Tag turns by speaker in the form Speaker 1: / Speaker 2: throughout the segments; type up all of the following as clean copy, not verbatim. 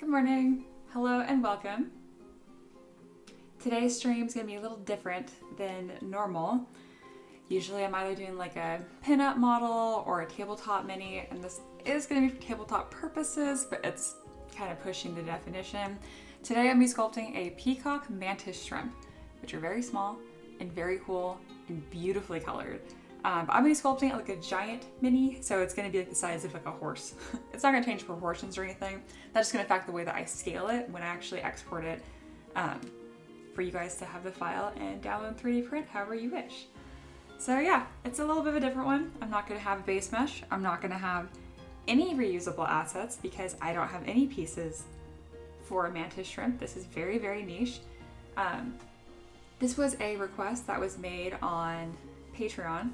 Speaker 1: morning, hello and welcome. Today's stream is going to be a little different than normal. Usually I'm either doing like a pinup model or a tabletop mini, and this is going to be for tabletop purposes, but it's kind of pushing the definition. Today I'm going to be sculpting a peacock mantis shrimp, which are very small and very cool and beautifully colored. I'm going to be sculpting it like a giant mini, so it's going to be like the size of like a horse. It's not going to change proportions or anything. That's just going to affect the way that I scale it when I actually export it for you guys to have the file and download 3D print however you wish. So yeah, it's a little bit of a different one. I'm not going to have base mesh. I'm not going to have any reusable assets because I don't have any pieces for a mantis shrimp. This is very, very niche. This was a request that was made on Patreon.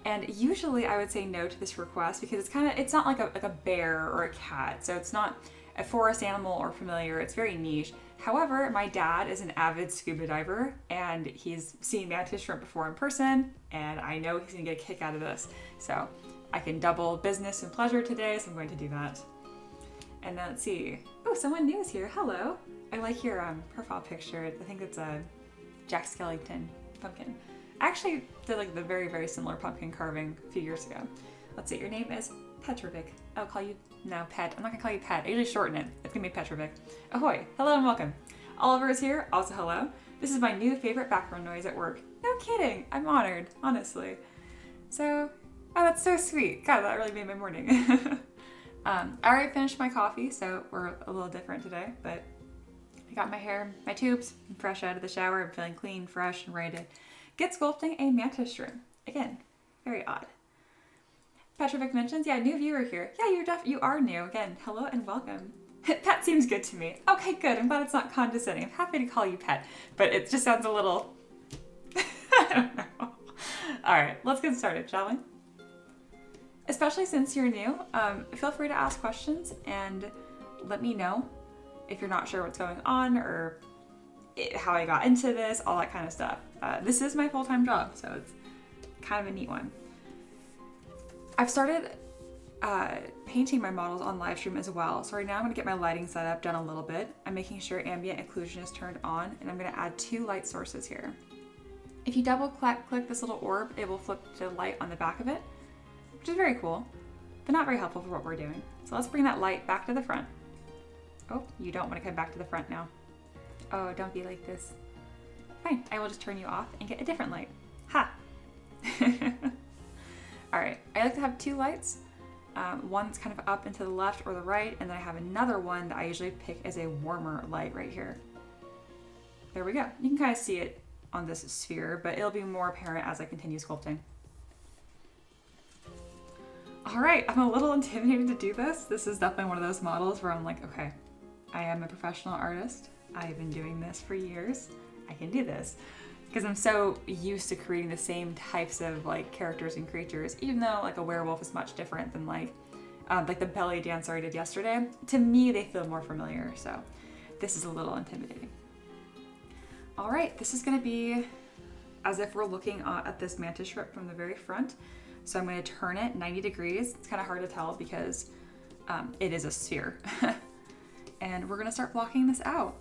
Speaker 1: And usually I would say no to this request because it's not like a bear or a cat. So it's not a forest animal or familiar. It's very niche. However, my dad is an avid scuba diver and he's seen mantis shrimp before in person, and I know he's gonna get a kick out of this. So I can double business and pleasure today, so I'm going to do that. And then let's see. Oh, someone new is here. Hello. I like your profile picture. I think it's a Jack Skellington pumpkin. I actually did like the very, very similar pumpkin carving a few years ago. Let's see, your name is Petrovic. I'll call you, no, Pet. I'm not gonna call you Pet. I usually shorten it. It's gonna be Petrovic. Ahoy, hello and welcome. Oliver is here, also hello. This is my new favorite background noise at work. No kidding, I'm honored, honestly. So, oh, that's so sweet. God, that really made my morning. I already finished my coffee, so we're a little different today, but I got my hair, my tubes, I'm fresh out of the shower. I'm feeling clean, fresh, and ready to get sculpting a mantis shrimp. Again, very odd. Petrovic mentions, yeah, new viewer here. Yeah, you are new. Again, hello and welcome. Pet seems good to me. Okay, good. I'm glad it's not condescending. I'm happy to call you Pet, but it just sounds a little, I don't know. All right, let's get started, shall we? Especially since you're new, feel free to ask questions and let me know if you're not sure what's going on or how I got into this, all that kind of stuff. This is my full-time job, so it's kind of a neat one. I've started painting my models on live stream as well. So right now I'm gonna get my lighting set up done a little bit. I'm making sure ambient occlusion is turned on, and I'm gonna add 2 light sources here. If you double click this little orb, it will flip to light on the back of it, which is very cool, but not very helpful for what we're doing. So let's bring that light back to the front. Oh, you don't want to come back to the front now. Oh, don't be like this. Fine, I will just turn you off and get a different light. Ha! All right, I like to have 2 lights. One's kind of up and to the left or the right, and then I have another one that I usually pick as a warmer light right here. There we go. You can kind of see it on this sphere, but it'll be more apparent as I continue sculpting. All right, I'm a little intimidated to do this. This is definitely one of those models where I'm like, okay, I am a professional artist. I've been doing this for years. I can do this. Because I'm so used to creating the same types of like characters and creatures, even though like a werewolf is much different than like the belly dancer I did yesterday. To me, they feel more familiar, so this is a little intimidating. All right, this is gonna be as if we're looking at this mantis shrimp from the very front. So I'm gonna turn it 90 degrees. It's kind of hard to tell because it is a sphere. And we're gonna start blocking this out.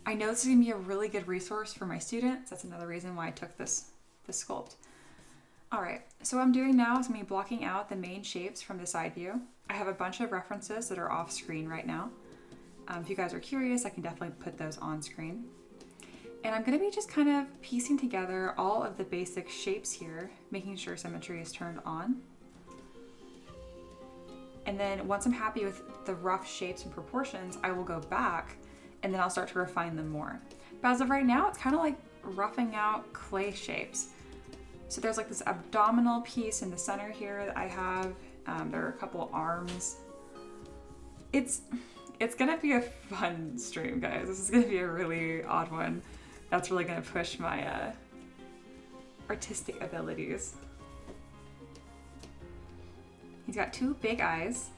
Speaker 1: I know this is gonna be a really good resource for my students. That's another reason why I took this sculpt. All right, so what I'm doing now is I'm gonna be blocking out the main shapes from the side view. I have a bunch of references that are off screen right now. If you guys are curious, I can definitely put those on screen. And I'm gonna be just kind of piecing together all of the basic shapes here, making sure symmetry is turned on. And then once I'm happy with the rough shapes and proportions, I will go back and then I'll start to refine them more. But as of right now, it's kind of like roughing out clay shapes. So there's like this abdominal piece in the center here that I have. There are a couple arms. It's gonna be a fun stream, guys. This is gonna be a really odd one. That's really gonna push my artistic abilities. He's got 2 big eyes.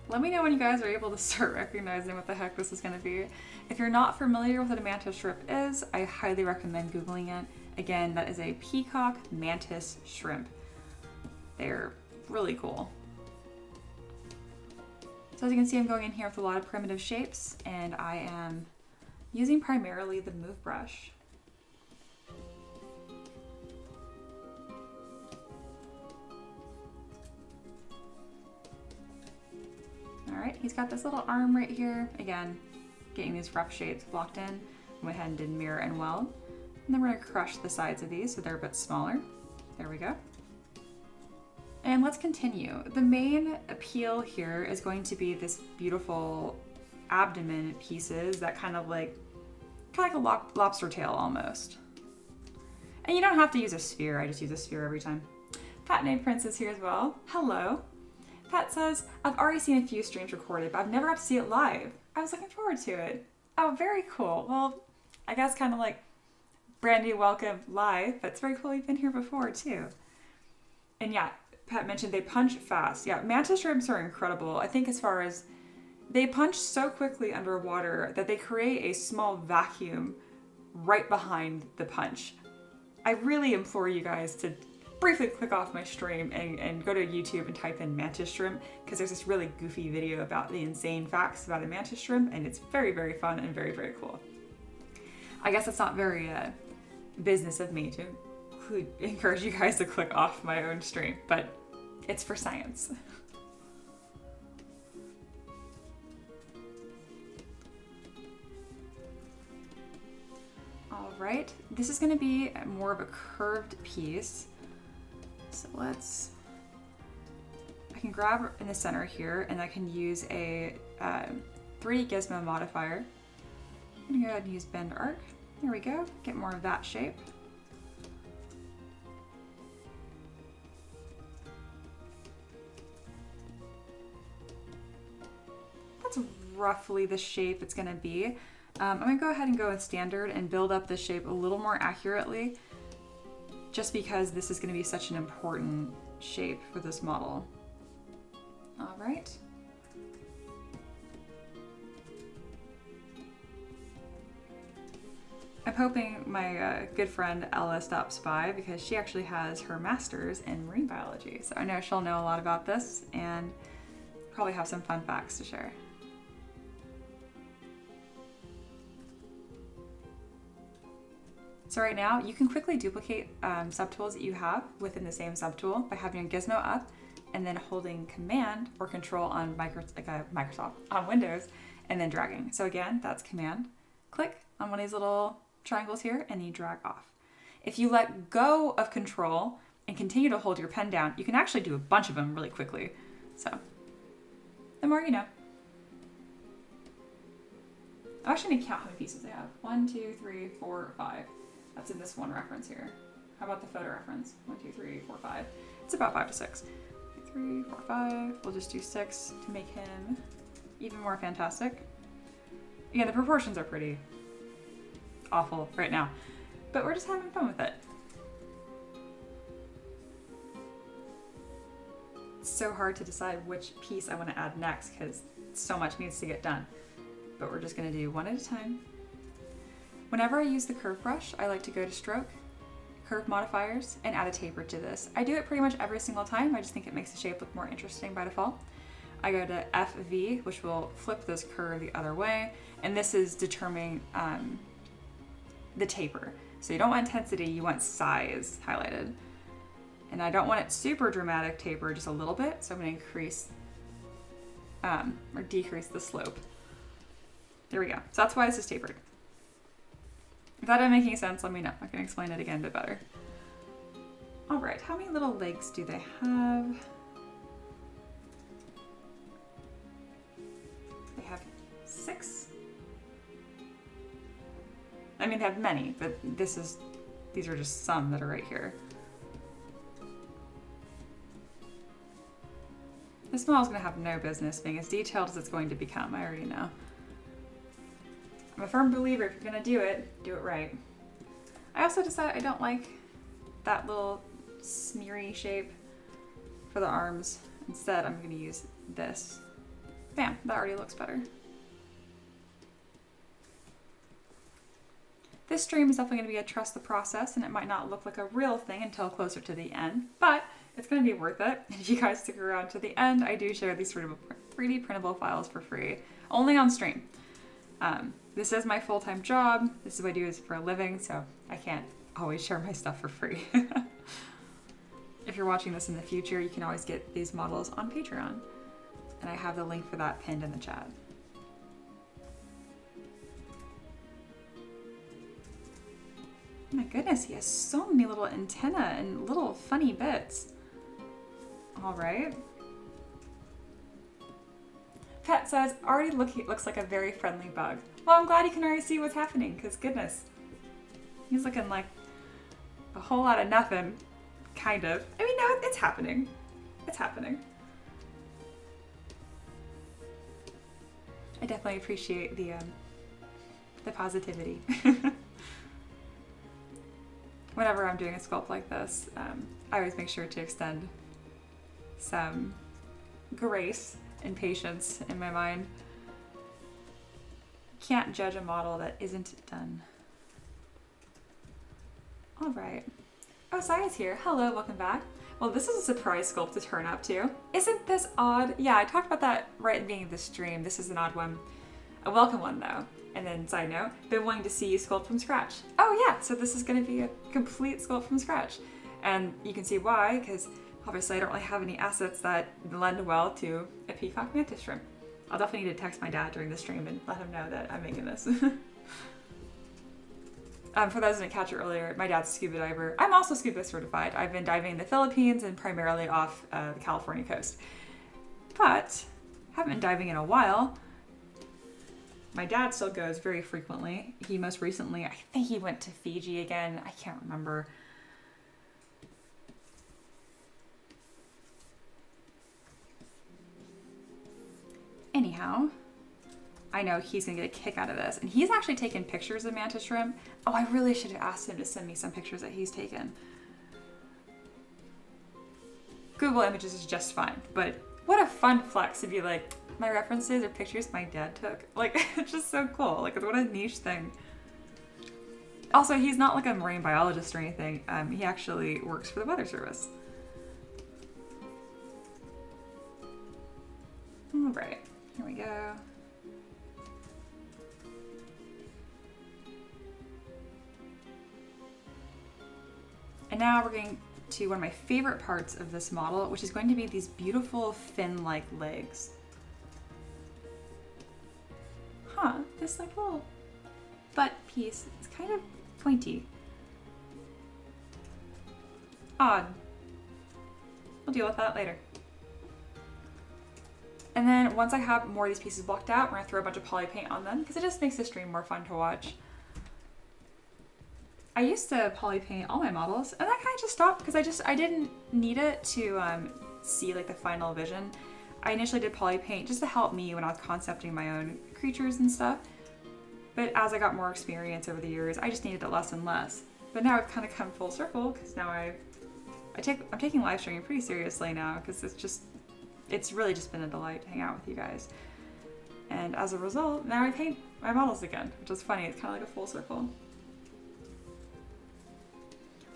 Speaker 1: Let me know when you guys are able to start recognizing what the heck this is going to be. If you're not familiar with what a mantis shrimp is, I highly recommend Googling it. Again, that is a peacock mantis shrimp. They're really cool. So as you can see, I'm going in here with a lot of primitive shapes, and I am using primarily the move brush. All right, he's got this little arm right here. Again, getting these rough shapes blocked in. Went ahead and did mirror and weld. And then we're gonna crush the sides of these so they're a bit smaller. There we go. And let's continue. The main appeal here is going to be this beautiful abdomen pieces that kind of like a lobster tail almost. And you don't have to use a sphere, I just use a sphere every time. Pat Named Prince is here as well. Hello. Pat says, I've already seen a few streams recorded, but I've never got to see it live. I was looking forward to it. Oh, very cool. Well, I guess kind of like brand new welcome live, but it's very cool you've been here before too. And yeah, Pat mentioned they punch fast. Yeah, mantis shrimps are incredible. I think as far as they punch so quickly underwater that they create a small vacuum right behind the punch. I really implore you guys to briefly click off my stream and go to YouTube and type in mantis shrimp, because there's this really goofy video about the insane facts about a mantis shrimp, and it's very, very fun and very, very cool. I guess it's not very business of me to encourage you guys to click off my own stream, but it's for science. All right, this is going to be more of a curved piece. So I can grab in the center here, and I can use a 3D gizmo modifier. I'm gonna go ahead and use bend arc. There we go, get more of that shape. That's roughly the shape it's gonna be. I'm gonna go ahead and go with standard and build up the shape a little more accurately, just because this is gonna be such an important shape for this model. All right. I'm hoping my good friend Ella stops by, because she actually has her master's in marine biology. So I know she'll know a lot about this and probably have some fun facts to share. So right now you can quickly duplicate subtools that you have within the same subtool by having your gizmo up and then holding Command or Control on Microsoft on Windows and then dragging. So again, that's Command. Click on one of these little triangles here and you drag off. If you let go of Control and continue to hold your pen down, you can actually do a bunch of them really quickly. So the more you know. I actually need to count how many pieces I have. 1, 2, 3, 4, 5. That's in this one reference here. How about the photo reference? 1, 2, 3, 4, 5. It's about 5 to 6. 3, 4, 5. We'll just do 6 to make him even more fantastic. Again, the proportions are pretty awful right now, but we're just having fun with it. It's so hard to decide which piece I want to add next because so much needs to get done, but we're just going to do one at a time. Whenever I use the curve brush, I like to go to stroke, curve modifiers, and add a taper to this. I do it pretty much every single time. I just think it makes the shape look more interesting by default. I go to FV, which will flip this curve the other way, and this is determining the taper. So you don't want intensity, you want size highlighted. And I don't want it super dramatic taper, just a little bit, so I'm going to increase or decrease the slope. There we go. So that's why this is tapered. If that didn't make any sense, let me know. I can explain it again a bit better. All right, how many little legs do they have? They have 6. I mean, they have many, but these are just some that are right here. This model's gonna have no business being as detailed as it's going to become, I already know. I'm a firm believer, if you're gonna do it right. I also decided I don't like that little smeary shape for the arms. Instead, I'm gonna use this. Bam, that already looks better. This stream is definitely going to be a trust the process, and it might not look like a real thing until closer to the end, but it's going to be worth it. And if you guys stick around to the end, I do share these 3D printable files for free, only on stream. This is my full-time job. This is what I do for a living, so I can't always share my stuff for free. If you're watching this in the future, you can always get these models on Patreon, and I have the link for that pinned in the chat. Oh my goodness, he has so many little antennae and little funny bits. All right. Pet says, already looks like a very friendly bug. Well, I'm glad you can already see what's happening, because goodness. He's looking like a whole lot of nothing, kind of. I mean, no, it's happening. It's happening. I definitely appreciate the positivity. Whenever I'm doing a sculpt like this, I always make sure to extend some grace and patience in my mind. Can't judge a model that isn't done. All right. Oh, Saya's here. Hello, welcome back. Well, this is a surprise sculpt to turn up to. Isn't this odd? Yeah, I talked about that right at the beginning of the stream. This is an odd one. A welcome one, though. And then, side note, been wanting to see you sculpt from scratch. Oh yeah, so this is going to be a complete sculpt from scratch. And you can see why, because obviously I don't really have any assets that lend well to a peacock mantis shrimp. I'll definitely need to text my dad during the stream and let him know that I'm making this. For those who didn't catch it earlier, my dad's a scuba diver. I'm also scuba certified. I've been diving in the Philippines and primarily off the California coast. But haven't been diving in a while. My dad still goes very frequently. He most recently, I think he went to Fiji again. I can't remember. Anyhow, I know he's gonna get a kick out of this. And he's actually taken pictures of mantis shrimp. Oh, I really should have asked him to send me some pictures that he's taken. Google Images is just fine, but what a fun flex to be like, my references are pictures my dad took. Like, it's just so cool. Like, what a niche thing. Also, he's not like a marine biologist or anything. He actually works for the Weather Service. All right, here we go. And now we're going to one of my favorite parts of this model, which is going to be these beautiful fin-like legs. Huh, this like little butt piece is kind of pointy. Odd. We'll deal with that later. And then once I have more of these pieces blocked out, we're gonna throw a bunch of poly paint on them because it just makes the stream more fun to watch. I used to poly paint all my models, and that kind of just stopped because I didn't need it to see like the final vision. I initially did poly paint just to help me when I was concepting my own creatures and stuff. But as I got more experience over the years, I just needed it less and less. But now I've kind of come full circle because now I'm taking live streaming pretty seriously now because it's really just been a delight to hang out with you guys. And as a result, now I paint my models again, which is funny. It's kind of like a full circle.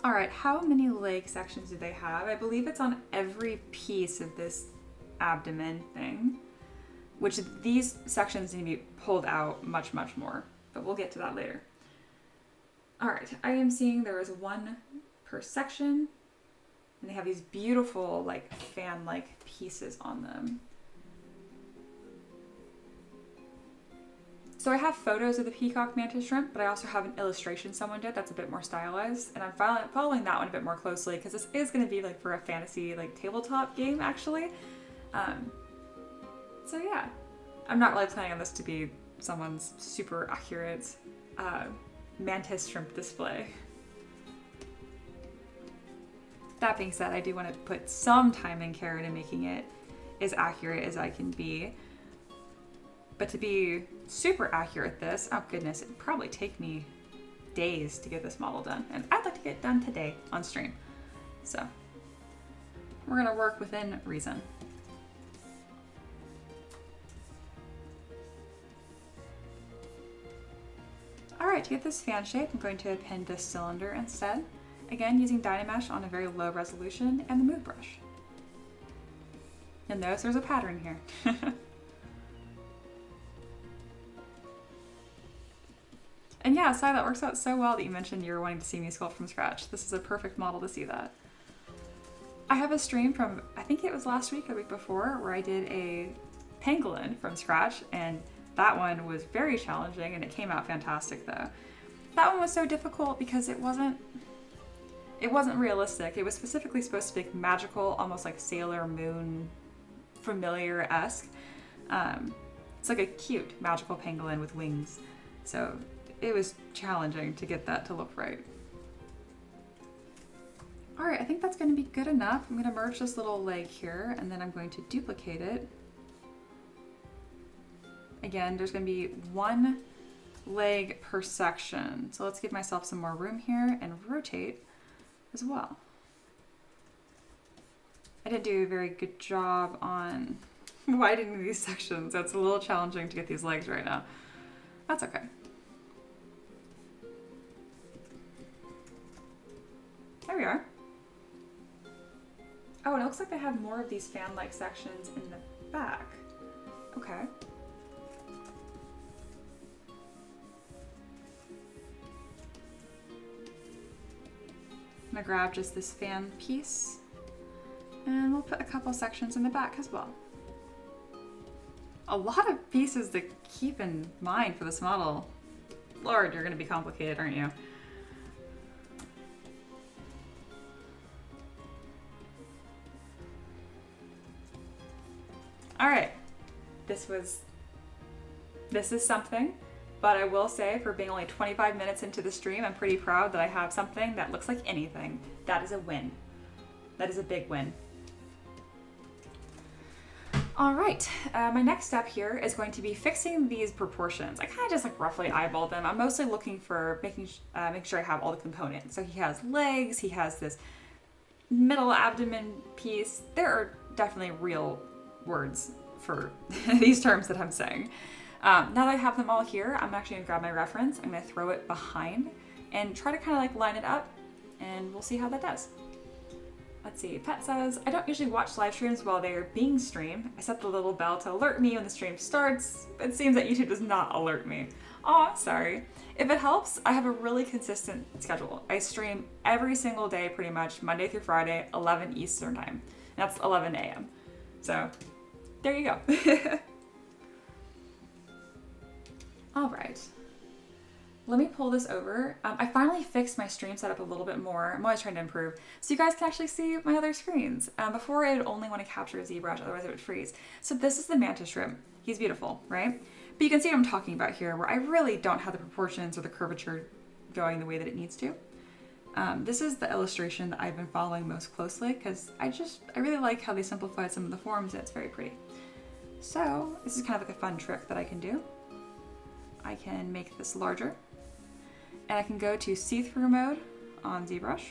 Speaker 1: All right, how many leg sections do they have? I believe it's on every piece of this abdomen thing, which these sections need to be pulled out much, much more, but we'll get to that later. All right, I am seeing there is one per section, and they have these beautiful like fan-like pieces on them. So I have photos of the peacock mantis shrimp, but I also have an illustration someone did that's a bit more stylized, and I'm following that one a bit more closely because this is going to be like for a fantasy like tabletop game actually. So yeah, I'm not really planning on this to be someone's super accurate mantis shrimp display. That being said, I do want to put some time and care into making it as accurate as I can be. But to be super accurate at this, oh goodness, it'd probably take me days to get this model done. And I'd like to get it done today on stream. So we're gonna work within reason. All right, to get this fan shape, I'm going to append this cylinder instead. Again, using Dynamesh on a very low resolution and the move brush. You'll notice there's a pattern here. And yeah, Sai, that works out so well that you mentioned you were wanting to see me sculpt from scratch. This is a perfect model to see that. I have a stream from, I think it was last week or the week before, where I did a pangolin from scratch, and that one was very challenging and it came out fantastic though. That one was so difficult because it wasn't realistic. It was specifically supposed to be magical, almost like Sailor Moon familiar-esque. It's like a cute magical pangolin with wings. So it was challenging to get that to look right. All right, I think that's gonna be good enough. I'm gonna merge this little leg here and then I'm going to duplicate it. Again, there's gonna be one leg per section. So let's give myself some more room here and rotate as well. I didn't do a very good job on widening these sections. So it's a little challenging to get these legs right now. That's okay. There we are. Oh, and it looks like they have more of these fan-like sections in the back. Okay. I'm gonna grab just this fan piece and we'll put a couple sections in the back as well. A lot of pieces to keep in mind for this model. Lord, you're gonna be complicated, aren't you? All right, this is something, but I will say for being only 25 minutes into the stream, I'm pretty proud that I have something that looks like anything. That is a win. That is a big win. All right, my next step here is going to be fixing these proportions. I kind of just like roughly eyeballed them. I'm mostly looking for making sure I have all the components. So he has legs, he has this middle abdomen piece. There are definitely real words for these terms that I'm saying. Now that I have them all here, I'm actually gonna grab my reference, I'm gonna throw it behind and try to kind of like line it up, and we'll see how that does. Let's see, Pet says, I don't usually watch live streams while they're being streamed. I set the little bell to alert me when the stream starts. It seems that YouTube does not alert me. Oh, I'm sorry. If it helps, I have a really consistent schedule. I stream every single day pretty much, Monday through Friday, 11 Eastern time. That's 11 a.m. So there you go. All right, let me pull this over. I finally fixed my stream setup a little bit more. I'm always trying to improve. So you guys can actually see my other screens. Before I would only want to capture ZBrush, otherwise it would freeze. So this is the mantis shrimp. He's beautiful, right? But you can see what I'm talking about here, where I really don't have the proportions or the curvature going the way that it needs to. This is the illustration that I've been following most closely because I really like how they simplified some of the forms and it's very pretty. So this is kind of like a fun trick that I can do. I can make this larger and I can go to see-through mode on ZBrush.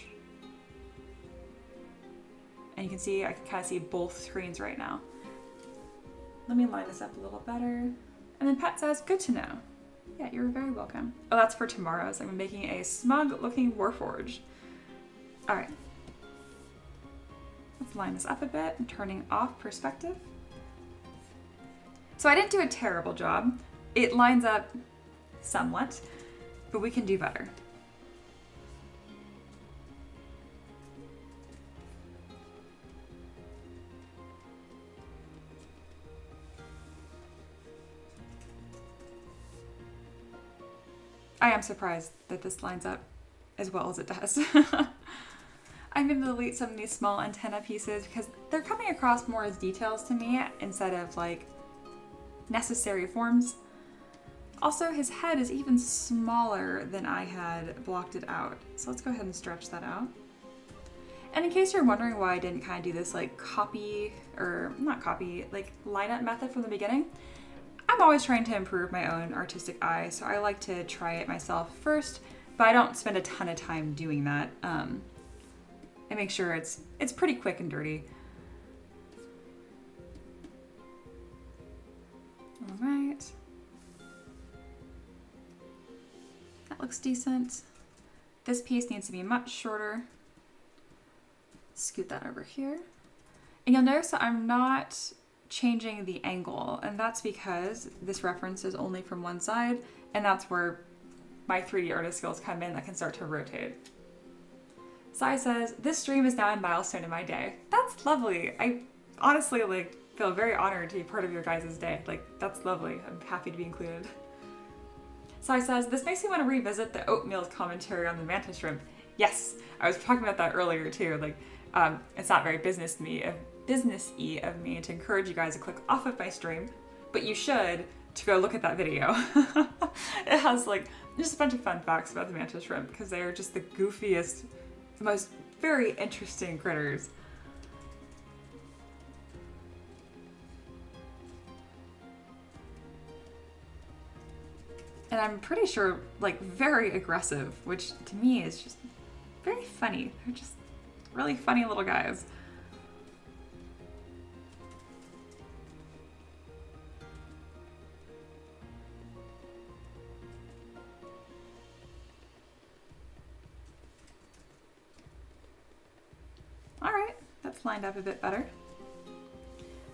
Speaker 1: And you can see, I can kind of see both screens right now. Let me line this up a little better. And then Pat says, good to know. Yeah, you're very welcome. Oh, that's for tomorrow's. I'm making a smug looking Warforged. All right. Let's line this up a bit and turning off perspective. So I didn't do a terrible job. It lines up somewhat, but we can do better. I am surprised that this lines up as well as it does. I'm going to delete some of these small antenna pieces because they're coming across more as details to me instead of like necessary forms. Also, his head is even smaller than I had blocked it out. So let's go ahead and stretch that out. And in case you're wondering why I didn't kind of do this like like lineup method from the beginning, I'm always trying to improve my own artistic eye. So I like to try it myself first, but I don't spend a ton of time doing that. I make sure it's pretty quick and dirty. All right. That looks decent. This piece needs to be much shorter. Scoot that over here. And you'll notice that I'm not changing the angle, and that's because this reference is only from one side, and that's where my 3D artist skills come in. That can start to rotate. Sai says, this stream is now a milestone in my day. That's lovely. I honestly feel very honored to be part of your guys' day. That's lovely. I'm happy to be included. Sai says, this makes me want to revisit the oatmeal commentary on the mantis shrimp. Yes, I was talking about that earlier too. It's not very business-y of me to encourage you guys to click off of my stream, but you should to go look at that video. It has just a bunch of fun facts about the mantis shrimp because they are just the goofiest, most very interesting critters. And I'm pretty sure very aggressive, which to me is just very funny. They're just really funny little guys. All right, that's lined up a bit better.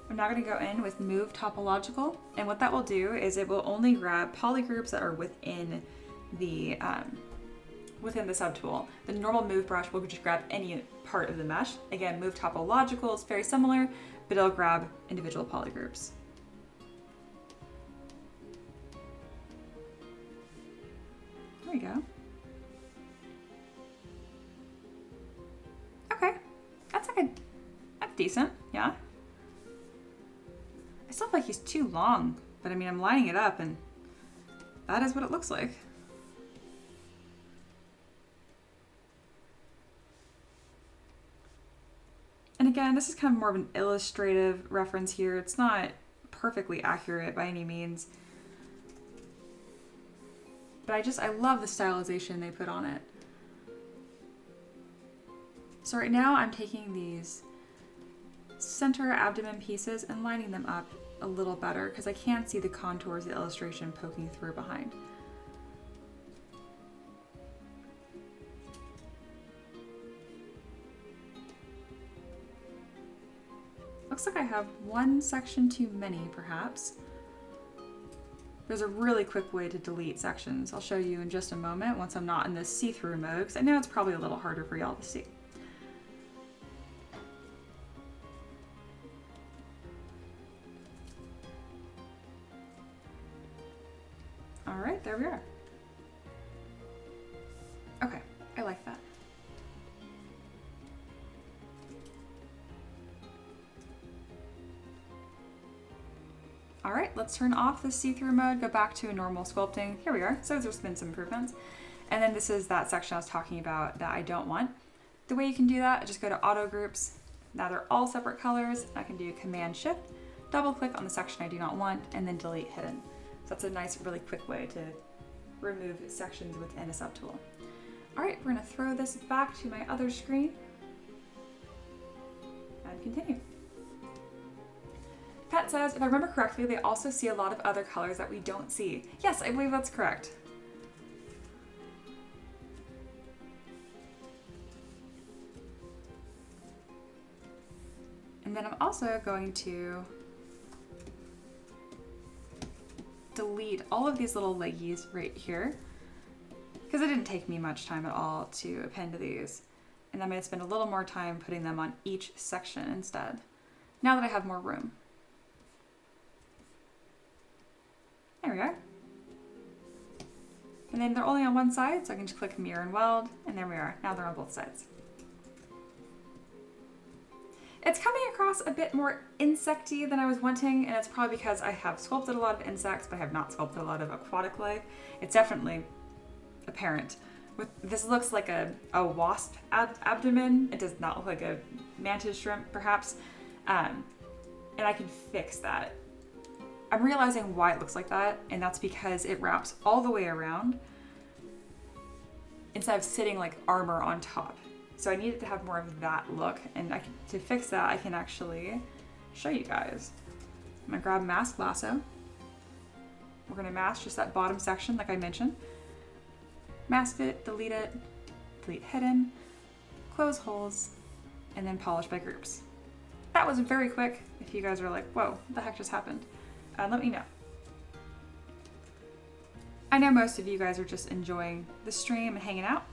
Speaker 1: I'm now going to go in with Move Topological, and what that will do is it will only grab polygroups that are within the subtool. The normal Move brush will just grab any part of the mesh. Again, Move Topological is very similar, but it'll grab individual polygroups. There we go. Okay, that's decent, yeah. I still feel like he's too long, but I mean, I'm lining it up and that is what it looks like. And again, this is kind of more of an illustrative reference here. It's not perfectly accurate by any means, but I love the stylization they put on it. So right now I'm taking these center abdomen pieces and lining them up a little better because I can't see the contours of the illustration poking through behind. Looks like I have one section too many, perhaps. There's a really quick way to delete sections. I'll show you in just a moment once I'm not in this see-through mode, because I know it's probably a little harder for y'all to see. All right, there we are. Okay, I like that. All right, let's turn off the see-through mode, go back to a normal sculpting. Here we are, so there's been some improvements. And then this is that section I was talking about that I don't want. The way you can do that, just go to auto groups. Now they're all separate colors. I can do Command Shift, double click on the section I do not want, and then delete hidden. So that's a nice, really quick way to remove sections within a subtool. All right, we're gonna throw this back to my other screen and continue. Pat says, if I remember correctly, they also see a lot of other colors that we don't see. Yes, I believe that's correct. And then I'm also going to delete all of these little leggies right here because it didn't take me much time at all to append to these. And I'm going to spend a little more time putting them on each section instead, now that I have more room. There we are. And then they're only on one side, so I can just click Mirror and Weld, and there we are. Now they're on both sides. It's coming across a bit more insecty than I was wanting, and it's probably because I have sculpted a lot of insects, but I have not sculpted a lot of aquatic life. It's definitely apparent. This looks like a wasp abdomen. It does not look like a mantis shrimp, perhaps. And I can fix that. I'm realizing why it looks like that, and that's because it wraps all the way around instead of sitting like armor on top. So I needed to have more of that look, and to fix that, I can actually show you guys. I'm gonna grab Mask Lasso. We're gonna mask just that bottom section like I mentioned. mask it, delete hidden, close holes, and then polish by groups. That was very quick. If you guys are like, whoa, what the heck just happened? Let me know. I know most of you guys are just enjoying the stream and hanging out,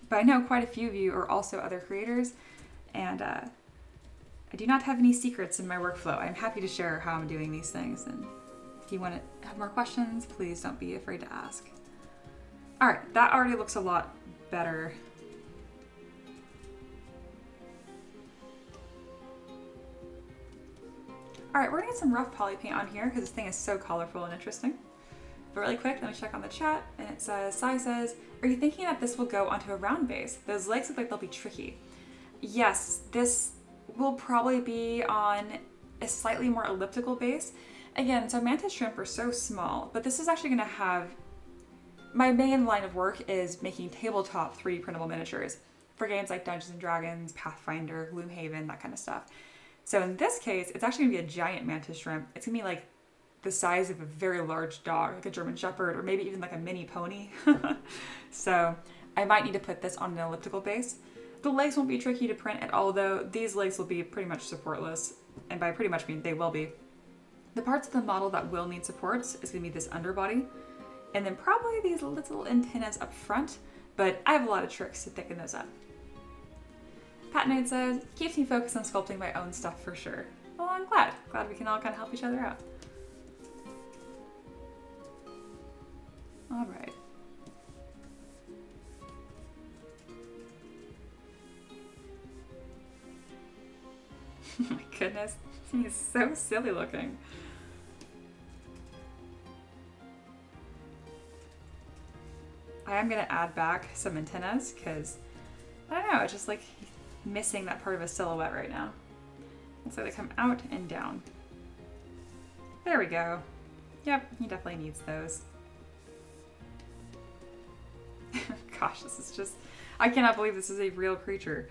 Speaker 1: but I know quite a few of you are also other creators, and I do not have any secrets in my workflow. I'm happy to share how I'm doing these things, and if you want to have more questions, please don't be afraid to ask. All right, that already looks a lot better. All right, we're gonna get some rough poly paint on here because this thing is so colorful and interesting. But really quick, let me check on the chat, and it says, Sai says, are you thinking that this will go onto a round base? Those legs look like they'll be tricky. Yes, this will probably be on a slightly more elliptical base. Again, so mantis shrimp are so small, but this is actually gonna have, my main line of work is making tabletop 3D printable miniatures for games like Dungeons and Dragons, Pathfinder, Gloomhaven, that kind of stuff. So in this case, it's actually gonna be a giant mantis shrimp. It's gonna be like the size of a very large dog, like a German Shepherd, or maybe even like a mini pony. So I might need to put this on an elliptical base. The legs won't be tricky to print at all though. These legs will be pretty much supportless, and by pretty much mean they will be. The parts of the model that will need supports is gonna be this underbody, and then probably these little antennas up front, but I have a lot of tricks to thicken those up. Patnade says, keeps me focused on sculpting my own stuff for sure. Well, I'm glad we can all kind of help each other out. All right. Oh my goodness, he's so silly looking. I am gonna add back some antennas because, I don't know, it's just like missing that part of a silhouette right now. So they come out and down. There we go. Yep, he definitely needs those. Gosh, this is just, I cannot believe this is a real creature.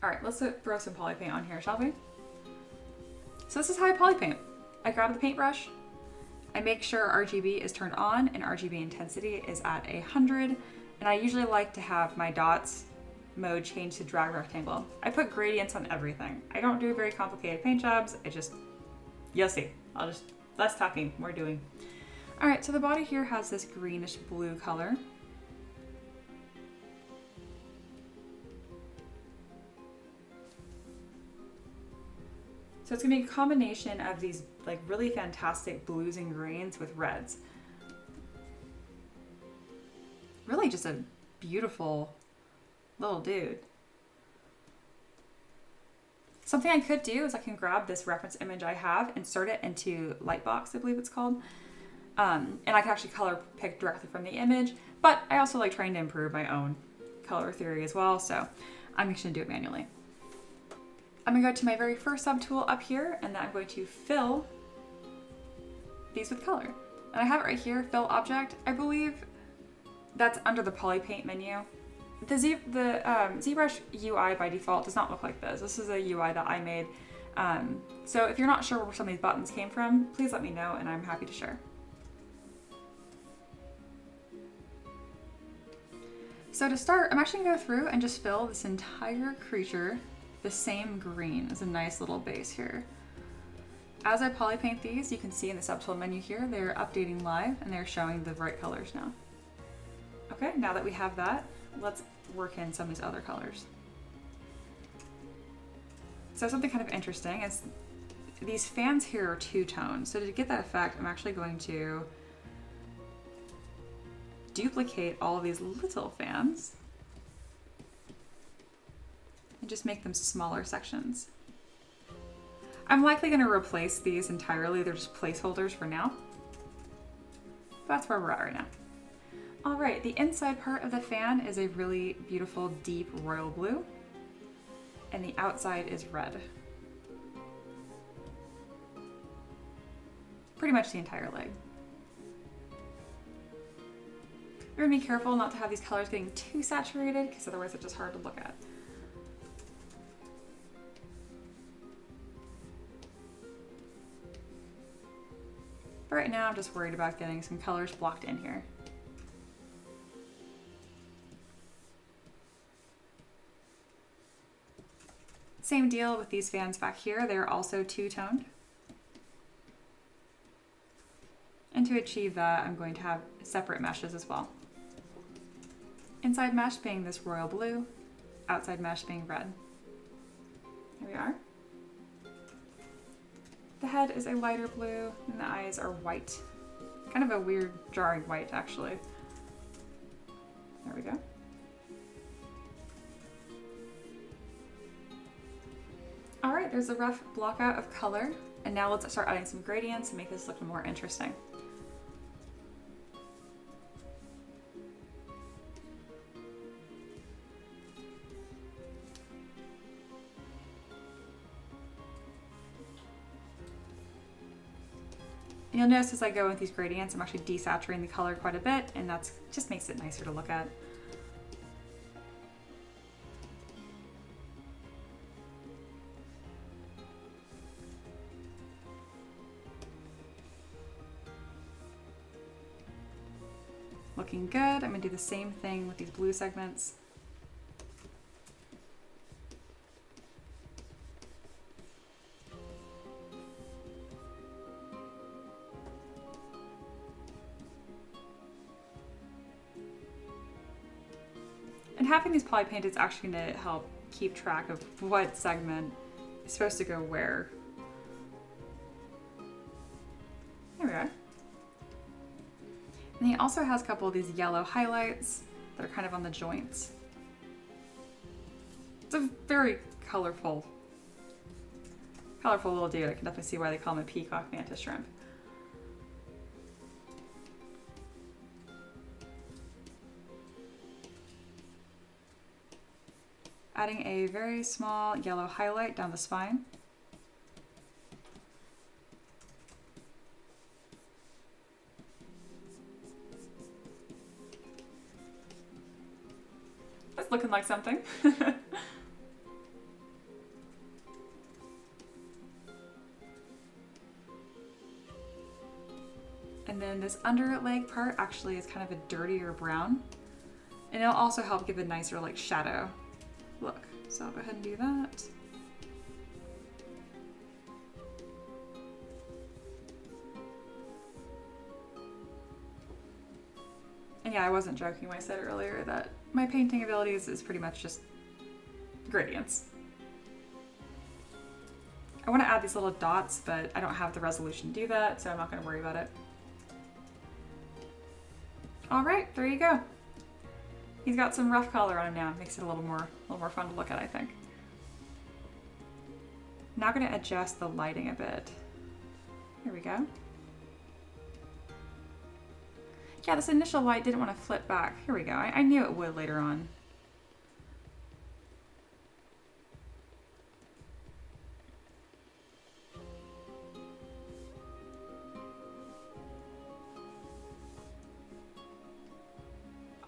Speaker 1: All right, let's throw some poly paint on here, shall we? So this is how I poly paint. I grab the paintbrush, I make sure RGB is turned on and RGB intensity is at 100, and I usually like to have my dots mode change to drag rectangle. I put gradients on everything. I don't do very complicated paint jobs, you'll see. Less talking, more doing. All right, so the body here has this greenish blue color. So it's gonna be a combination of these like really fantastic blues and greens with reds. Really just a beautiful little dude. Something I could do is I can grab this reference image I have, insert it into Lightbox, I believe it's called. And I can actually color pick directly from the image, but I also like trying to improve my own color theory as well, so I'm just gonna do it manually. I'm gonna go to my very first subtool up here, and then I'm going to fill these with color. And I have it right here, fill object. I believe that's under the poly paint menu. The ZBrush UI by default does not look like this. This is a UI that I made. So if you're not sure where some of these buttons came from, please let me know and I'm happy to share. So to start, I'm actually gonna go through and just fill this entire creature the same green as a nice little base here. As I poly paint these, you can see in the subtool menu here, they're updating live and they're showing the bright colors now. Okay, now that we have that, let's work in some of these other colors. So something kind of interesting is these fans here are two-tone. So to get that effect, I'm actually going to duplicate all of these little fans and just make them smaller sections. I'm likely going to replace these entirely. They're just placeholders for now. That's where we're at right now. All right, the inside part of the fan is a really beautiful deep royal blue, and the outside is red. Pretty much the entire leg. We're gonna be careful not to have these colors getting too saturated, because otherwise it's just hard to look at. But right now I'm just worried about getting some colors blocked in here. Same deal with these fans back here. They're also two-toned. And to achieve that, I'm going to have separate meshes as well. Inside mesh being this royal blue, outside mesh being red. There we are. The head is a lighter blue and the eyes are white. Kind of a weird jarring white actually. There we go. All right, there's a rough block out of color. And now let's start adding some gradients and make this look more interesting. And you'll notice as I go with these gradients, I'm actually desaturating the color quite a bit, and that's just makes it nicer to look at. Looking good. I'm gonna do the same thing with these blue segments. And having these poly painted is actually going to help keep track of what segment is supposed to go where. There we are. And he also has a couple of these yellow highlights that are kind of on the joints. It's a very colorful little dude. I can definitely see why they call him a peacock mantis shrimp. Adding a very small yellow highlight down the spine. That's looking like something. And then this under leg part actually is kind of a dirtier brown. And it'll also help give a nicer like shadow look. So I'll go ahead and do that. And yeah, I wasn't joking when I said earlier that my painting abilities is pretty much just gradients. I want to add these little dots, but I don't have the resolution to do that, so I'm not going to worry about it. All right, there you go. He's got some rough color on him now. It makes it a little more fun to look at, I think. Now I'm going to adjust the lighting a bit. Here we go. Yeah, this initial light didn't want to flip back. Here we go. I knew it would later on.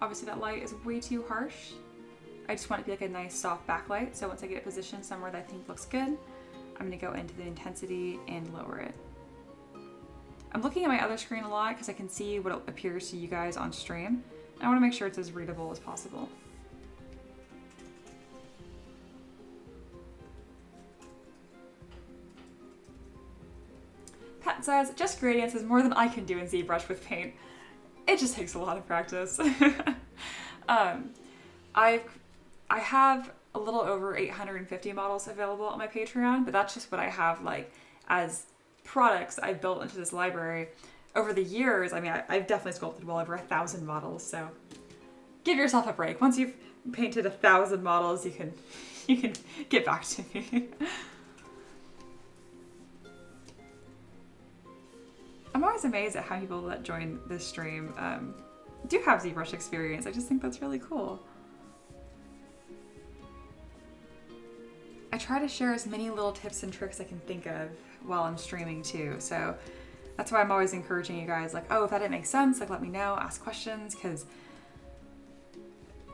Speaker 1: Obviously that light is way too harsh. I just want it to be like a nice soft backlight. So once I get it positioned somewhere that I think looks good, I'm gonna go into the intensity and lower it. I'm looking at my other screen a lot because I can see what appears to you guys on stream. I want to make sure it's as readable as possible. Pat says, just gradients is more than I can do in ZBrush with paint. It just takes a lot of practice. I have a little over 850 models available on my Patreon, but that's just what I have like as products I've built into this library over the years. I mean, I've definitely sculpted well over 1,000 models, so give yourself a break. Once you've painted 1,000 models, you can get back to me. I'm always amazed at how people that join this stream do have ZBrush experience. I just think that's really cool. I try to share as many little tips and tricks I can think of while I'm streaming too. So that's why I'm always encouraging you guys, like, oh, if that didn't make sense, like let me know, ask questions, because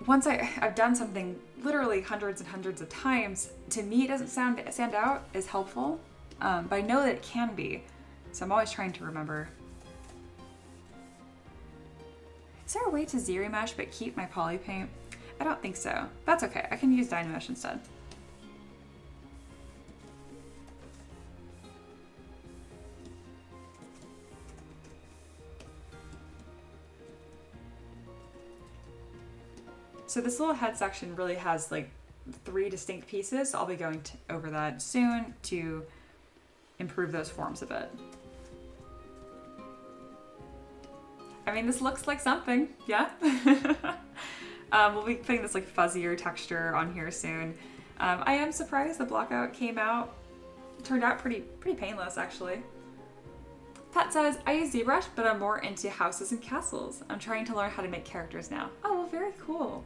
Speaker 1: once I've done something literally hundreds and hundreds of times, to me it doesn't stand out as helpful, but I know that it can be. So I'm always trying to remember. Is there a way to zero mesh but keep my poly paint? I don't think so. That's okay. I can use Dynamesh instead. So this little head section really has like 3 distinct pieces. So I'll be going over that soon to improve those forms a bit. I mean, this looks like something, yeah? We'll be putting this like fuzzier texture on here soon. I am surprised the blockout turned out pretty painless actually. Pat says, I use ZBrush, but I'm more into houses and castles. I'm trying to learn how to make characters now. Oh, well, very cool.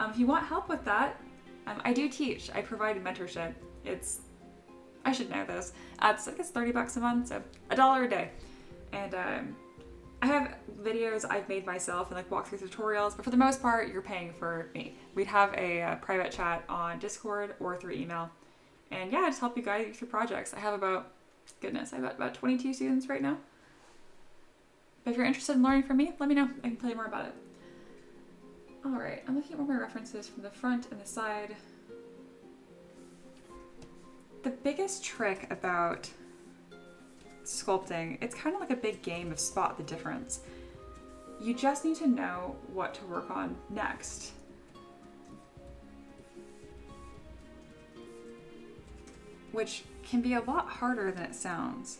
Speaker 1: If you want help with that, I do teach. I provide mentorship. I should know this. It's like it's $30 a month, so $1 a day. And I have videos I've made myself and like walkthrough tutorials, but for the most part, you're paying for me. We'd have a private chat on Discord or through email. And yeah, I just help you guide you through projects. I have about 22 students right now. But if you're interested in learning from me, let me know. I can tell you more about it. All right, I'm looking at more of my references from the front and the side. The biggest trick about sculpting, it's kind of like a big game of spot the difference. You just need to know what to work on next. Which can be a lot harder than it sounds.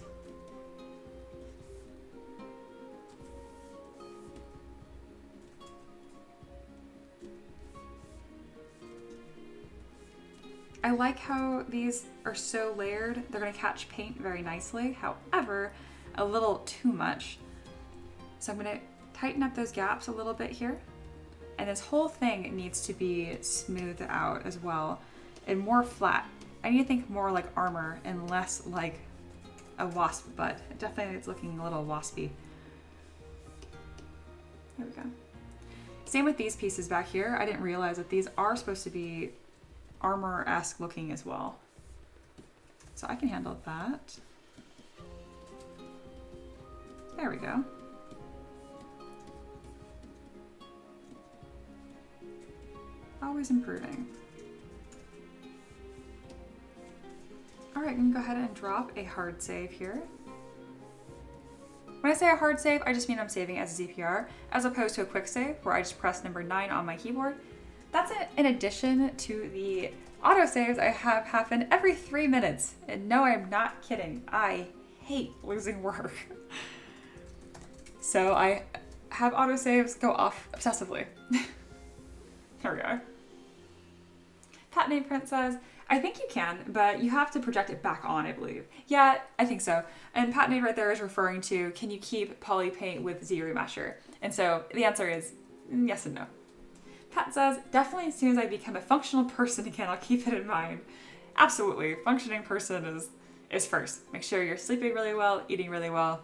Speaker 1: I like how these are so layered. They're going to catch paint very nicely. However, a little too much. So I'm going to tighten up those gaps a little bit here. And this whole thing needs to be smoothed out as well and more flat. I need to think more like armor and less like a wasp butt. Definitely it's looking a little waspy. There we go. Same with these pieces back here. I didn't realize that these are supposed to be armor-esque looking as well. So I can handle that. There we go. Always improving. All right, I'm gonna go ahead and drop a hard save here. When I say a hard save, I just mean I'm saving as a ZPR, as opposed to a quick save where I just press number 9 on my keyboard. That's it, in addition to the autosaves I have happen every 3 minutes. And no, I'm not kidding. I hate losing work. So I have autosaves go off obsessively. There we go. Pat Name Print says, I think you can, but you have to project it back on, I believe. Yeah, I think so. And Pat Name right there is referring to, can you keep poly paint with ZRemesher? And so the answer is yes and no. Pat says, definitely as soon as I become a functional person again, I'll keep it in mind. Absolutely. Functioning person is first. Make sure you're sleeping really well, eating really well,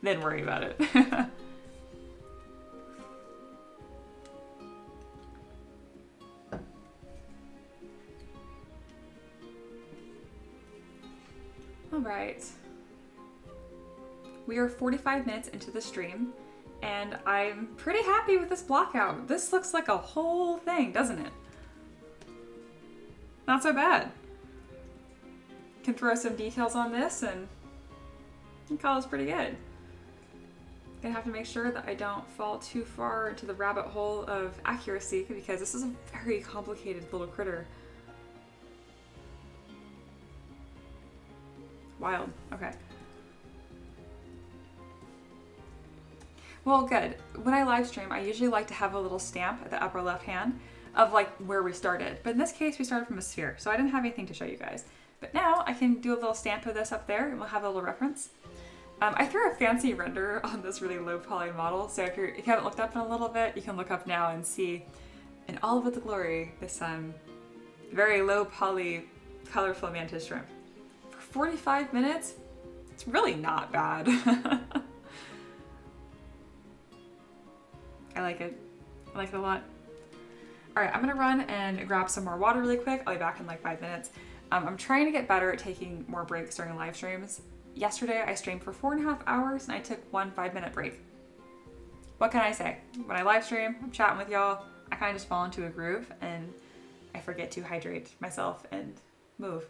Speaker 1: then worry about it. All right. We are 45 minutes into the stream. And I'm pretty happy with this block out. This looks like a whole thing, doesn't it? Not so bad. Can throw some details on this and call this pretty good. Gonna have to make sure that I don't fall too far into the rabbit hole of accuracy because this is a very complicated little critter. Wild, okay. Well, good. When I live stream, I usually like to have a little stamp at the upper left hand of like where we started. But in this case, we started from a sphere, so I didn't have anything to show you guys. But now I can do a little stamp of this up there and we'll have a little reference. I threw a fancy render on this really low poly model, so if you haven't looked up in a little bit, you can look up now and see in all of its glory this very low poly colorful mantis shrimp. For 45 minutes, it's really not bad. I like it. I like it a lot. All right, I'm gonna run and grab some more water really quick. I'll be back in like 5 minutes. I'm trying to get better at taking more breaks during live streams. Yesterday, I streamed for 4.5 hours and I took 1 5-minute break. What can I say? When I live stream, I'm chatting with y'all, I kind of just fall into a groove and I forget to hydrate myself and move.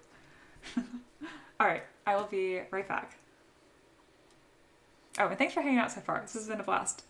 Speaker 1: All right, I will be right back. Oh, and thanks for hanging out so far. This has been a blast.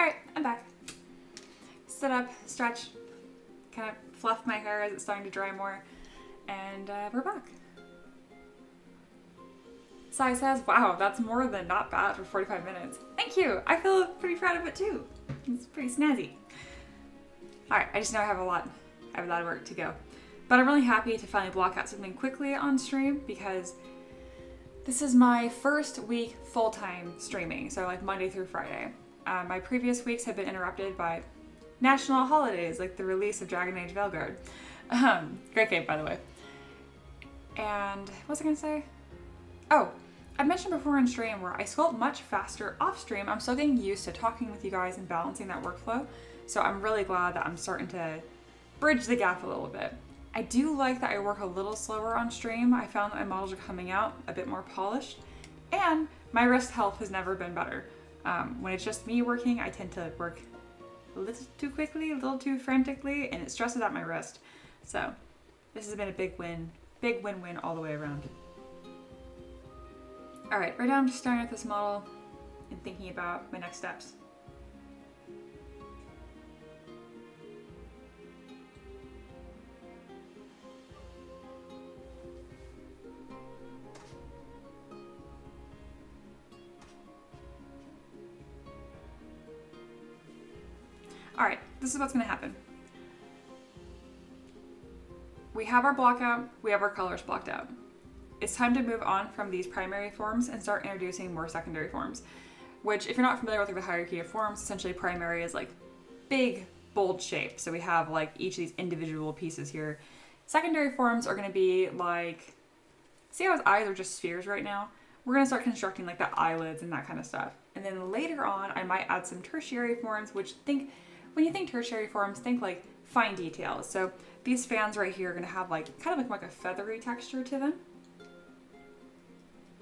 Speaker 1: All right, I'm back. Sit up, stretch, kind of fluff my hair as it's starting to dry more, and we're back. Sai says, wow, that's more than not bad for 45 minutes. Thank you. I feel pretty proud of it too. It's pretty snazzy. All right, I just know I have a lot of work to go. But I'm really happy to finally block out something quickly on stream because this is my first week full-time streaming, so like Monday through Friday. My previous weeks have been interrupted by national holidays, like the release of Dragon Age Veilguard. Great game, by the way. And what was I gonna say? Oh, I mentioned before in stream where I sculpt much faster off stream. I'm still getting used to talking with you guys and balancing that workflow. So I'm really glad that I'm starting to bridge the gap a little bit. I do like that I work a little slower on stream. I found that my models are coming out a bit more polished, and my wrist health has never been better. When it's just me working, I tend to work a little too quickly, a little too frantically, and it stresses out my wrist. So this has been a big win-win all the way around. All right, right now I'm just staring at this model and thinking about my next steps. All right, this is what's gonna happen. We have our block out, we have our colors blocked out. It's time to move on from these primary forms and start introducing more secondary forms, which if you're not familiar with like, the hierarchy of forms, essentially primary is like big, bold shape. So we have like each of these individual pieces here. Secondary forms are gonna be like, see how his eyes are just spheres right now? We're gonna start constructing like the eyelids and that kind of stuff. And then later on, I might add some tertiary forms, which when you think tertiary forms, think like fine details. So these fans right here are gonna have like, kind of like a feathery texture to them.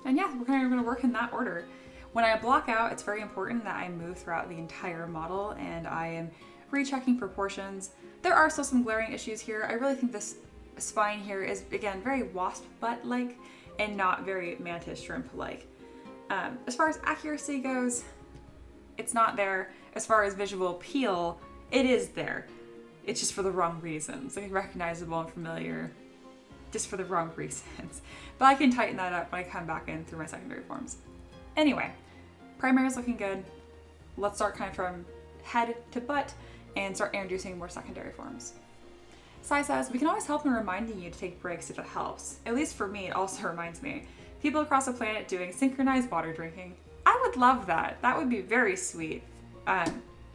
Speaker 1: And yeah, we're gonna work in that order. When I block out, it's very important that I move throughout the entire model and I am rechecking proportions. There are still some glaring issues here. I really think this spine here is, again, very wasp butt-like and not very mantis shrimp-like. As far as accuracy goes, it's not there. As far as visual appeal, it is there. It's just for the wrong reasons. Like recognizable and familiar, just for the wrong reasons. But I can tighten that up when I come back in through my secondary forms. Anyway, primary is looking good. Let's start kind of from head to butt and start introducing more secondary forms. Sai says, we can always help in reminding you to take breaks if it helps. At least for me, it also reminds me. People across the planet doing synchronized water drinking. I would love that. That would be very sweet.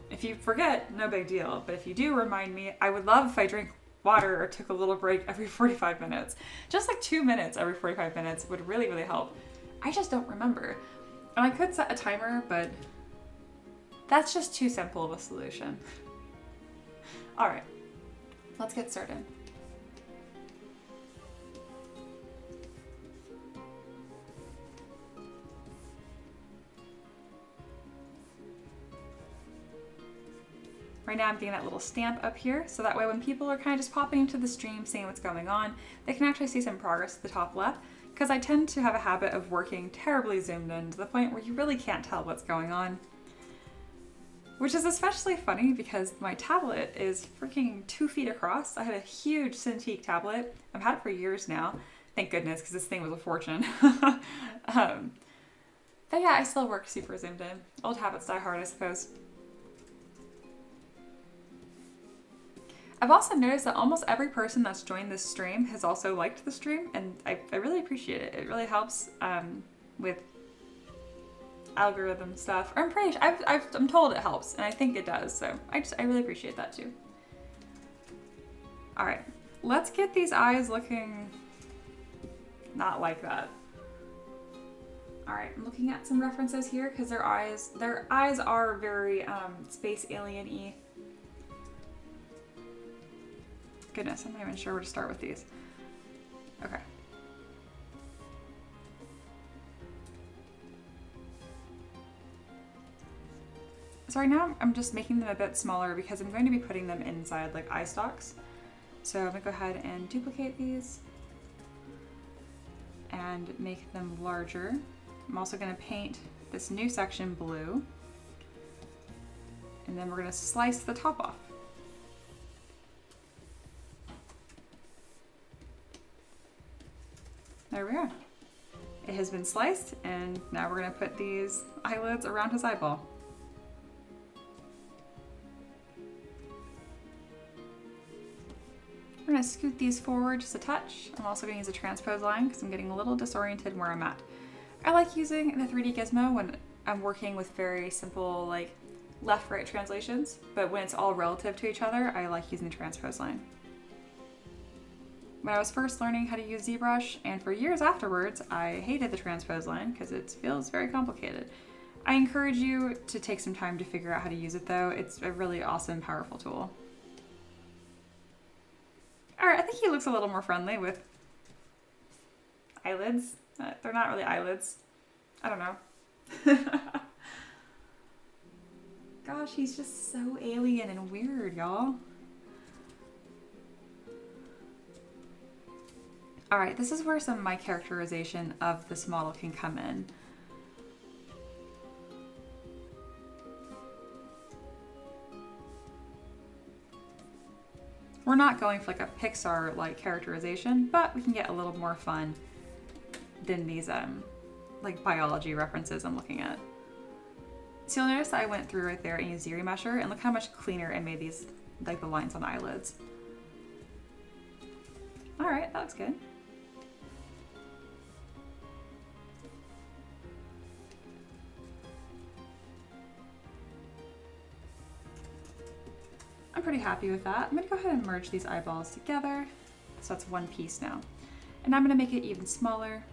Speaker 1: If you forget, no big deal. But if you do remind me, I would love if I drank water or took a little break every 45 minutes. Just like 2 minutes every 45 minutes would really, really help. I just don't remember. And I could set a timer, but that's just too simple of a solution. All right, let's get started. Right now I'm getting that little stamp up here, so that way when people are kind of just popping into the stream, seeing what's going on, they can actually see some progress at the top left, because I tend to have a habit of working terribly zoomed in to the point where you really can't tell what's going on. Which is especially funny because my tablet is freaking 2 feet across. I have a huge Cintiq tablet. I've had it for years now. Thank goodness, because this thing was a fortune. But yeah, I still work super zoomed in. Old habits die hard, I suppose. I've also noticed that almost every person that's joined this stream has also liked the stream, and I really appreciate it. It really helps with algorithm stuff. I'm pretty sure, I'm told it helps, and I think it does, so I really appreciate that too. All right, let's get these eyes looking not like that. All right, I'm looking at some references here because their eyes are very space alien-y. Goodness, I'm not even sure where to start with these. Okay. So right now I'm just making them a bit smaller because I'm going to be putting them inside like eye stalks. So I'm gonna go ahead and duplicate these and make them larger. I'm also gonna paint this new section blue. And then we're going to slice the top off. There we are. It has been sliced, and now we're going to put these eyelids around his eyeball. We're going to scoot these forward just a touch. I'm also going to use a transpose line because I'm getting a little disoriented where I'm at. I like using the 3D gizmo when I'm working with very simple like left-right translations, but when it's all relative to each other, I like using the transpose line. When I was first learning how to use ZBrush, and for years afterwards, I hated the transpose line because it feels very complicated. I encourage you to take some time to figure out how to use it though. It's a really awesome, powerful tool. All right, I think he looks a little more friendly with eyelids. They're not really eyelids. I don't know. Gosh, he's just so alien and weird, y'all. All right, this is where some of my characterization of this model can come in. We're not going for like a Pixar-like characterization, but we can get a little more fun than these like biology references I'm looking at. So you'll notice that I went through right there and used ZBrush, and look how much cleaner I made these, like the lines on the eyelids. All right, that looks good. I'm pretty happy with that. I'm gonna go ahead and merge these eyeballs together. So that's one piece now. And I'm gonna make it even smaller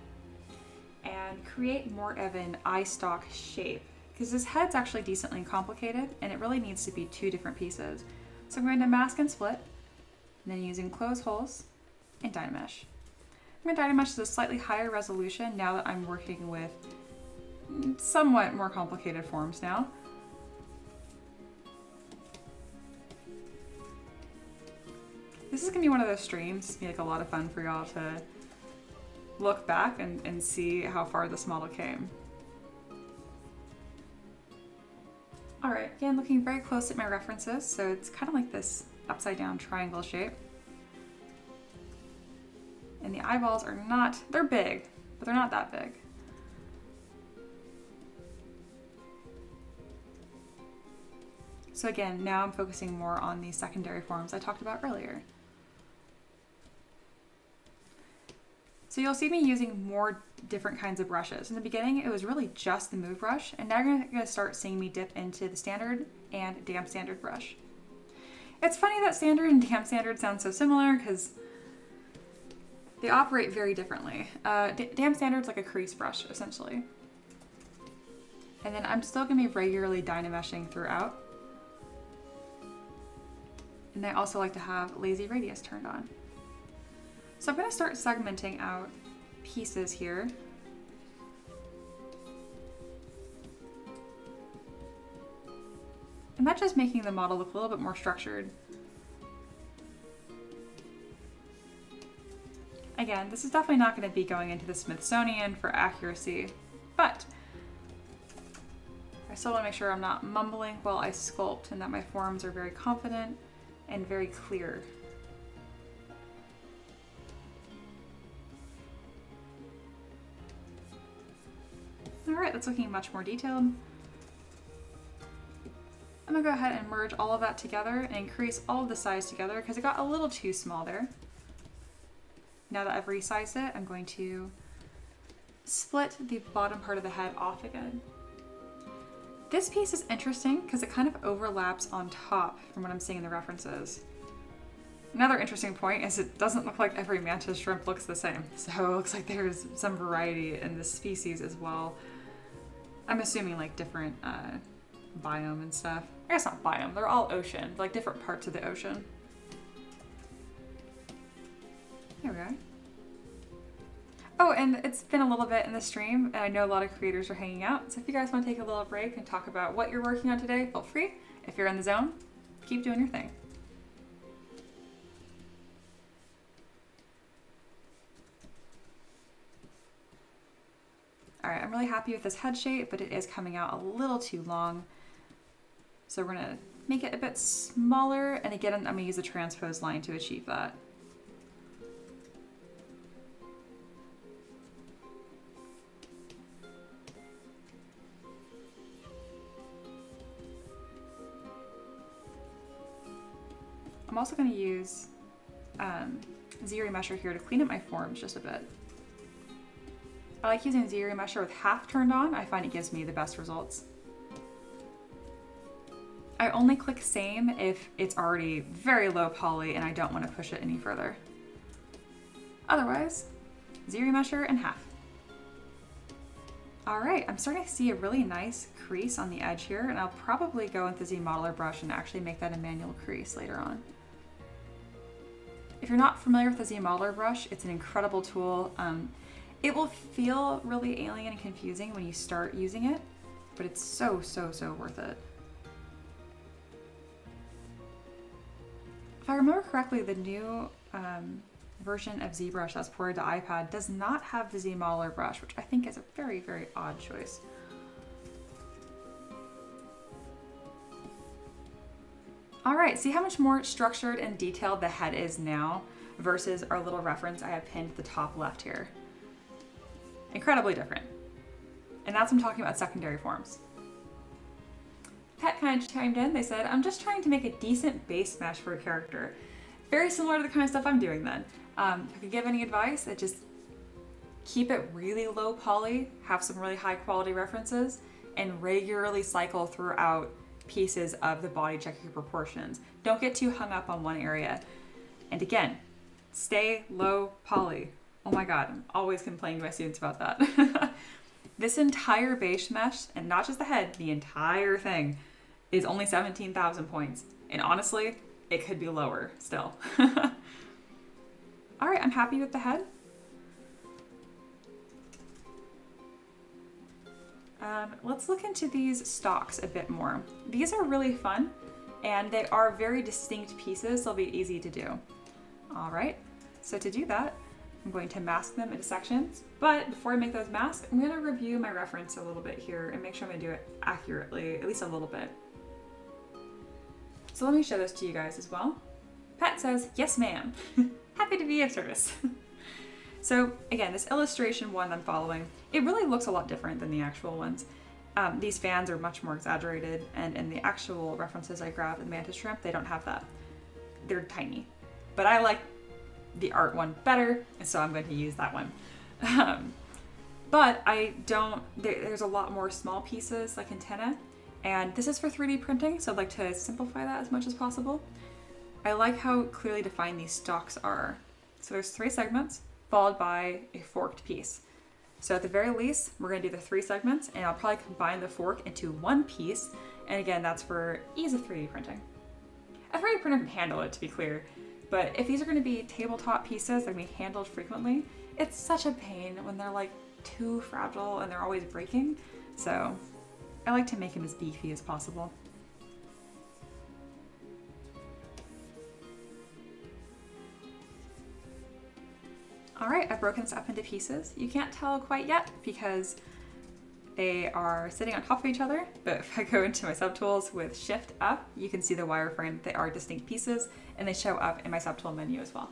Speaker 1: and create more of an eye stalk shape, because this head's actually decently complicated and it really needs to be two different pieces. So I'm going to mask and split, and then using close holes and Dynamesh. I'm going to Dynamesh to a slightly higher resolution now that I'm working with somewhat more complicated forms now. This is gonna be one of those streams. It's gonna be like a lot of fun for y'all to look back and see how far this model came. All right, again, looking very close at my references. So it's kind of like this upside down triangle shape. And the eyeballs are not, they're big, but they're not that big. So again, now I'm focusing more on the secondary forms I talked about earlier. So you'll see me using more different kinds of brushes. In the beginning, it was really just the move brush, and now you're gonna start seeing me dip into the standard and damp standard brush. It's funny that standard and damp standard sound so similar because they operate very differently. Damp standard's like a crease brush, essentially. And then I'm still gonna be regularly Dynameshing throughout. And I also like to have lazy radius turned on. So I'm going to start segmenting out pieces here. And that's just making the model look a little bit more structured. Again, this is definitely not going to be going into the Smithsonian for accuracy, but I still want to make sure I'm not mumbling while I sculpt and that my forms are very confident and very clear. All right, that's looking much more detailed. I'm gonna go ahead and merge all of that together and increase all of the size together because it got a little too small there. Now that I've resized it, I'm going to split the bottom part of the head off again. This piece is interesting because it kind of overlaps on top from what I'm seeing in the references. Another interesting point is it doesn't look like every mantis shrimp looks the same. So it looks like there's some variety in this species as well. I'm assuming like different biome and stuff. I guess not biome, they're all ocean, like different parts of the ocean. There we go. Oh, and it's been a little bit in the stream, and I know a lot of creators are hanging out, so if you guys want to take a little break and talk about what you're working on today, feel free. If you're in the zone, keep doing your thing. All right, I'm really happy with this head shape, but it is coming out a little too long. So we're gonna make it a bit smaller, and again, I'm gonna use a transpose line to achieve that. I'm also gonna use ZBrush here to clean up my forms just a bit. I like using ZBrush with half turned on. I find it gives me the best results. I only click same if it's already very low poly and I don't want to push it any further. Otherwise, ZBrush and half. All right, I'm starting to see a really nice crease on the edge here, and I'll probably go with the ZModeler brush and actually make that a manual crease later on. If you're not familiar with the ZModeler brush, it's an incredible tool. It will feel really alien and confusing when you start using it, but it's so, so, so worth it. If I remember correctly, the new version of ZBrush that's ported to iPad does not have the ZModeler brush, which I think is a very, very odd choice. All right, see how much more structured and detailed the head is now versus our little reference I have pinned at the top left here. Incredibly different. And that's what I'm talking about secondary forms. Pet kind of chimed in, they said, I'm just trying to make a decent base mesh for a character. Very similar to the kind of stuff I'm doing then. If I could give any advice, that just keep it really low poly, have some really high quality references, and regularly cycle throughout pieces of the body, check your proportions. Don't get too hung up on one area. And again, stay low poly. Oh my God, I'm always complaining to my students about that. This entire base mesh, and not just the head, the entire thing, is only 17,000 points. And honestly, it could be lower still. All right, I'm happy with the head. Let's look into these stalks a bit more. These are really fun, and they are very distinct pieces, so they'll be easy to do. All right, so to do that, I'm going to mask them into sections, but before I make those masks, I'm gonna review my reference a little bit here and make sure I'm gonna do it accurately, at least a little bit. So let me show this to you guys as well. Pat says, yes ma'am. Happy to be of service. So again, this illustration one I'm following, it really looks a lot different than the actual ones. These fans are much more exaggerated, and in the actual references I grabbed in MANTIS shrimp, they don't have that. They're tiny, but I like the art one better, and so I'm going to use that one. But there's a lot more small pieces like antenna, and this is for 3D printing, so I'd like to simplify that as much as possible. I like how clearly defined these stalks are. So there's 3 segments, followed by a forked piece. So at the very least, we're gonna do the 3 segments, and I'll probably combine the fork into one piece, and again, that's for ease of 3D printing. A 3D printer can handle it, to be clear, but if these are going to be tabletop pieces that are going to be handled frequently, it's such a pain when they're like too fragile and they're always breaking. So I like to make them as beefy as possible. All right, I've broken this up into pieces. You can't tell quite yet because they are sitting on top of each other, but if I go into my subtools with Shift up, you can see the wireframe. They are distinct pieces, and they show up in my subtool menu as well.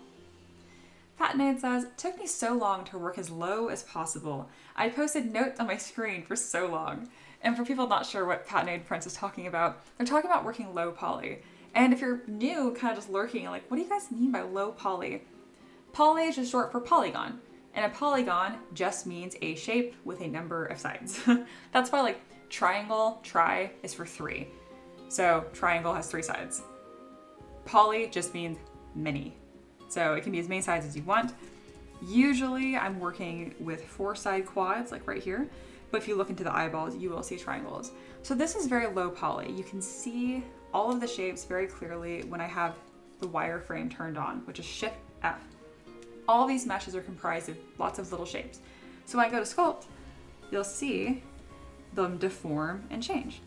Speaker 1: Patnade says, it took me so long to work as low as possible. I posted notes on my screen for so long. And for people not sure what Patnade Prince is talking about, they're talking about working low poly. And if you're new, kind of just lurking, like, what do you guys mean by low poly? Poly is just short for polygon. And a polygon just means a shape with a number of sides. That's why like triangle, tri is for 3. So triangle has 3 sides. Poly just means many. So it can be as many sides as you want. Usually I'm working with 4-side quads, like right here. But if you look into the eyeballs, you will see triangles. So this is very low poly. You can see all of the shapes very clearly when I have the wireframe turned on, which is Shift F. All these meshes are comprised of lots of little shapes. So when I go to sculpt, you'll see them deform and change.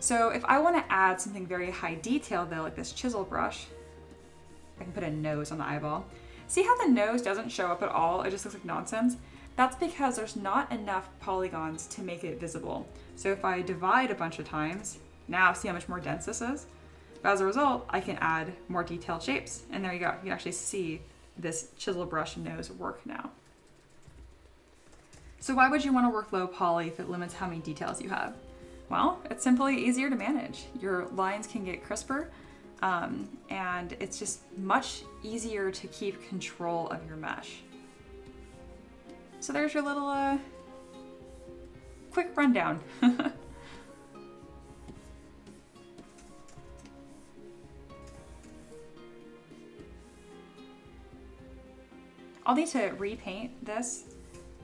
Speaker 1: So if I want to add something very high detail though, like this chisel brush, I can put a nose on the eyeball. See how the nose doesn't show up at all? It just looks like nonsense. That's because there's not enough polygons to make it visible. So if I divide a bunch of times, Now see how much more dense this is? But as a result, I can add more detailed shapes. And there you go. You can actually see this chisel brush nose work now. So why would you want to work low poly if it limits how many details you have? Well, it's simply easier to manage. Your lines can get crisper, and it's just much easier to keep control of your mesh. So there's your little quick rundown. I'll need to repaint this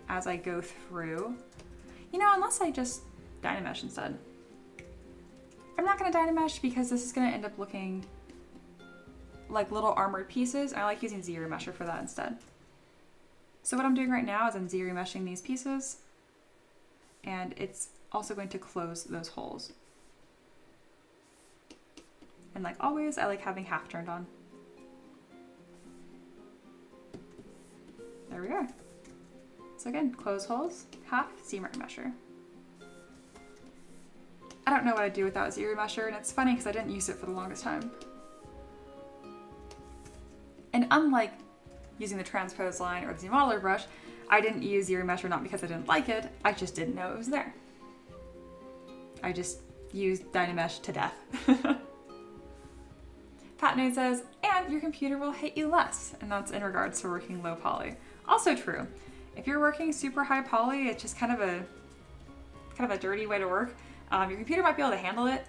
Speaker 1: as I go through. You know, unless I just Dynamesh instead. I'm not gonna Dynamesh because this is gonna end up looking like little armored pieces. I like using ZBrush for that instead. So what I'm doing right now is I'm ZBrushing these pieces, and it's also going to close those holes. And like always, I like having half turned on. There we are. So again, close holes, half, ZBrush. I don't know what I'd do without ZBrush, and it's funny because I didn't use it for the longest time. And unlike using the transpose line or the Z-modeler brush, I didn't use ZBrush not because I didn't like it, I just didn't know it was there. I just used Dynamesh to death. Pat Node says, and your computer will hit you less, and that's in regards to working low poly. Also true. If you're working super high poly, it's just kind of a dirty way to work. Your computer might be able to handle it,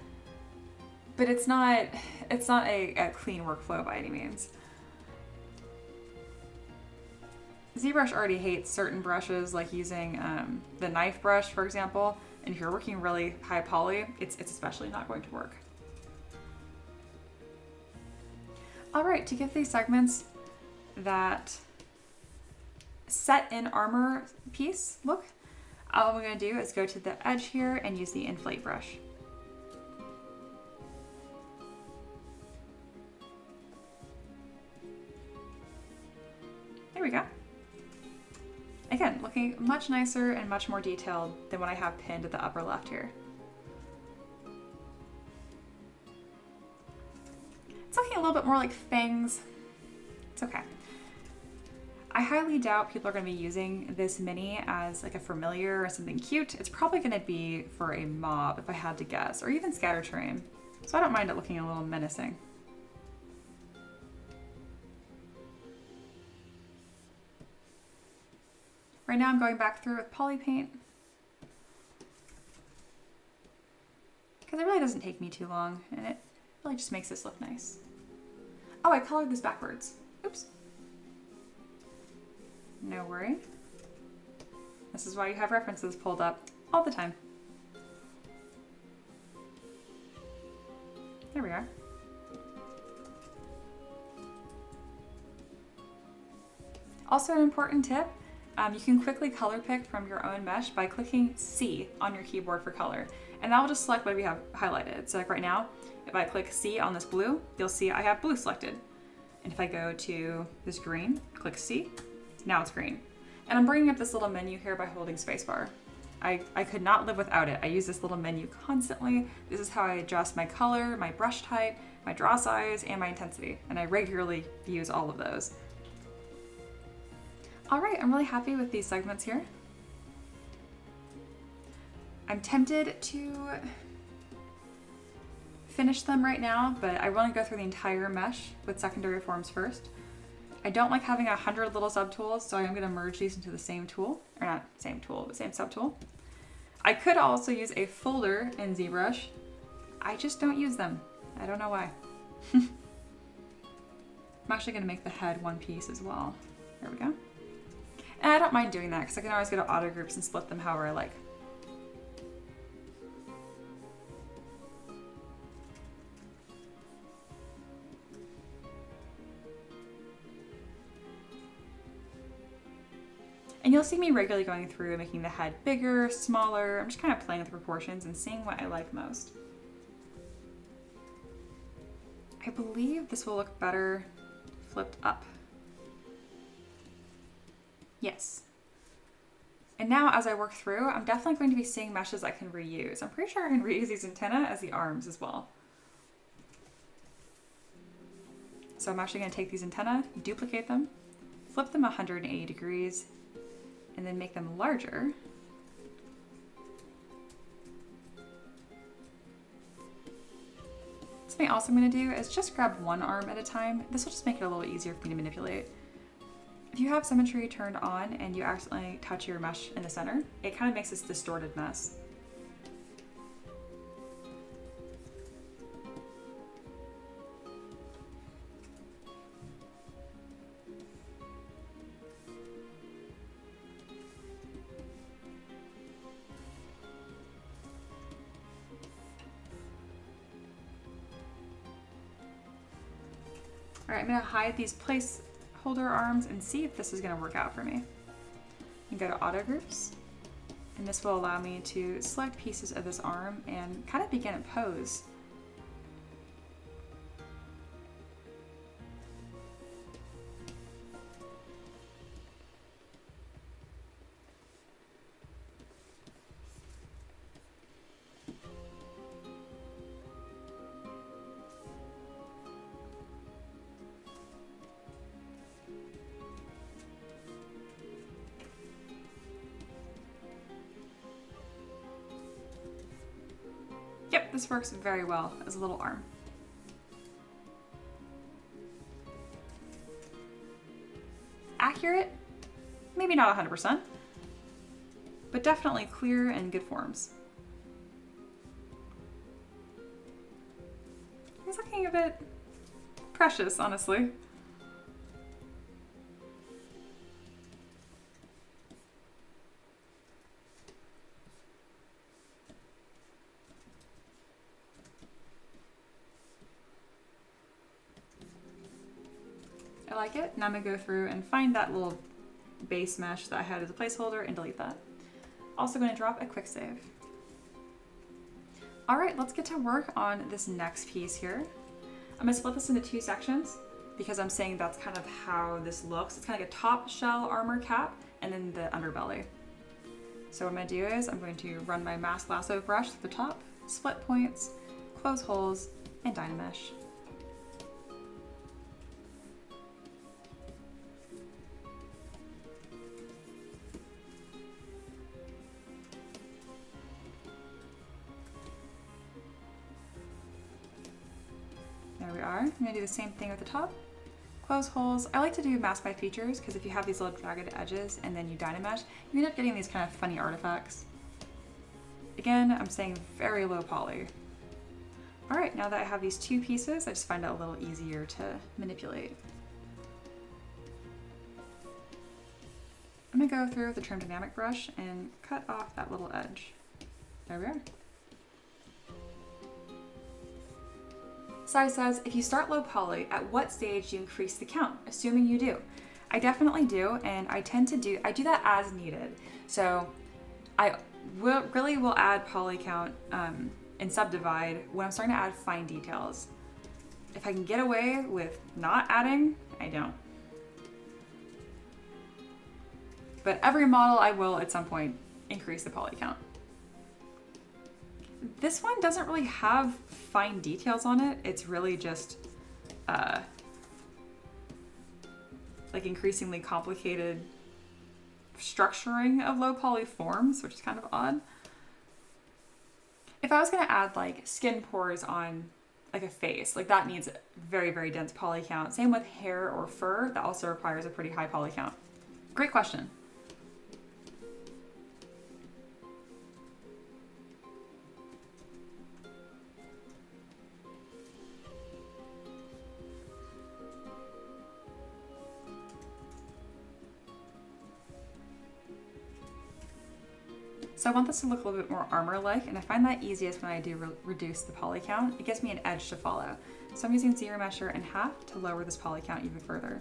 Speaker 1: but it's not a clean workflow by any means. ZBrush already hates certain brushes, like using the knife brush, for example. And if you're working really high poly, it's especially not going to work. All right, to give these segments that set in armor piece look, all I'm going to do is go to the edge here and use the inflate brush. There we go. Again, looking much nicer and much more detailed than what I have pinned at the upper left here. It's looking a little bit more like fangs. It's okay. I highly doubt people are going to be using this mini as like a familiar or something cute. It's probably going to be for a mob, if I had to guess, or even scatter terrain. So I don't mind it looking a little menacing. Right now I'm going back through with poly paint because it really doesn't take me too long, and it really just makes this look nice. Oh, I colored this backwards. Oops. No worry. This is why you have references pulled up all the time. There we are. Also, an important tip, you can quickly color pick from your own mesh by clicking C on your keyboard for color, and that will just select what we have highlighted. So like right now, if I click C on this blue, you'll see I have blue selected. And if I go to this green, click C, now it's green. And I'm bringing up this little menu here by holding spacebar. I could not live without it. I use this little menu constantly. This is how I adjust my color, my brush type, my draw size, and my intensity. And I regularly use all of those. All right, I'm really happy with these segments here. I'm tempted to finish them right now, but I want to go through the entire mesh with secondary forms first. I don't like having 100 little subtools, so I'm going to merge these into the same tool, or not same tool, but same subtool. I could also use a folder in ZBrush. I just don't use them. I don't know why. I'm actually going to make the head one piece as well. There we go. And I don't mind doing that because I can always go to auto groups and split them however I like. And you'll see me regularly going through and making the head bigger, smaller. I'm just kind of playing with the proportions and seeing what I like most. I believe this will look better flipped up. Yes. And now as I work through, I'm definitely going to be seeing meshes I can reuse. I'm pretty sure I can reuse these antennae as the arms as well. So I'm actually going to take these antennae, duplicate them, flip them 180 degrees, and then make them larger. Something else I'm going to do is just grab one arm at a time. This will just make it a little easier for me to manipulate. If you have symmetry turned on and you accidentally touch your mesh in the center, it kind of makes this distorted mess. All right, I'm gonna hide these placeholder arms and see if this is gonna work out for me. And go to Auto Groups, and this will allow me to select pieces of this arm and kind of begin a pose. Yep, this works very well as a little arm. Accurate? Maybe not 100%, but definitely clear and good forms. He's looking a bit precious, honestly. I like it, and I'm gonna go through and find that little base mesh that I had as a placeholder and delete that. Also gonna drop a quick save. All right, let's get to work on this next piece here. I'm gonna split this into two sections because I'm saying that's kind of how this looks. It's kind of like a top shell armor cap and then the underbelly. So what I'm gonna do is I'm going to run my mask lasso brush through the top, split points, close holes, and Dynamesh. There we are. I'm gonna do the same thing at the top. Close holes. I like to do mask by features because if you have these little jagged edges and then you Dynamesh, you end up getting these kind of funny artifacts. Again, I'm saying very low poly. All right, now that I have these two pieces, I just find it a little easier to manipulate. I'm gonna go through with the trim dynamic brush and cut off that little edge. There we are. Sai says, if you start low poly, at what stage do you increase the count? Assuming you do. I definitely do, and I do that as needed. So I really will add poly count and subdivide when I'm starting to add fine details. If I can get away with not adding, I don't. But every model I will at some point increase the poly count. This one doesn't really have fine details on it. It's really just like increasingly complicated structuring of low poly forms, which is kind of odd. If I was gonna add like skin pores on like a face, like that needs very, very dense poly count. Same with hair or fur, that also requires a pretty high poly count. Great question. So I want this to look a little bit more armor-like, and I find that easiest when I do reduce the poly count. It gives me an edge to follow. So I'm using ZBrush in half to lower this poly count even further.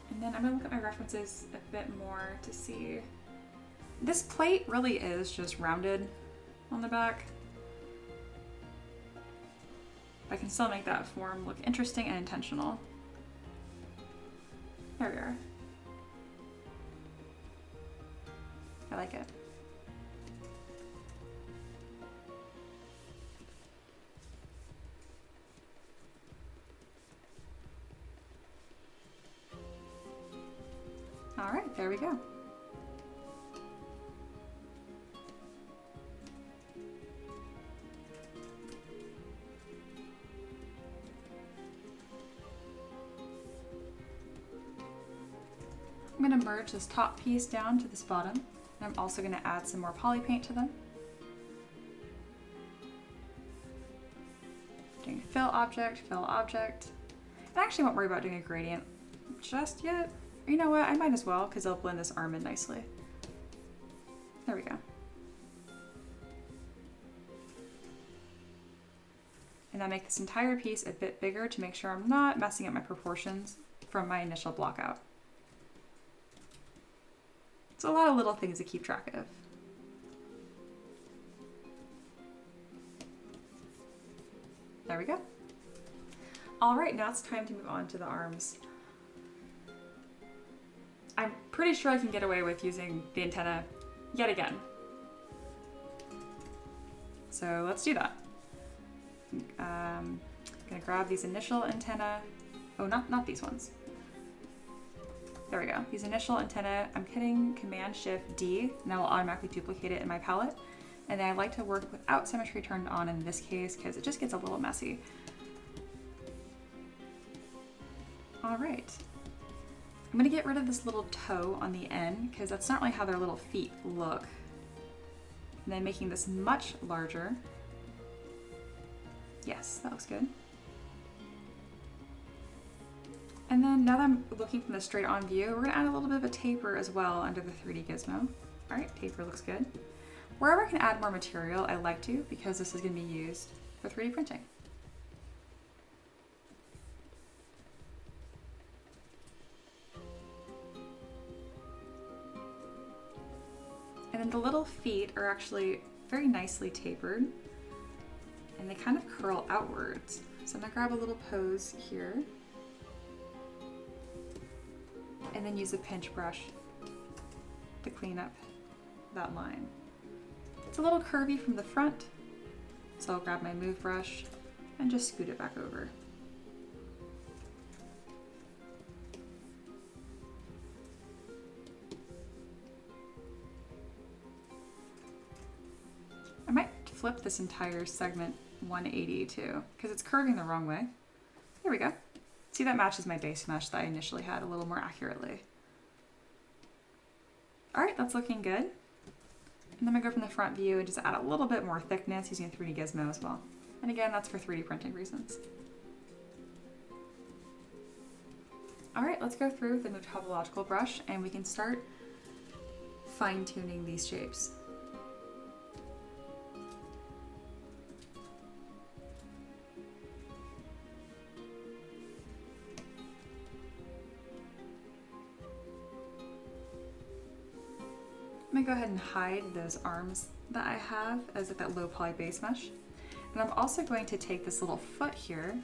Speaker 1: And then I'm gonna look at my references a bit more to see. This plate really is just rounded on the back. I can still make that form look interesting and intentional. There we are. I like it. All right, there we go. I'm going to merge this top piece down to this bottom, and I'm also going to add some more poly paint to them. Doing fill object, fill object. I actually won't worry about doing a gradient just yet. You know what, I might as well, because it'll blend this arm in nicely. There we go. And I'll make this entire piece a bit bigger to make sure I'm not messing up my proportions from my initial block out. It's a lot of little things to keep track of. There we go. All right, now it's time to move on to the arms. I'm pretty sure I can get away with using the antenna yet again. So let's do that. I'm gonna grab these initial antenna. Oh, not these ones. There we go. These initial antenna, I'm hitting Command-Shift-D, and that will automatically duplicate it in my palette. And then I like to work without symmetry turned on in this case because it just gets a little messy. All right. I'm gonna get rid of this little toe on the end because that's not really how their little feet look. And then making this much larger. Yes, that looks good. And then now that I'm looking from the straight on view, we're gonna add a little bit of a taper as well under the 3D gizmo. All right, taper looks good. Wherever I can add more material, I like to because this is gonna be used for 3D printing. And then the little feet are actually very nicely tapered and they kind of curl outwards. So I'm gonna grab a little pose here and then use a pinch brush to clean up that line. It's a little curvy from the front, so I'll grab my move brush and just scoot it back over. I might flip this entire segment 180 too, because it's curving the wrong way. There we go. See, that matches my base mesh that I initially had a little more accurately. All right, that's looking good. And then I'm gonna go from the front view and just add a little bit more thickness using a 3D gizmo as well. And again, that's for 3D printing reasons. All right, let's go through with the new topological brush and we can start fine tuning these shapes. I'm gonna go ahead and hide those arms that I have as like that low poly base mesh. And I'm also going to take this little foot here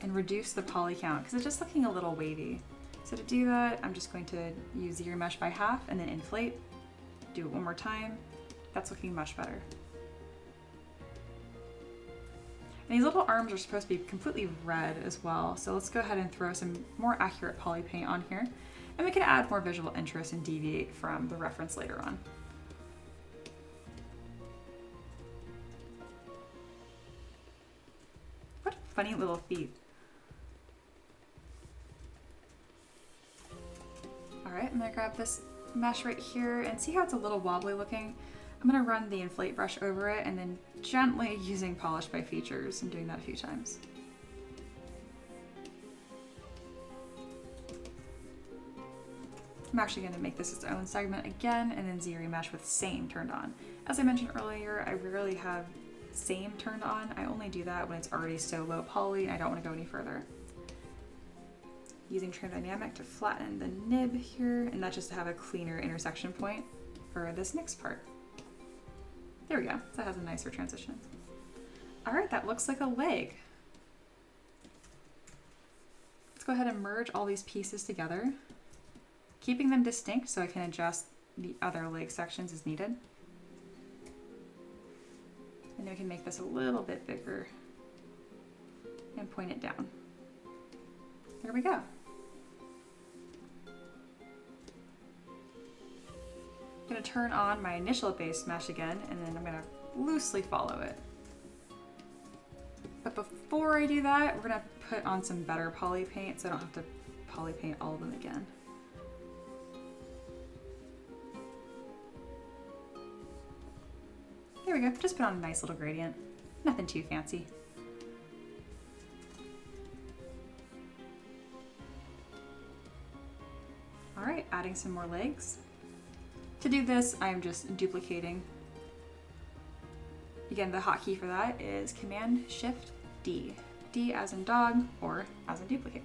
Speaker 1: and reduce the poly count because it's just looking a little wavy. So to do that, I'm just going to use ZBrush by half and then inflate. Do it one more time. That's looking much better. And these little arms are supposed to be completely red as well. So let's go ahead and throw some more accurate poly paint on here. And we can add more visual interest and deviate from the reference later on. What funny little feet. All right, I'm gonna grab this mesh right here and see how it's a little wobbly looking. I'm gonna run the inflate brush over it and then gently using polish by features. I'm doing that a few times. I'm actually going to make this its own segment again and then ZBrush with same turned on. As I mentioned earlier, I rarely have same turned on. I only do that when it's already so low poly and I don't want to go any further. Using Trim Dynamic to flatten the nib here, and that's just to have a cleaner intersection point for this next part. There we go, so that has a nicer transition. All right, that looks like a leg. Let's go ahead and merge all these pieces together, keeping them distinct so I can adjust the other leg sections as needed. And then we can make this a little bit bigger and point it down. There we go. I'm going to turn on my initial base mesh again, and then I'm going to loosely follow it. But before I do that, we're going to put on some better poly paint so I don't have to poly paint all of them again. There we go, just put on a nice little gradient. Nothing too fancy. All right, adding some more legs. To do this, I'm just duplicating. Again, the hotkey for that is Command-Shift-D. D as in dog, or as in duplicate.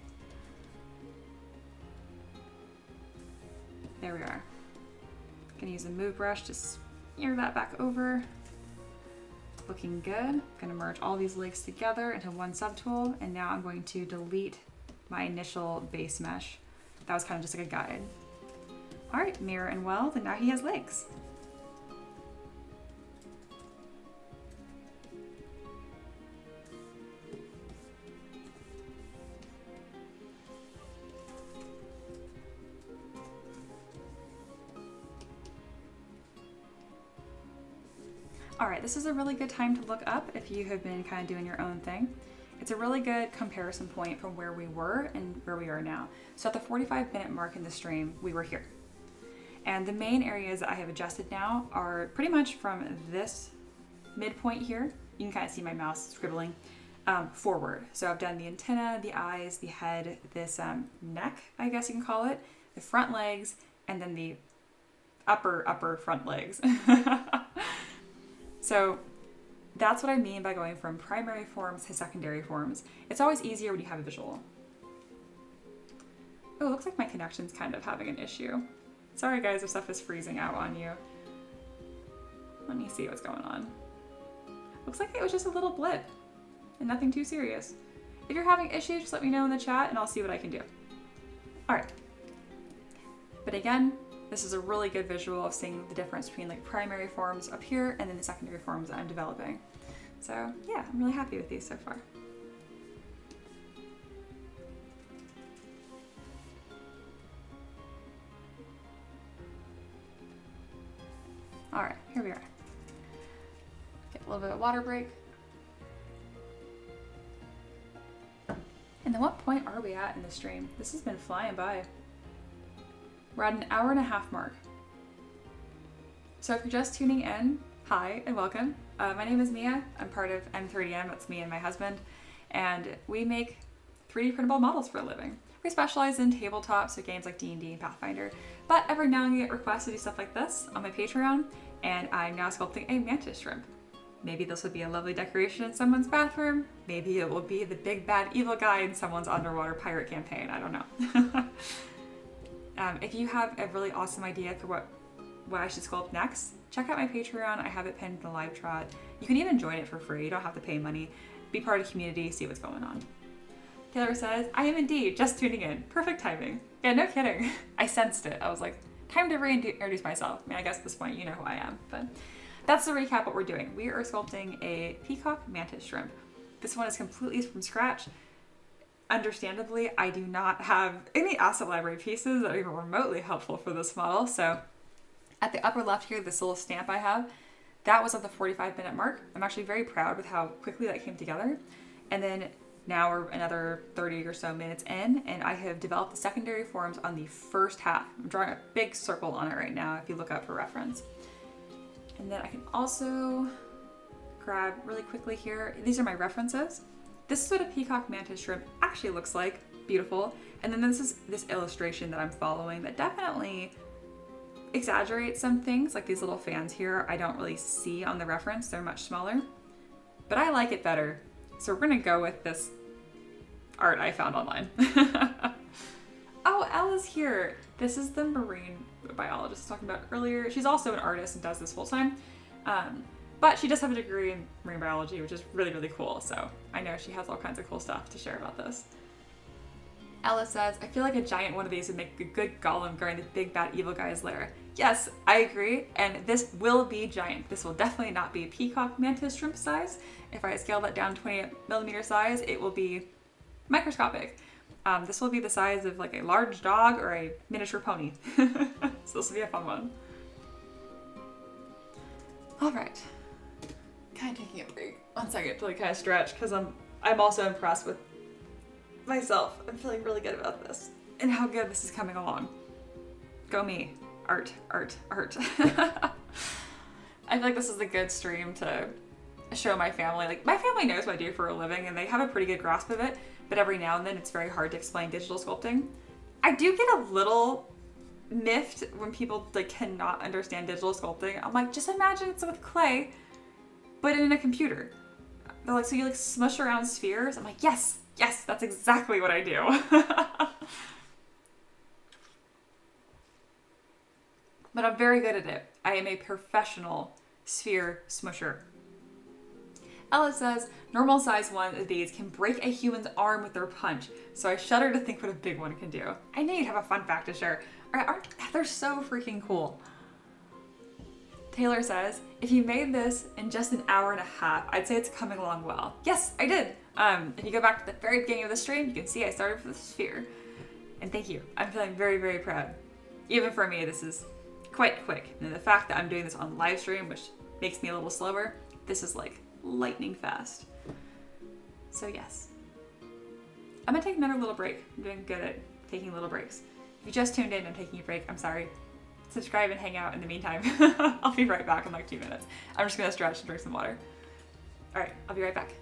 Speaker 1: There we are. Gonna use a move brush to smear that back over. Looking good. Gonna merge all these legs together into one subtool, and now I'm going to delete my initial base mesh. That was kind of just like a guide. All right, mirror and weld, and now he has legs. All right, this is a really good time to look up if you have been kind of doing your own thing. It's a really good comparison point from where we were and where we are now. So at the 45-minute mark in the stream, we were here. And the main areas that I have adjusted now are pretty much from this midpoint here. You can kind of see my mouse scribbling forward. So I've done the antenna, the eyes, the head, this neck, I guess you can call it, the front legs, and then the upper front legs. So that's what I mean by going from primary forms to secondary forms. It's always easier when you have a visual. Oh, it looks like my connection's kind of having an issue. Sorry guys if stuff is freezing out on you. Let me see what's going on. Looks like it was just a little blip and nothing too serious. If you're having issues, just let me know in the chat and I'll see what I can do. All right. But again, this is a really good visual of seeing the difference between like primary forms up here and then the secondary forms that I'm developing. So yeah, I'm really happy with these so far. All right, here we are. Get a little bit of water break. And then what point are we at in the stream? This has been flying by. We're at an hour and a half mark. So if you're just tuning in, hi and welcome. My name is Mia. I'm part of M30M, that's me and my husband. And we make 3D printable models for a living. We specialize in tabletop, so games like D&D and Pathfinder. But every now and then I get requests to do stuff like this on my Patreon, and I'm now sculpting a mantis shrimp. Maybe this would be a lovely decoration in someone's bathroom. Maybe it will be the big bad evil guy in someone's underwater pirate campaign. I don't know. If you have a really awesome idea for what I should sculpt next, check out my Patreon. I have it pinned in the live chat. You can even join it for free. You don't have to pay money. Be part of the community, see what's going on. Taylor says, I am indeed just tuning in. Perfect timing. Yeah, no kidding. I sensed it. I was like, time to reintroduce myself. I mean, I guess at this point you know who I am, but that's the recap what we're doing. We are sculpting a peacock mantis shrimp. This one is completely from scratch. Understandably, I do not have any asset library pieces that are even remotely helpful for this model. So at the upper left here, this little stamp I have, that was at the 45-minute mark. I'm actually very proud with how quickly that came together. And then now we're another 30 or so minutes in, and I have developed the secondary forms on the first half. I'm drawing a big circle on it right now if you look up for reference. And then I can also grab really quickly here. These are my references. This is what a peacock mantis shrimp actually looks like. Beautiful. And then this is this illustration that I'm following that definitely exaggerates some things, like these little fans here I don't really see on the reference. They're much smaller, but I like it better. So we're gonna go with this art I found online. Oh, Ella's here. This is the marine biologist I was talking about earlier. She's also an artist and does this full time. But she does have a degree in marine biology, which is really, really cool. So I know she has all kinds of cool stuff to share about this. Ella says, I feel like a giant one of these would make a good golem guarding the big bad evil guy's lair. Yes, I agree, and this will be giant. This will definitely not be peacock mantis shrimp size. If I scale that down 28mm size, it will be microscopic. This will be the size of like a large dog or a miniature pony. So this will be a fun one. All right, kind of taking a break. 1 second to like kind of stretch because I'm also impressed with myself. I'm feeling really good about this and how good this is coming along. Go me. Art, art, art. I feel like this is a good stream to show my family. Like, my family knows what I do for a living and they have a pretty good grasp of it, but every now and then it's very hard to explain digital sculpting. I do get a little miffed when people like cannot understand digital sculpting. I'm like, just imagine it's with clay, but in a computer. They're like, so you like smush around spheres? I'm like, yes, yes, that's exactly what I do. But I'm very good at it. I am a professional sphere smusher. Ella says, normal size one of these can break a human's arm with their punch, so I shudder to think what a big one can do. I knew you'd have a fun fact to share. They're so freaking cool. Taylor says, if you made this in just an hour and a half, I'd say it's coming along well. Yes, I did. If you go back to the very beginning of the stream, you can see I started with the sphere. And thank you. I'm feeling very, very proud. Even for me, this is quite quick. And the fact that I'm doing this on live stream, which makes me a little slower, this is like lightning fast. So yes. I'm gonna take another little break. I'm doing good at taking little breaks. If you just tuned in and taking a break, I'm sorry. Subscribe and hang out in the meantime. I'll be right back in like 2 minutes. I'm just gonna stretch and drink some water. All right, I'll be right back.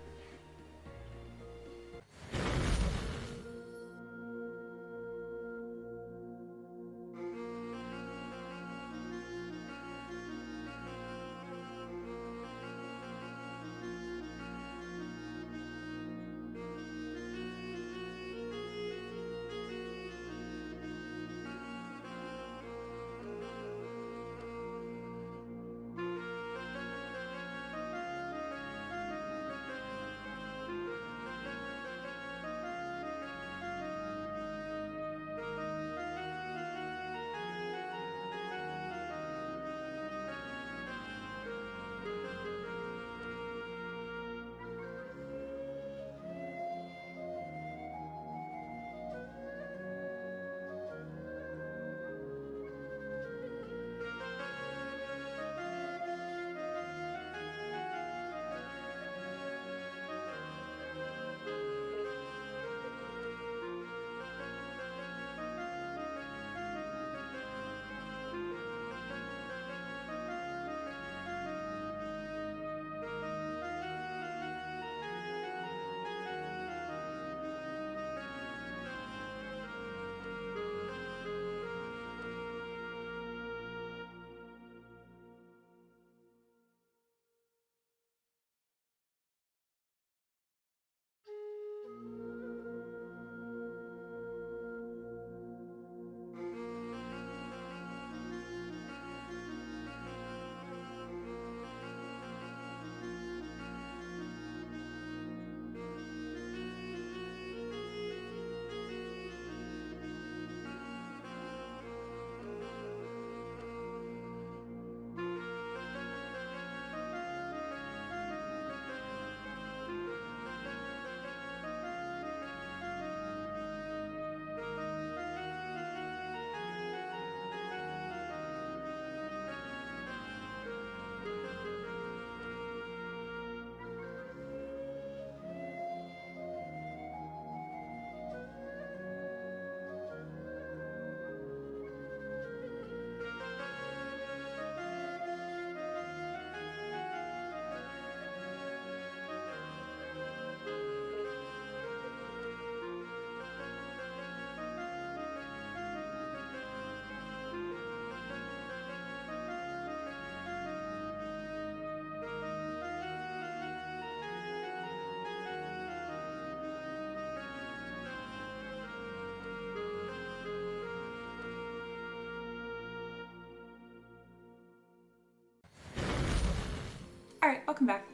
Speaker 1: Alright, welcome back.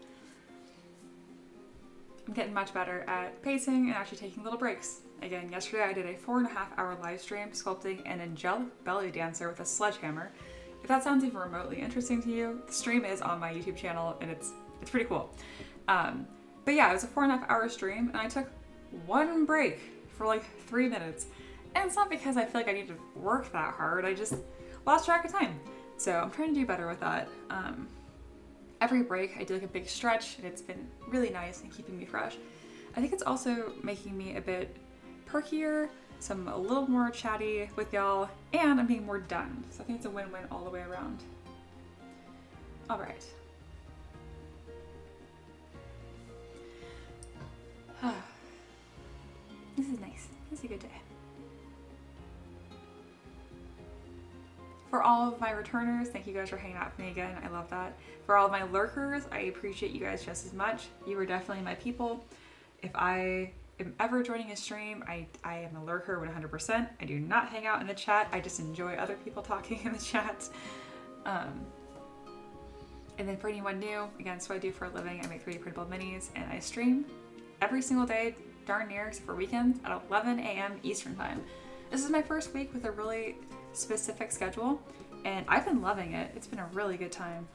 Speaker 1: I'm getting much better at pacing and actually taking little breaks. Again, yesterday I did a 4.5-hour live stream sculpting an angelic belly dancer with a sledgehammer. If that sounds even remotely interesting to you, the stream is on my YouTube channel and it's pretty cool. But yeah, it was a 4.5-hour stream and I took one break for like 3 minutes. And it's not because I feel like I need to work that hard, I just lost track of time. So I'm trying to do better with that. Every break I do like a big stretch and it's been really nice and keeping me fresh. I think it's also making me a bit perkier, so I'm a little more chatty with y'all, and I'm being more done. So I think it's a win-win all the way around. All right. This is nice. This is a good day. For all of my returners, thank you guys for hanging out with me again. I love that. For all of my lurkers, I appreciate you guys just as much. You are definitely my people. If I am ever joining a stream, I am a lurker 100%. I do not hang out in the chat. I just enjoy other people talking in the chat. And then for anyone new, again, so I do for a living. I make 3D printable minis and I stream every single day, darn near, except for weekends, at 11 a.m. Eastern time. This is my first week with a really specific schedule and I've been loving it. It's been a really good time.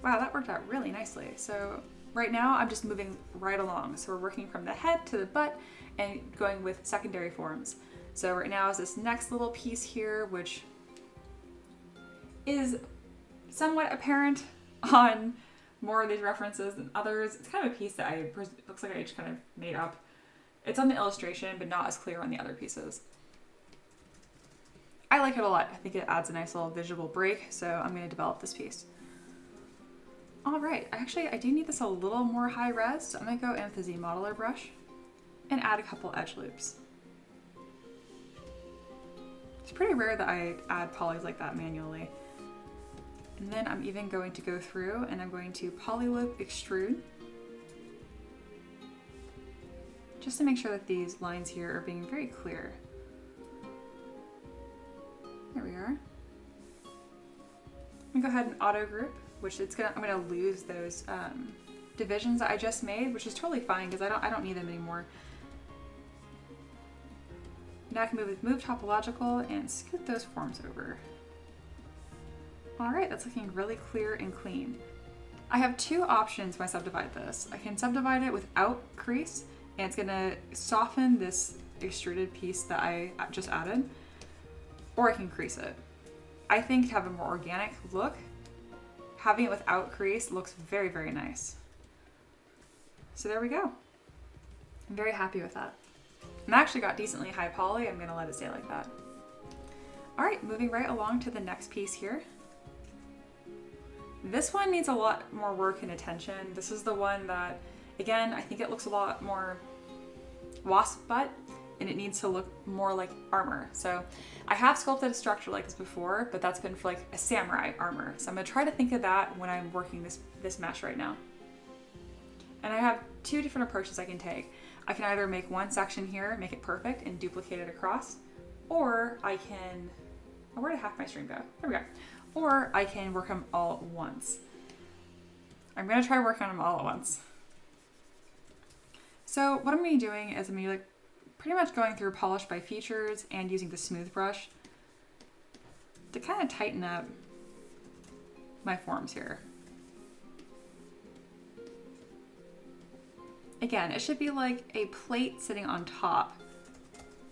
Speaker 1: Wow, that worked out really nicely. So right now I'm just moving right along. So we're working from the head to the butt and going with secondary forms. So right now is this next little piece here, which is somewhat apparent on more of these references than others. It's kind of a piece that looks like I just kind of made up. It's on the illustration, but not as clear on the other pieces. I like it a lot. I think it adds a nice little visual break, so I'm going to develop this piece. All right, I do need this a little more high res, so I'm going to go in with the ZModeler brush and add a couple edge loops. It's pretty rare that I add polys like that manually. And then I'm even going to go through and I'm going to polyloop extrude, just to make sure that these lines here are being very clear. There we are. I'm gonna go ahead and auto group, which I'm gonna lose those divisions that I just made, which is totally fine because I don't need them anymore. Now I can move with move topological and scoot those forms over. All right, that's looking really clear and clean. I have two options when I subdivide this. I can subdivide it without crease, and it's gonna soften this extruded piece that I just added, or I can crease it. I think to have a more organic look, having it without crease looks very, very nice. So there we go. I'm very happy with that. And I actually got decently high poly. I'm gonna let it stay like that. All right, moving right along to the next piece here. This one needs a lot more work and attention. This is the one that, again, I think it looks a lot more wasp butt and it needs to look more like armor. So I have sculpted a structure like this before, but that's been for like a samurai armor. So I'm gonna try to think of that when I'm working this mesh right now. And I have two different approaches I can take. I can either make one section here, make it perfect and duplicate it across, or I can, oh, where did half my string go? There we go. Or I can work them all at once. I'm gonna try working on them all at once. So what I'm gonna be doing is I'm gonna be like pretty much going through polish by features and using the smooth brush to kind of tighten up my forms here. Again, it should be like a plate sitting on top,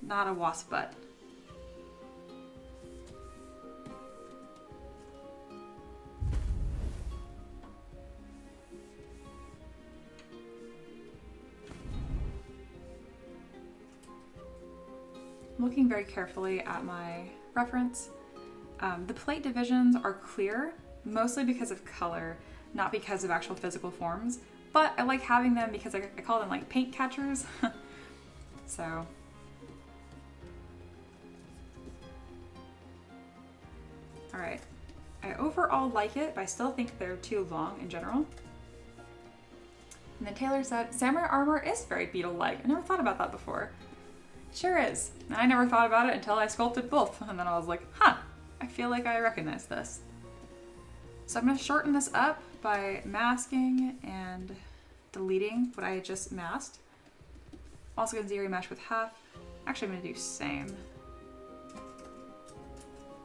Speaker 1: not a wasp butt. Looking very carefully at my reference. The plate divisions are clear, mostly because of color, not because of actual physical forms, but I like having them because I call them like paint catchers. So. All right, I overall like it, but I still think they're too long in general. And then Taylor said, samurai armor is very beetle-like. I never thought about that before. Sure is. And I never thought about it until I sculpted both. And then I was like, huh, I feel like I recognize this. So I'm going to shorten this up by masking and deleting what I just masked. Also going to zero mesh with half. Actually, I'm going to do same.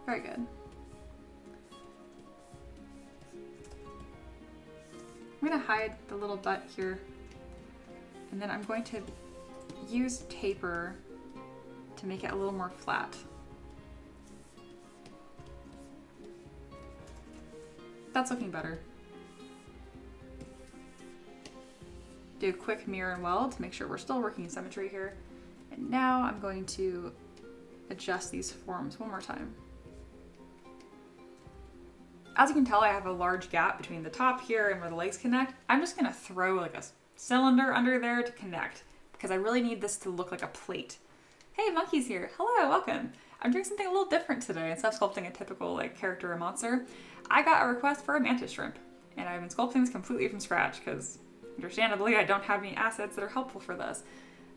Speaker 1: Very good. I'm going to hide the little butt here, and then I'm going to use taper to make it a little more flat. That's looking better. Do a quick mirror and weld to make sure we're still working in symmetry here. And now I'm going to adjust these forms one more time. As you can tell, I have a large gap between the top here and where the legs connect. I'm just gonna throw like a cylinder under there to connect because I really need this to look like a plate. Hey, Monkey's here. Hello, welcome. I'm doing something a little different today. Instead of sculpting a typical like character or monster, I got a request for a mantis shrimp, and I've been sculpting this completely from scratch because, understandably, I don't have any assets that are helpful for this.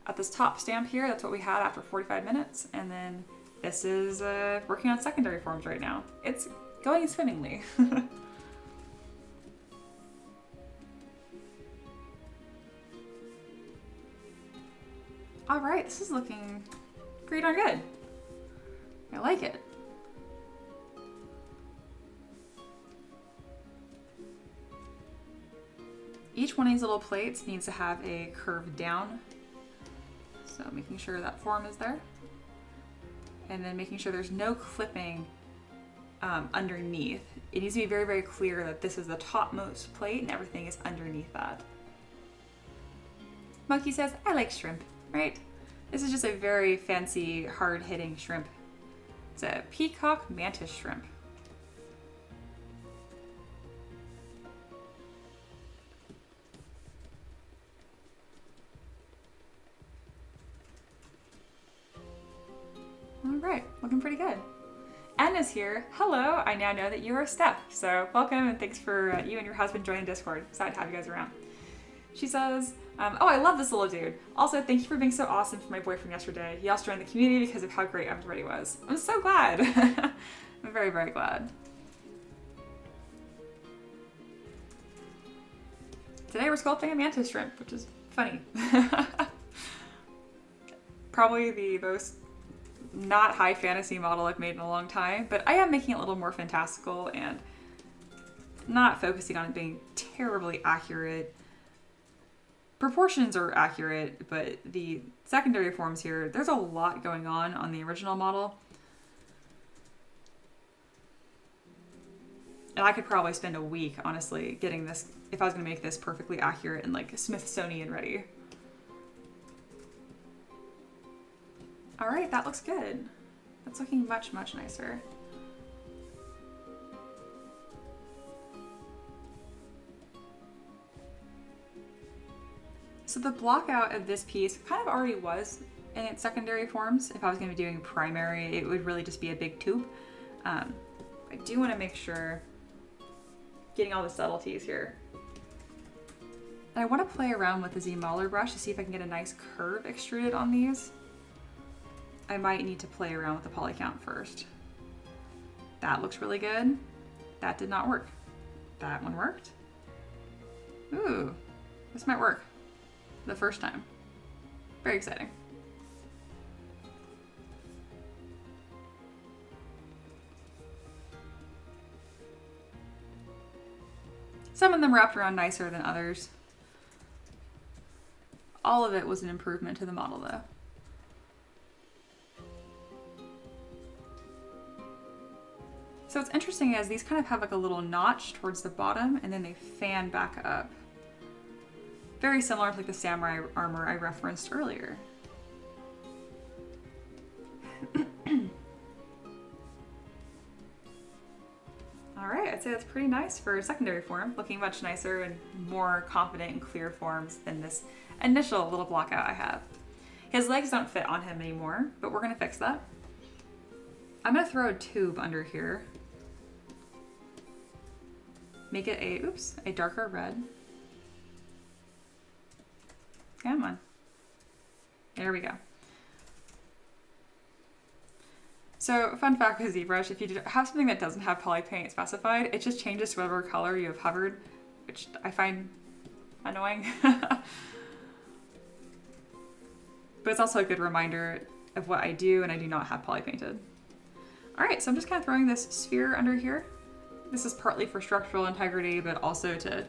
Speaker 1: At this top stamp here, that's what we had after 45 minutes, and then this is working on secondary forms right now. It's going swimmingly. All right, this is looking pretty darn good. I like it. Each one of these little plates needs to have a curve down. So making sure that form is there. And then making sure there's no clipping underneath. It needs to be very, very clear that this is the topmost plate and everything is underneath that. Monkey says, I like shrimp, right? This is just a very fancy, hard-hitting shrimp. It's a peacock mantis shrimp. All right, looking pretty good. Anna's here. Hello, I now know that you are Steph. So welcome and thanks for you and your husband joining Discord. Excited to have you guys around. She says, oh, I love this little dude. Also, thank you for being so awesome for my boyfriend yesterday. He also joined the community because of how great everybody was. I'm so glad. I'm very, very glad. Today we're sculpting a mantis shrimp, which is funny. Probably the most not high fantasy model I've made in a long time, but I am making it a little more fantastical and not focusing on it being terribly accurate. Proportions are accurate, but the secondary forms here, there's a lot going on the original model. And I could probably spend a week, honestly, getting this, if I was gonna make this perfectly accurate and like Smithsonian ready. All right, that looks good. That's looking much, much nicer. So the block out of this piece kind of already was in its secondary forms. If I was gonna be doing primary, it would really just be a big tube. I do wanna make sure getting all the subtleties here. And I wanna play around with the ZBrush to see if I can get a nice curve extruded on these. I might need to play around with the poly count first. That looks really good. That did not work. That one worked. Ooh, this might work the first time. Very exciting. Some of them wrapped around nicer than others. All of it was an improvement to the model though. So what's interesting is these kind of have like a little notch towards the bottom and then they fan back up. Very similar to like the samurai armor I referenced earlier. All right, I'd say that's pretty nice for a secondary form, looking much nicer and more confident and clear forms than this initial little block out I have. His legs don't fit on him anymore, but we're gonna fix that. I'm gonna throw a tube under here. Make it a darker red. Come on. There we go. So fun fact with ZBrush, if you have something that doesn't have poly paint specified, it just changes to whatever color you have hovered, which I find annoying. But it's also a good reminder of what I do and I do not have poly painted. All right, so I'm just kind of throwing this sphere under here. This is partly for structural integrity, but also to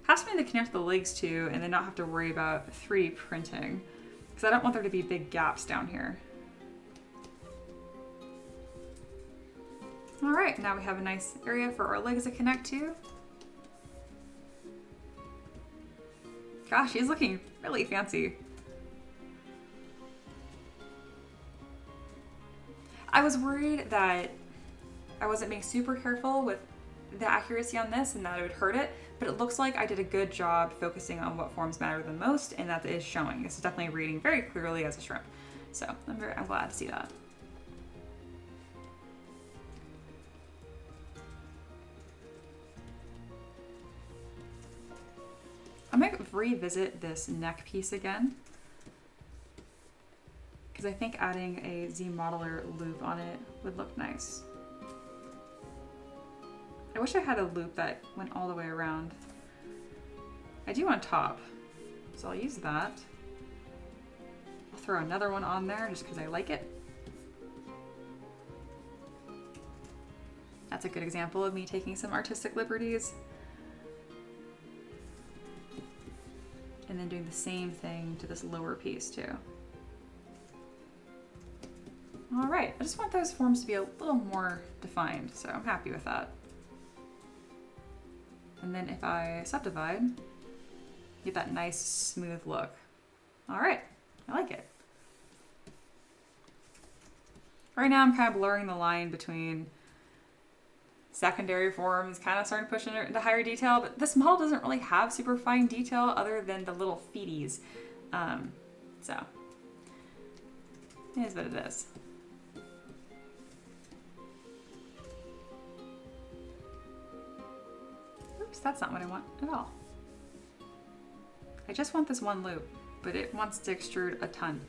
Speaker 1: have something to connect the legs to and then not have to worry about 3D printing, because I don't want there to be big gaps down here. All right, now we have a nice area for our legs to connect to. Gosh, he's looking really fancy. I was worried that I wasn't being super careful with the accuracy on this and that it would hurt it, but it looks like I did a good job focusing on what forms matter the most, and that is showing. This is definitely reading very clearly as a shrimp. So I'm glad to see that. I might revisit this neck piece again, because I think adding a Z-modeler loop on it would look nice. I wish I had a loop that went all the way around. I do on top, so I'll use that. I'll throw another one on there just because I like it. That's a good example of me taking some artistic liberties. And then doing the same thing to this lower piece too. All right, I just want those forms to be a little more defined, so I'm happy with that. And then if I subdivide, get that nice smooth look. All right, I like it. Right now I'm kind of blurring the line between secondary forms, kind of starting to push into higher detail, but this model doesn't really have super fine detail other than the little feeties. So it is what it is. Oops, that's not what I want at all. I just want this one loop, but it wants to extrude a ton.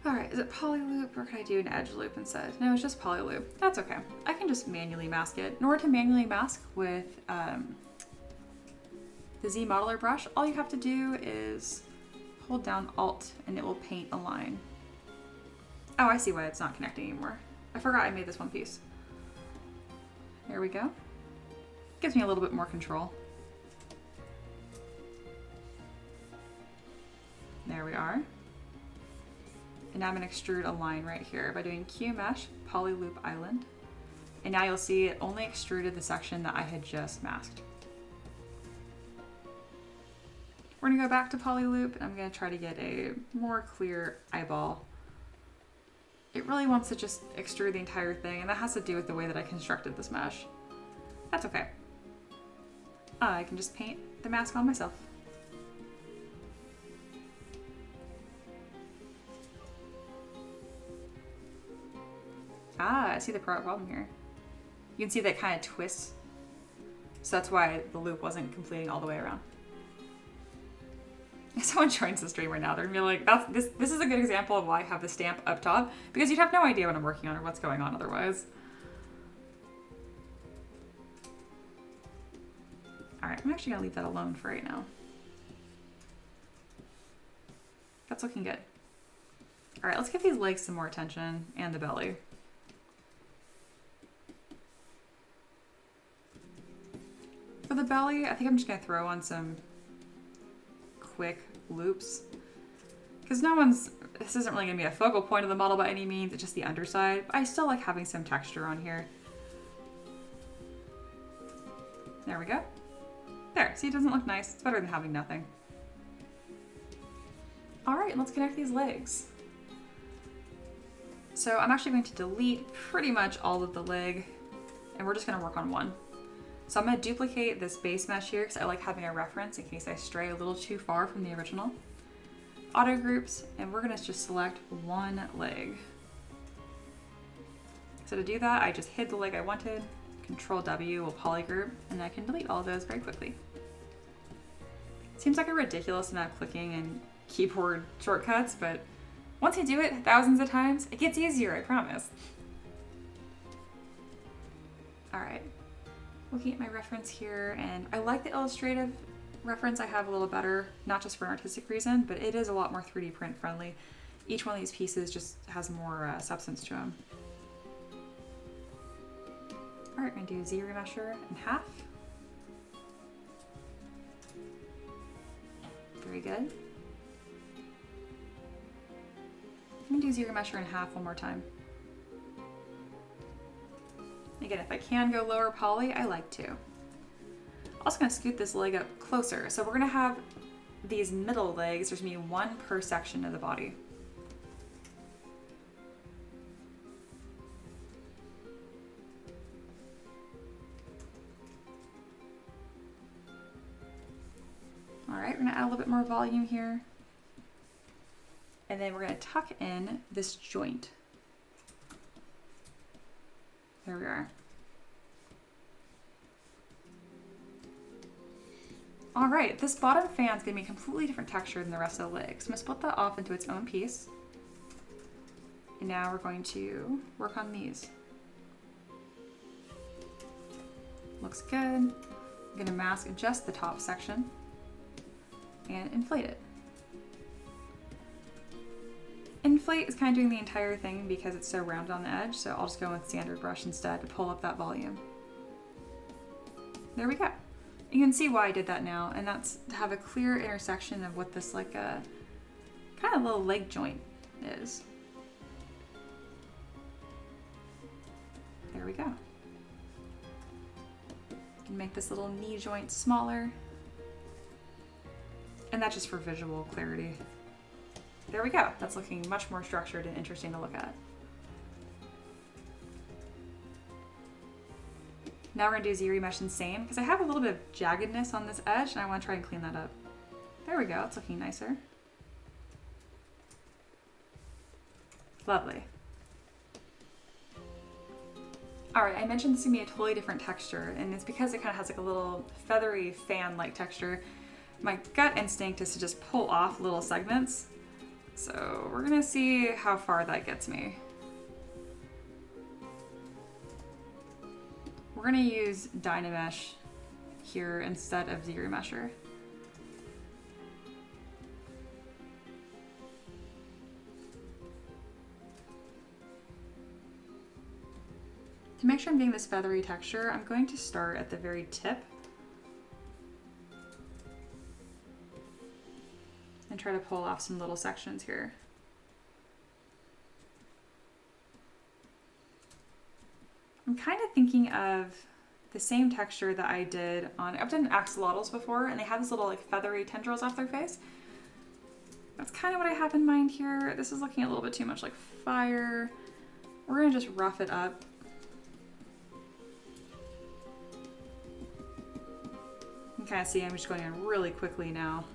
Speaker 1: All right, is it poly loop or can I do an edge loop instead? No, it's just poly loop. That's okay. I can just manually mask it. In order to manually mask with the Z modeler brush, all you have to do is hold down Alt and it will paint a line. Oh, I see why it's not connecting anymore. I forgot I made this one piece. There we go. Gives me a little bit more control. There we are. And now I'm going to extrude a line right here by doing Q Mesh, Poly Loop Island. And now you'll see it only extruded the section that I had just masked. We're going to go back to Poly Loop and I'm going to try to get a more clear eyeball. It really wants to just extrude the entire thing, and that has to do with the way that I constructed this mesh. That's okay. I can just paint the mask on myself. Ah, I see the problem here. You can see that kind of twists. So that's why the loop wasn't completing all the way around. If someone joins the stream right now, they're gonna be like, this is a good example of why I have the stamp up top, because you'd have no idea what I'm working on or what's going on otherwise. All right, I'm actually gonna leave that alone for right now. That's looking good. All right, let's give these legs some more attention and the belly. For the belly, I think I'm just gonna throw on some quick loops, because this isn't really gonna be a focal point of the model by any means, it's just the underside. I still like having some texture on here. There we go. There, see, it doesn't look nice. It's better than having nothing. All right, let's connect these legs. So I'm actually going to delete pretty much all of the leg, and we're just gonna work on one. So I'm gonna duplicate this base mesh here because I like having a reference in case I stray a little too far from the original. Auto groups, and we're gonna just select one leg. So to do that, I just hid the leg I wanted, Control W will polygroup, and I can delete all of those very quickly. Seems like a ridiculous amount of clicking and keyboard shortcuts, but Once you do it thousands of times, it gets easier, I promise. All right, looking at my reference here, and I like the illustrative reference I have a little better, not just for an artistic reason, but it is a lot more 3D print friendly. Each one of these pieces just has more substance to them. All right, we're gonna do ZBrush in half. Very good. I'm gonna do ZBrush in half one more time. Again, if I can go lower poly, I like to. Also gonna scoot this leg up closer. So we're gonna have these middle legs, there's gonna be one per section of the body. All right, we're gonna add a little bit more volume here. And then we're gonna tuck in this joint. There we are. All right, this bottom fan's gonna be a completely different texture than the rest of the leg. So I'm gonna split that off into its own piece. And now we're going to work on these. Looks good. I'm gonna mask just the top section and inflate it. Inflate is kind of doing the entire thing because it's so rounded on the edge, so I'll just go with standard brush instead to pull up that volume. There we go. You can see why I did that now, and that's to have a clear intersection of what this like a kind of little leg joint is. There we go. You can make this little knee joint smaller. And that's just for visual clarity. There we go. That's looking much more structured and interesting to look at. Now we're gonna do ZBrush and same, because I have a little bit of jaggedness on this edge and I wanna try and clean that up. There we go, it's looking nicer. Lovely. All right, I mentioned this is gonna be a totally different texture, and it's because it kind of has like a little feathery fan-like texture. My gut instinct is to just pull off little segments. So we're gonna see how far that gets me. We're gonna use Dynamesh here instead of ZBrush. To make sure I'm getting this feathery texture, I'm going to start at the very tip and try to pull off some little sections here. I'm kind of thinking of the same texture that I did on, I've done axolotls before, and they have this little like feathery tendrils off their face. That's kind of what I have in mind here. This is looking a little bit too much like fire. We're gonna just rough it up. You can kind of see I'm just going in really quickly now.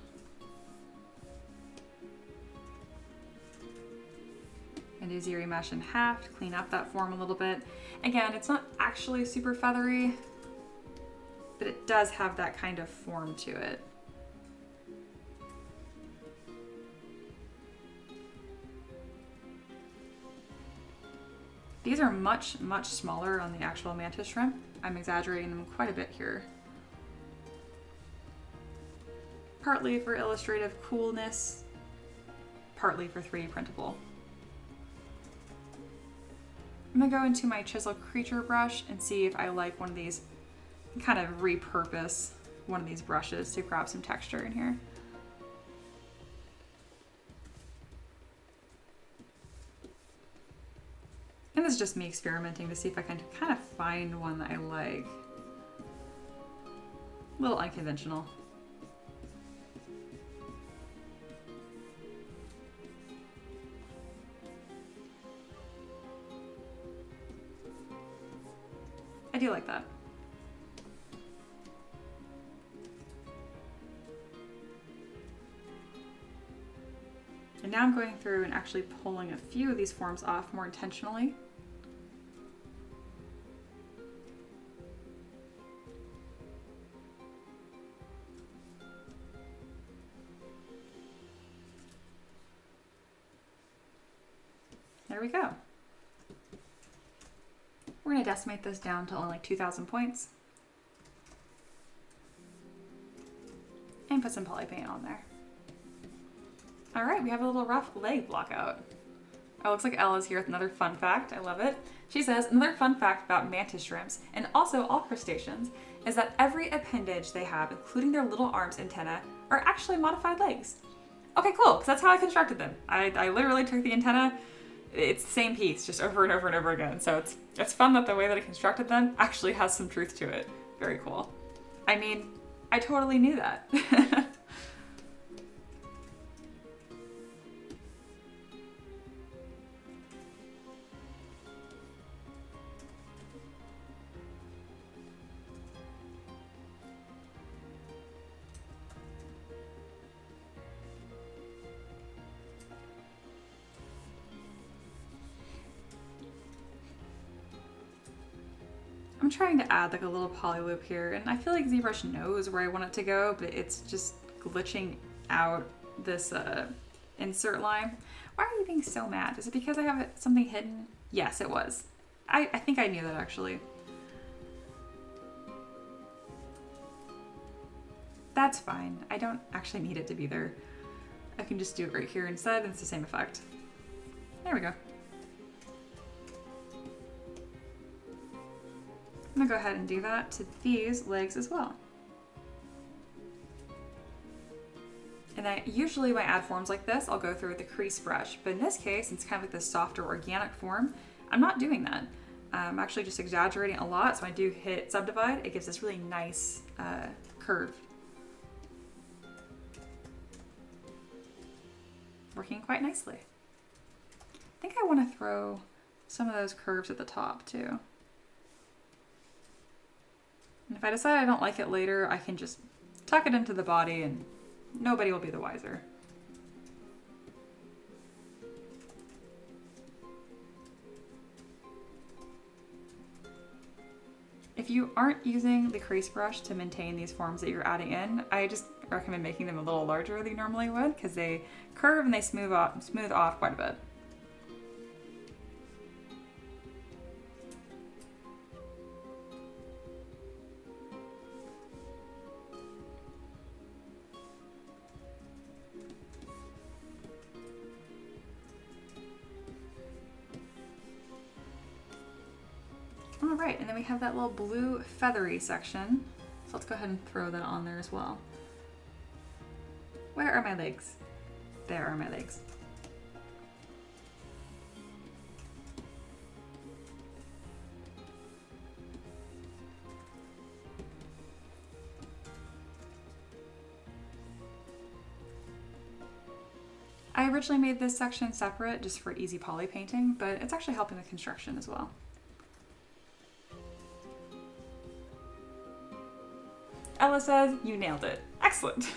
Speaker 1: And do ZBrush in half to clean up that form a little bit. Again, it's not actually super feathery, but it does have that kind of form to it. These are much, much smaller on the actual mantis shrimp. I'm exaggerating them quite a bit here. Partly for illustrative coolness, partly for 3D printable. I'm gonna go into my chisel creature brush and see if I like one of these, kind of repurpose one of these brushes to grab some texture in here. And this is just me experimenting to see if I can kind of find one that I like. A little unconventional. I do like that. And now I'm going through and actually pulling a few of these forms off more intentionally. There we go. We're going to decimate this down to only like 2,000 points. And put some poly paint on there. All right, we have a little rough leg block out. Oh, looks like Ella's here with another fun fact. I love it. She says, another fun fact about mantis shrimps, and also all crustaceans, is that every appendage they have, including their little arms, antennae, are actually modified legs. Okay, cool, because that's how I constructed them. I literally took the antenna, it's the same piece, just over and over and over again. So it's fun that the way that I constructed them actually has some truth to it. Very cool. I mean, I totally knew that. I'm trying to add like a little poly loop here, and I feel like ZBrush knows where I want it to go, but it's just glitching out this insert line. Why are you being so mad? Is it because I have something hidden? Yes, it was. I think I knew that actually. That's fine. I don't actually need it to be there. I can just do it right here instead, and it's the same effect. There we go. I'm gonna go ahead and do that to these legs as well. And usually when I add forms like this, I'll go through with the crease brush. But in this case, it's kind of like this softer organic form. I'm not doing that. I'm actually just exaggerating a lot. So when I do hit subdivide, it gives this really nice curve. Working quite nicely. I think I want to throw some of those curves at the top too. And if I decide I don't like it later, I can just tuck it into the body and nobody will be the wiser. If you aren't using the crease brush to maintain these forms that you're adding in, I just recommend making them a little larger than you normally would, because they curve and they smooth off quite a bit. All right, and then we have that little blue feathery section. So let's go ahead and throw that on there as well. Where are my legs? There are my legs. I originally made this section separate just for easy poly painting, but it's actually helping with construction as well. Ella says, you nailed it. Excellent.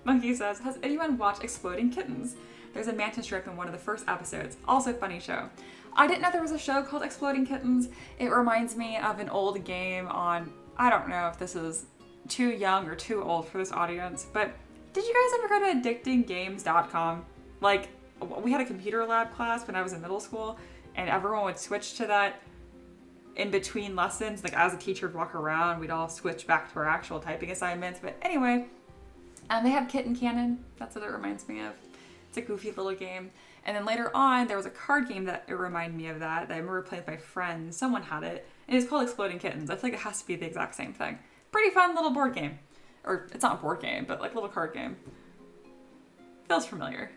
Speaker 1: Monkey says, has anyone watched Exploding Kittens? There's a mantis shrimp in one of the first episodes. Also funny show. I didn't know there was a show called Exploding Kittens. It reminds me of an old game on, I don't know if this is too young or too old for this audience, but did you guys ever go to addictinggames.com? Like, we had a computer lab class when I was in middle school, and everyone would switch to that in between lessons. Like, as a teacher would walk around, we'd all switch back to our actual typing assignments. But anyway, they have Kitten Cannon. That's what it reminds me of. It's a goofy little game. And then later on, there was a card game that it reminded me of that I remember playing with my friends. Someone had it, and it's called Exploding Kittens. I feel like it has to be the exact same thing. Pretty fun little board game. Or, it's not a board game, but like little card game. Feels familiar.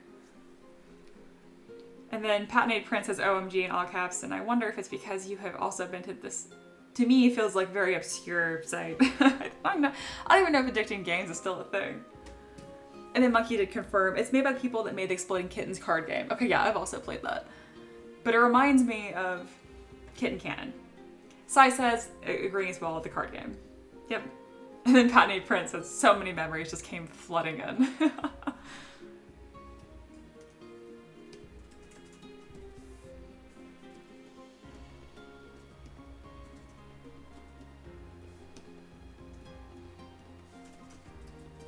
Speaker 1: And then Patinated Prince says OMG in all caps, and I wonder if it's because you have also been to this, to me, feels like very obscure site. I don't even know if Addicting Games is still a thing. And then Monkey did confirm, it's made by the people that made the Exploding Kittens card game. Okay, yeah, I've also played that. But it reminds me of Kitten Cannon. Sai says, agreeing as well with the card game. Yep. And then Patinated Prince says, so many memories just came flooding in.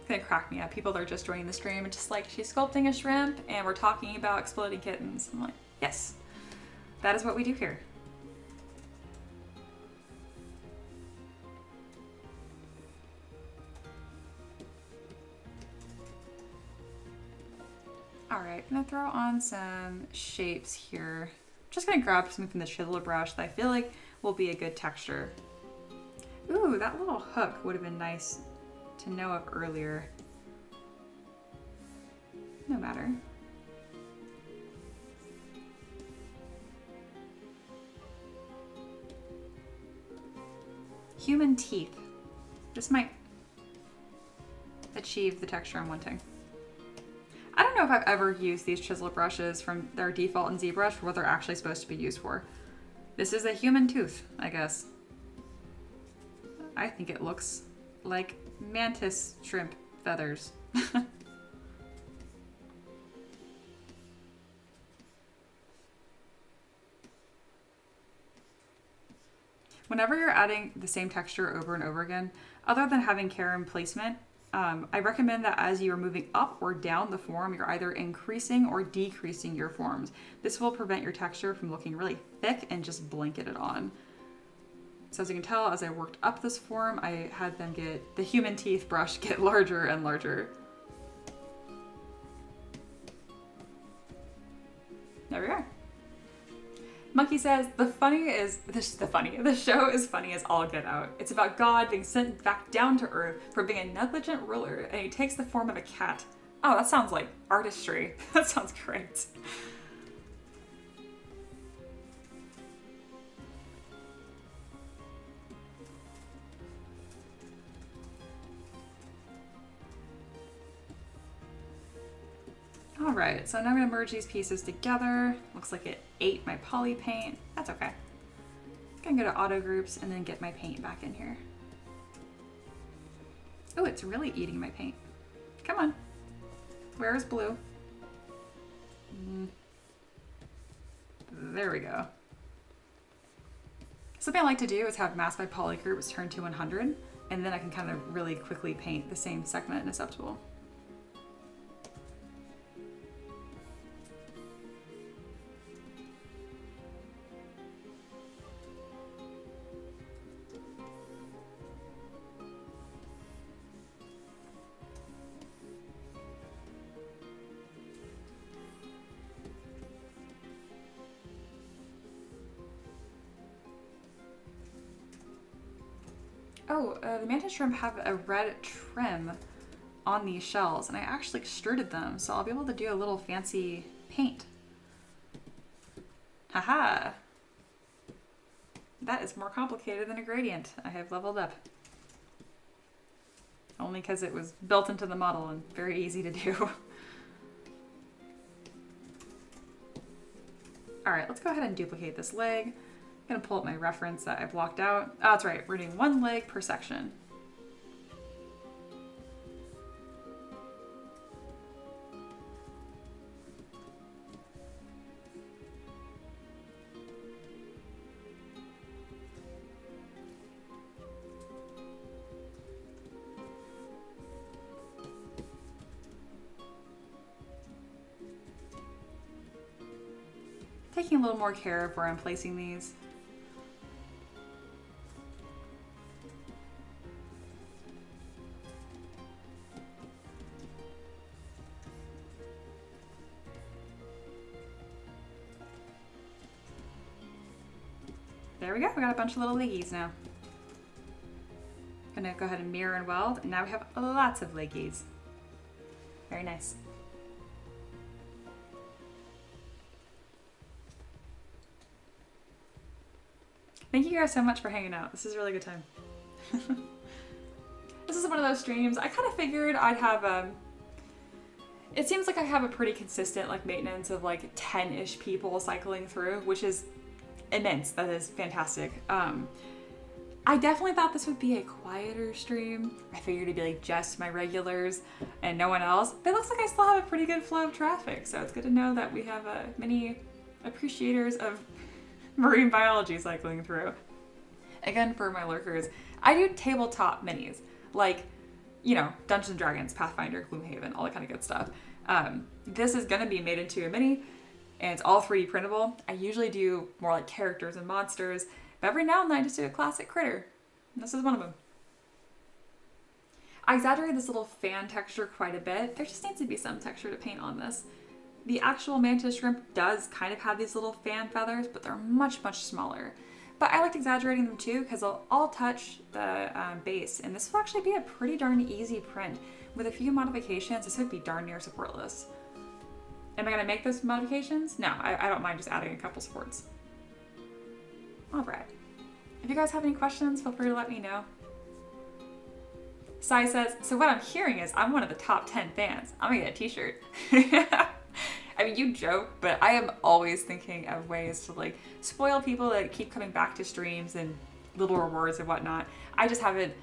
Speaker 1: Gonna crack me up. People are just joining the stream and just like, she's sculpting a shrimp and we're talking about exploding kittens. I'm like, yes, that is what we do here. All right, I'm gonna throw on some shapes here. Just gonna grab something from the chisel brush that I feel like will be a good texture. Ooh, that little hook would have been nice to know of earlier. No matter. Human teeth. This might achieve the texture I'm wanting. I don't know if I've ever used these chisel brushes from their default in ZBrush for what they're actually supposed to be used for. This is a human tooth, I guess. I think it looks like mantis shrimp feathers. Whenever you're adding the same texture over and over again, other than having care in placement, I recommend that as you are moving up or down the form, you're either increasing or decreasing your forms. This will prevent your texture from looking really thick and just blanket it on. So as you can tell, as I worked up this form, I had them get, the human teeth brush get larger and larger. There we are. Monkey says, the show is funny as all get out. It's about God being sent back down to earth for being a negligent ruler, and he takes the form of a cat. Oh, that sounds like artistry. That sounds great. All right, so now I'm gonna merge these pieces together. Looks like it ate my poly paint. That's okay. I'm gonna go to auto groups and then get my paint back in here. Oh, it's really eating my paint. Come on. Where is blue? There we go. Something I like to do is have mask by poly groups turned to 100, and then I can kind of really quickly paint the same segment in a subtool. Oh, the mantis shrimp have a red trim on these shells, and I actually extruded them, so I'll be able to do a little fancy paint. Haha! That is more complicated than a gradient. I have leveled up. Only because it was built into the model and very easy to do. Alright, let's go ahead and duplicate this leg. I'm gonna pull up my reference that I blocked out. Oh, that's right, we're doing one leg per section. Taking a little more care of where I'm placing these. There we go, we got a bunch of little leggies now. Gonna go ahead and mirror and weld, and now we have lots of leggies. Very nice. Thank you guys so much for hanging out. This is a really good time. This is one of those streams. I kind of figured I'd have it seems like I have a pretty consistent like maintenance of like 10-ish people cycling through, which is immense. That is fantastic. I definitely thought this would be a quieter stream. I figured it'd be like just my regulars and no one else. But it looks like I still have a pretty good flow of traffic, so it's good to know that we have many appreciators of marine biology cycling through. Again, for my lurkers, I do tabletop minis, like, you know, Dungeons & Dragons, Pathfinder, Gloomhaven, all that kind of good stuff. This is going to be made into a mini, and it's all 3D printable. I usually do more like characters and monsters, but every now and then I just do a classic critter. And this is one of them. I exaggerated this little fan texture quite a bit. There just needs to be some texture to paint on this. The actual mantis shrimp does kind of have these little fan feathers, but they're much, much smaller. But I liked exaggerating them too because they'll all touch the base, and this will actually be a pretty darn easy print. With a few modifications, this would be darn near supportless. Am I gonna make those modifications? No, I don't mind just adding a couple supports. All right. If you guys have any questions, feel free to let me know. Sai says, so what I'm hearing is I'm one of the top 10 fans. I'm gonna get a t-shirt. I mean, you joke, but I am always thinking of ways to like spoil people that keep coming back to streams and little rewards and whatnot. I just haven't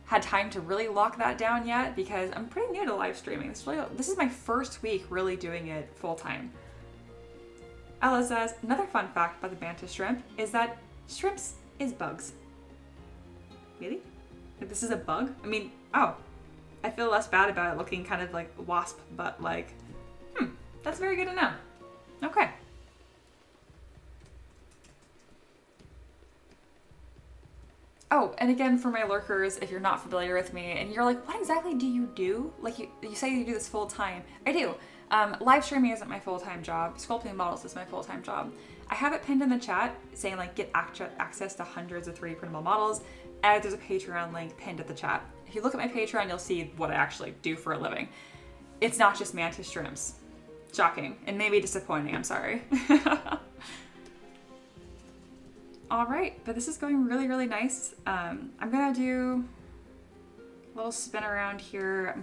Speaker 1: had time to really lock that down yet because I'm pretty new to live streaming. This is my first week really doing it full time. Ella says, another fun fact about the mantis shrimp is that shrimps is bugs. Really? Like, this is a bug? I mean, oh, I feel less bad about it looking kind of like wasp, but like, that's very good to know. Okay. Oh, and again, for my lurkers, if you're not familiar with me and you're like, what exactly do you do? Like you say you do this full time. I do. Live streaming isn't my full-time job. Sculpting models is my full-time job. I have it pinned in the chat saying like get access to hundreds of 3D printable models. And there's a Patreon link pinned at the chat. If you look at my Patreon, you'll see what I actually do for a living. It's not just mantis shrimps. Shocking and maybe disappointing, I'm sorry. All right, but this is going really, really nice. I'm gonna do a little spin around here.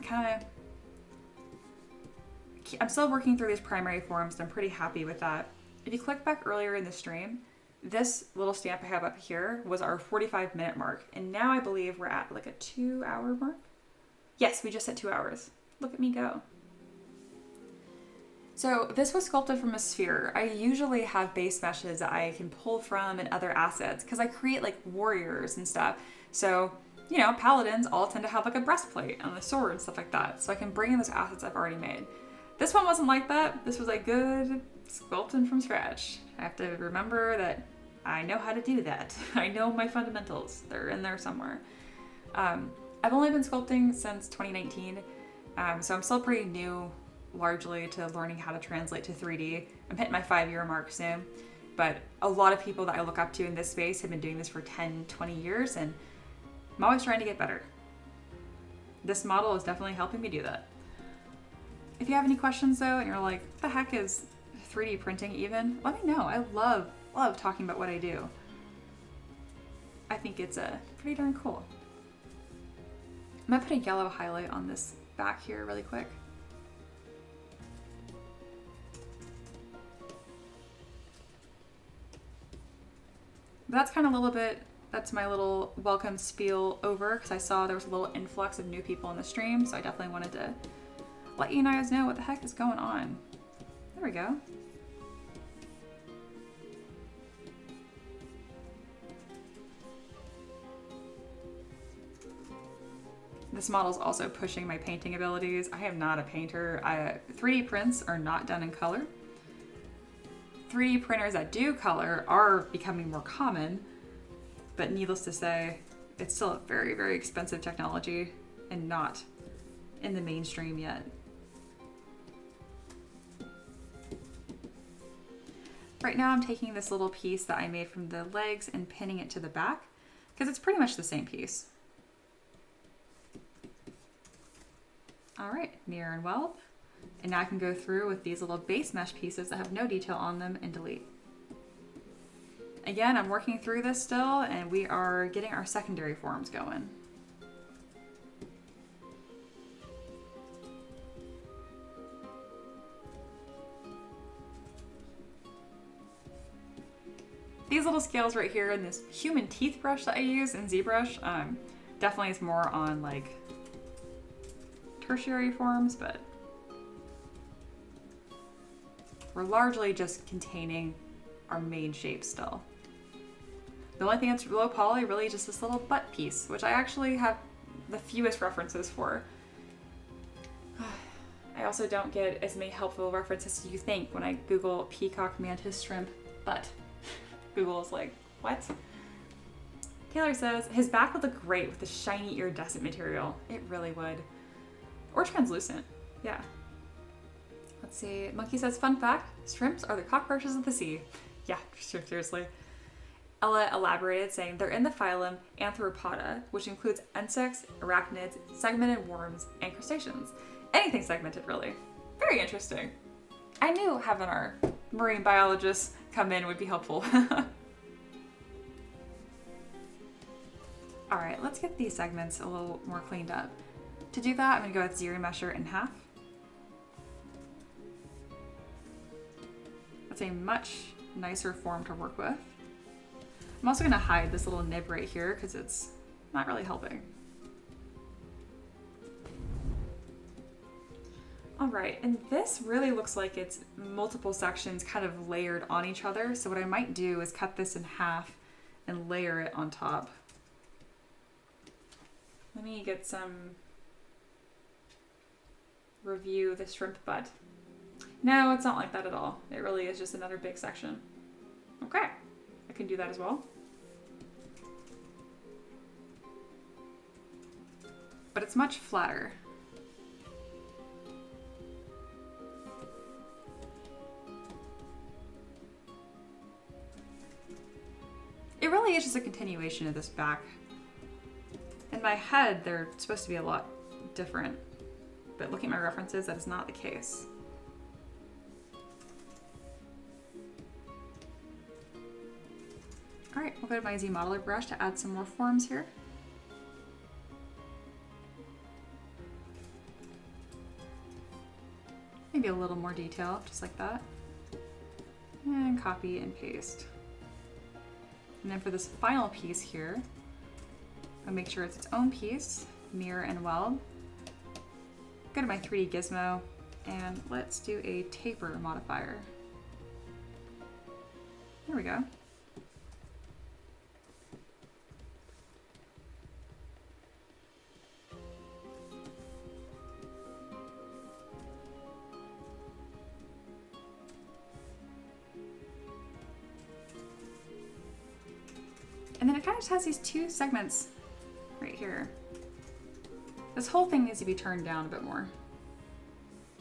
Speaker 1: I'm still working through these primary forms, and I'm pretty happy with that. If you click back earlier in the stream, this little stamp I have up here was our 45-minute mark, and now I believe we're at like a 2-hour mark. Yes, we just hit 2 hours. Look at me go. So this was sculpted from a sphere. I usually have base meshes that I can pull from and other assets because I create like warriors and stuff. So, you know, paladins all tend to have like a breastplate and a sword and stuff like that. So I can bring in those assets I've already made. This one wasn't like that. This was like good sculpting from scratch. I have to remember that I know how to do that. I know my fundamentals. They're in there somewhere. I've only been sculpting since 2019. So I'm still pretty new largely to learning how to translate to 3D. I'm hitting my 5-year mark soon, but a lot of people that I look up to in this space have been doing this for 10, 20 years, and I'm always trying to get better. This model is definitely helping me do that. If you have any questions though, and you're like, what the heck is 3D printing even? Let me know. I love talking about what I do. I think it's pretty darn cool. I'm gonna put a yellow highlight on this back here really quick. That's kind of a little bit, that's my little welcome spiel over because I saw there was a little influx of new people in the stream, so I definitely wanted to let you guys know what the heck is going on. There we go. This model's also pushing my painting abilities. I am not a painter. 3D prints are not done in color. 3D printers that do color are becoming more common, but needless to say, it's still a very, very expensive technology and not in the mainstream yet. Right now I'm taking this little piece that I made from the legs and pinning it to the back because it's pretty much the same piece. All right, mirror and weld. And now I can go through with these little base mesh pieces that have no detail on them and delete. Again, I'm working through this still, and we are getting our secondary forms going. These little scales right here and this human teeth brush that I use in ZBrush definitely is more on like tertiary forms, but we're largely just containing our main shape still. The only thing that's low poly really is just this little butt piece, which I actually have the fewest references for. I also don't get as many helpful references as you think when I Google peacock mantis shrimp butt. Google is like, what? Taylor says, his back would look great with the shiny iridescent material. It really would. Or translucent, yeah. Let's see, Monkey says, fun fact, shrimps are the cockroaches of the sea. Yeah, seriously. Ella elaborated, saying they're in the phylum Arthropoda, which includes insects, arachnids, segmented worms, and crustaceans. Anything segmented, really. Very interesting. I knew having our marine biologists come in would be helpful. All right, let's get these segments a little more cleaned up. To do that, I'm gonna go with ZBrush in half. That's a much nicer form to work with. I'm also gonna hide this little nib right here because it's not really helping. All right, and this really looks like it's multiple sections kind of layered on each other. So what I might do is cut this in half and layer it on top. Let me get some review of the shrimp butt. No, it's not like that at all. It really is just another big section. Okay, I can do that as well. But it's much flatter. It really is just a continuation of this back. In my head, they're supposed to be a lot different, but looking at my references, that is not the case. All right, we'll go to my ZModeler brush to add some more forms here. Maybe a little more detail, just like that. And copy and paste. And then for this final piece here, I'll make sure it's its own piece, mirror and weld. Go to my 3D gizmo, and let's do a taper modifier. There we go. And then it kind of just has these two segments right here. This whole thing needs to be turned down a bit more.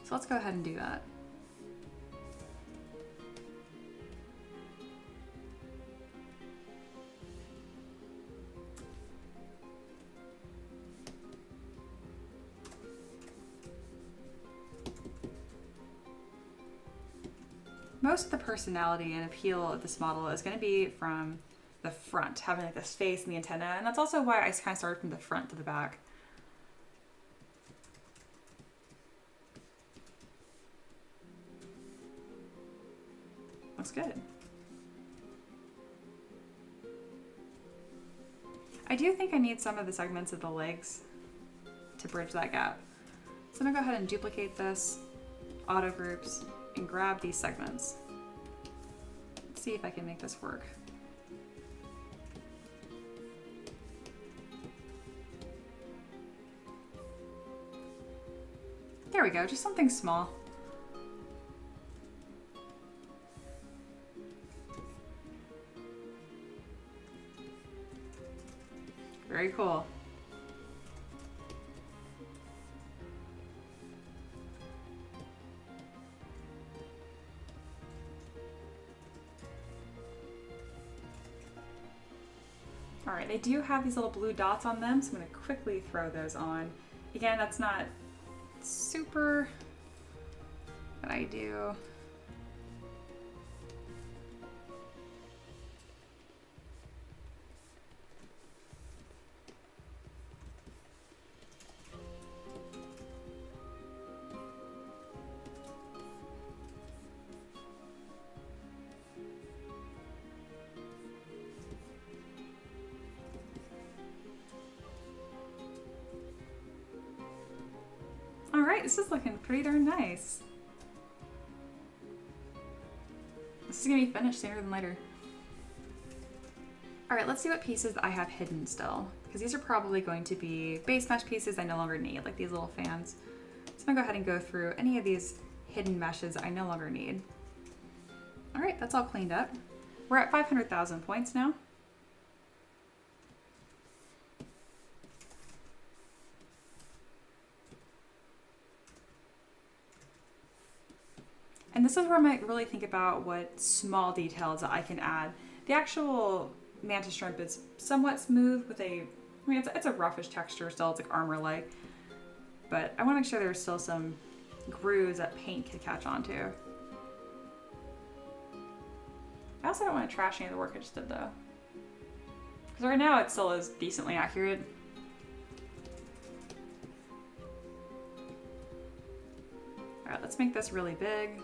Speaker 1: So let's go ahead and do that. Most of the personality and appeal of this model is going to be from the front, having like this face and the antenna, and that's also why I kind of started from the front to the back. Looks good. I do think I need some of the segments of the legs to bridge that gap. So I'm gonna go ahead and duplicate this, auto groups, and grab these segments. Let's see if I can make this work. There we go, just something small. Very cool. All right, they do have these little blue dots on them, so I'm gonna quickly throw those on. Again, that's not super what I do. All right, this is looking pretty darn nice. This is gonna be finished sooner than later. All right, let's see what pieces I have hidden still, because these are probably going to be base mesh pieces I no longer need, like these little fans. So I'm gonna go ahead and go through any of these hidden meshes I no longer need. All right, that's all cleaned up. We're at 500,000 points now. And this is where I might really think about what small details that I can add. The actual mantis shrimp is somewhat smooth with a, I mean, it's a roughish texture still, it's like armor-like. But I want to make sure there's still some grooves that paint could catch onto. I also don't want to trash any of the work I just did though. Because right now it still is decently accurate. Alright, let's make this really big.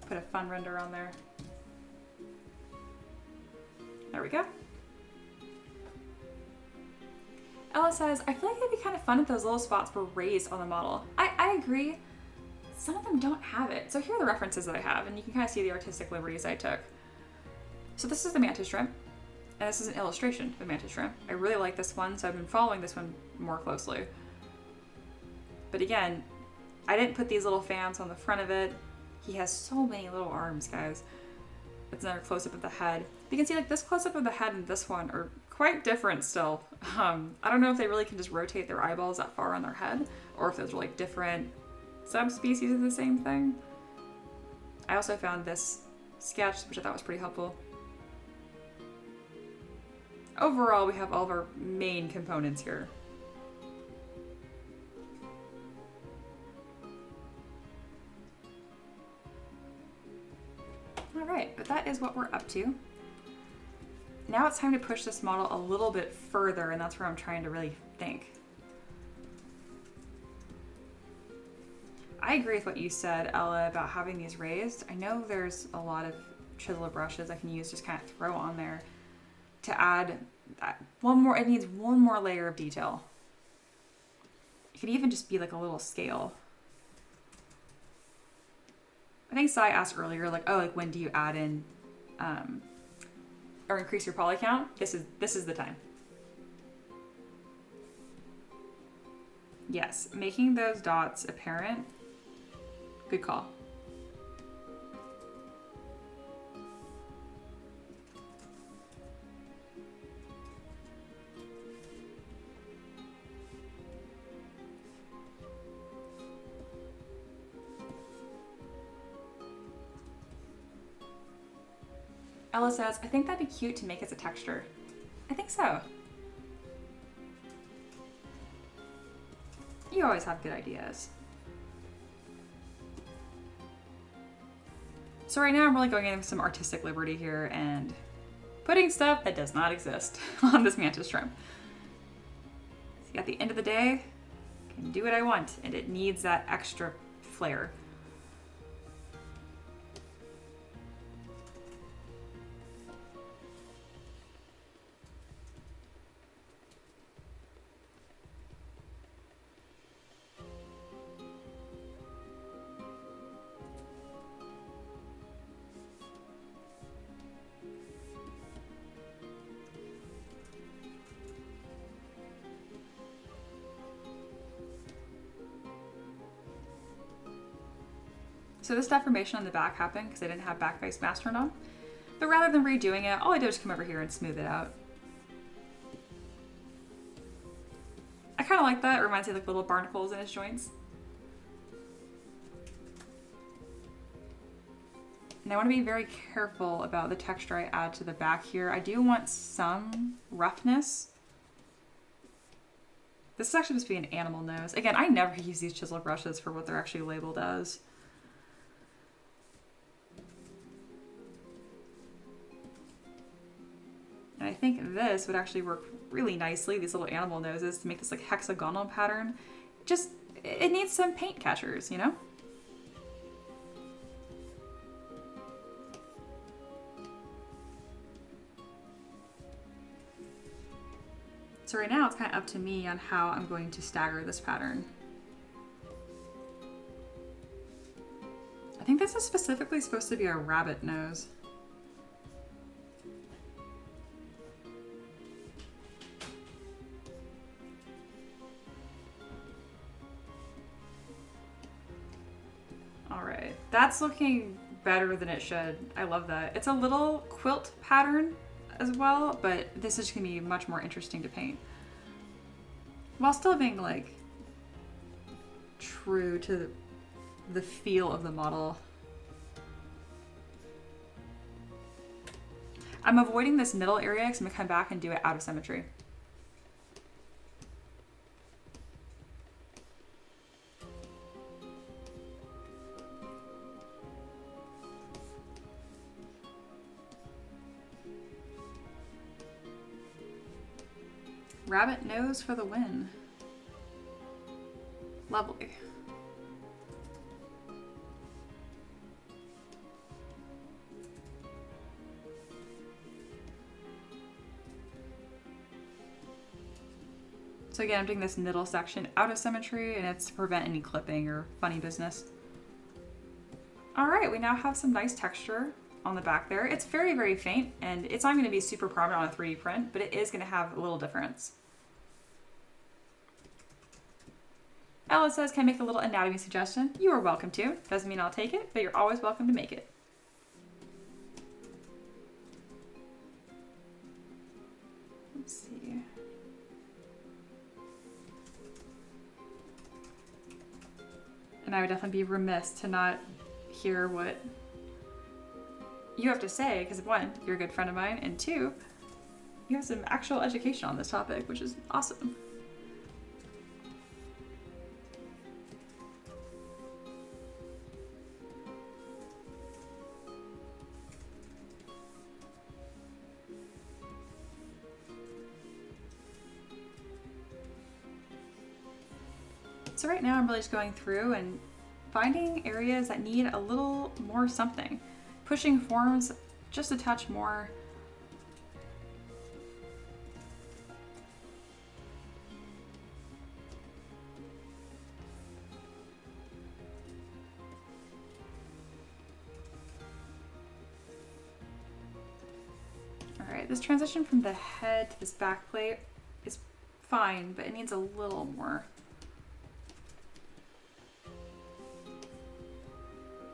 Speaker 1: Put a fun render on there. There we go. Ella says, I feel like it'd be kind of fun if those little spots were raised on the model. I agree. Some of them don't have it. So here are the references that I have, and you can kind of see the artistic liberties I took. So this is the mantis shrimp, and this is an illustration of the mantis shrimp. I really like this one, so I've been following this one more closely. But again, I didn't put these little fans on the front of it. He has so many little arms, guys. It's another close-up of the head. You can see like this close-up of the head and this one are quite different still. I don't know if they really can just rotate their eyeballs that far on their head, or if those are like different subspecies of the same thing. I also found this sketch, which I thought was pretty helpful. Overall, we have all of our main components here. All right, but that is what we're up to. Now it's time to push this model a little bit further, and that's where I'm trying to really think. I agree with what you said, Ella, about having these raised. I know there's a lot of chisel brushes I can use, just kind of throw on there to add that one more, it needs one more layer of detail. It could even just be like a little scale. I think Sai asked earlier, like, oh, like when do you add in or increase your poly count? This is the time. Yes, making those dots apparent. Good call. Ella says, I think that'd be cute to make as a texture. I think so. You always have good ideas. So right now I'm really going in with some artistic liberty here and putting stuff that does not exist on this mantis shrimp. See, at the end of the day, I can do what I want, and it needs that extra flair. So this deformation on the back happened because I didn't have back face mask turned on. But rather than redoing it, all I did was come over here and smooth it out. I kind of like that. It reminds me of like little barnacles in his joints. And I want to be very careful about the texture I add to the back here. I do want some roughness. This is actually supposed to be an animal nose. Again, I never use these chisel brushes for what they're actually labeled as. And I think this would actually work really nicely, these little animal noses, to make this like hexagonal pattern. Just, it needs some paint catchers, you know? So right now it's kind of up to me on how I'm going to stagger this pattern. I think this is specifically supposed to be a rabbit nose. That's looking better than it should. I love that. It's a little quilt pattern as well, but this is gonna be much more interesting to paint. While still being like true to the feel of the model. I'm avoiding this middle area because I'm gonna come back and do it out of symmetry. Rabbit nose for the win. Lovely. So again, I'm doing this middle section out of symmetry, and it's to prevent any clipping or funny business. All right, we now have some nice texture on the back there. It's very, very faint, and it's not going to be super prominent on a 3D print, but it is going to have a little difference. Ella says, can I make a little anatomy suggestion? You are welcome to. Doesn't mean I'll take it, but you're always welcome to make it. Let's see. And I would definitely be remiss to not hear what you have to say, because one, you're a good friend of mine, and two, you have some actual education on this topic, which is awesome. So right now I'm really just going through and finding areas that need a little more something. Pushing forms just a touch more. All right, this transition from the head to this back plate is fine, but it needs a little more.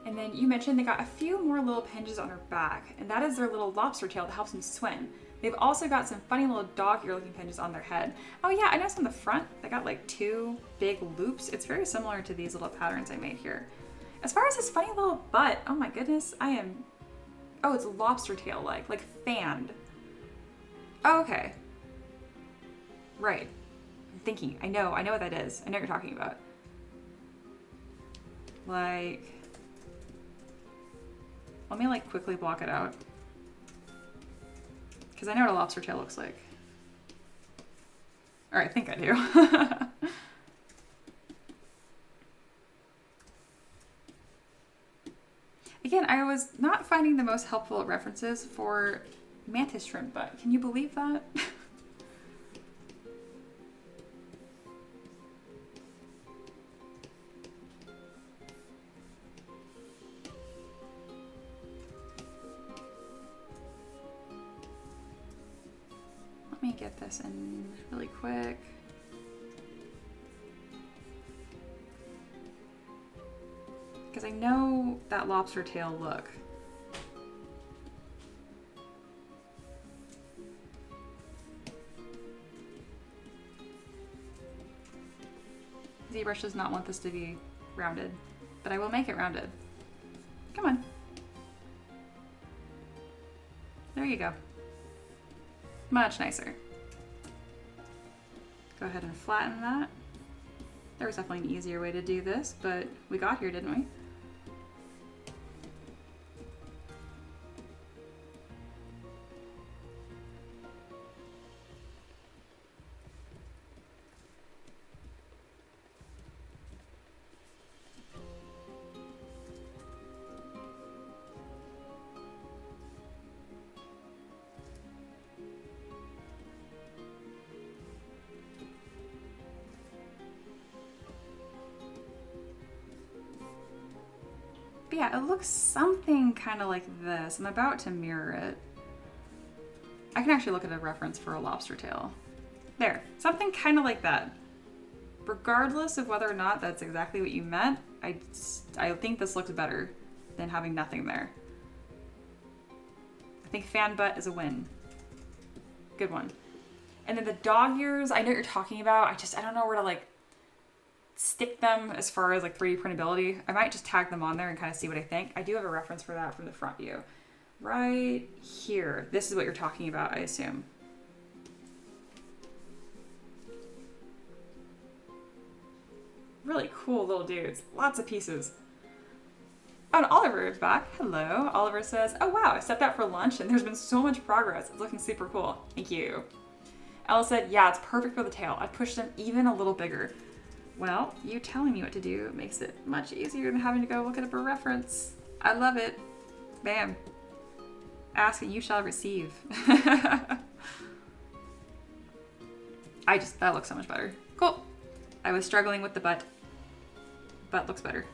Speaker 1: And then you mentioned they got a few more little pinches on her back, and that is their little lobster tail that helps them swim. They've also got some funny little dog ear looking pinches on their head. Oh yeah, I noticed on the front, they got like 2 big loops. It's very similar to these little patterns I made here. As far as this funny little butt, oh my goodness, oh, it's lobster tail like fanned. Oh, okay. Right. I'm thinking, I know what that is. I know what you're talking about. Like, let me like quickly block it out, because I know what a lobster tail looks like. Or I think I do. Again, I was not finding the most helpful references for mantis shrimp butt. Can you believe that? Let me get this in really quick. Because I know that lobster tail look. ZBrush does not want this to be rounded, but I will make it rounded. Come on. There you go. Much nicer. Go ahead and flatten that. There was definitely an easier way to do this, but we got here, didn't we? But yeah, it looks something kind of like this. I'm about to mirror it. I can actually look at a reference for a lobster tail. There, something kind of like that. Regardless of whether or not that's exactly what you meant, I think this looks better than having nothing there. I think fan butt is a win. Good one. And then the dog ears, I know what you're talking about. I don't know where to like stick them as far as like 3D printability. I might just tag them on there and kind of see what I think. I do have a reference for that from the front view. Right here. This is what you're talking about, I assume. Really cool little dudes. Lots of pieces. Oh, and Oliver is back. Hello. Oliver says, oh wow, I stepped out for lunch and there's been so much progress. It's looking super cool. Thank you. Ella said, yeah, it's perfect for the tail. I'd push them even a little bigger. Well, you telling me what to do makes it much easier than having to go look at a reference. I love it. Bam. Ask and you shall receive. That looks so much better. Cool. I was struggling with the butt. Butt looks better.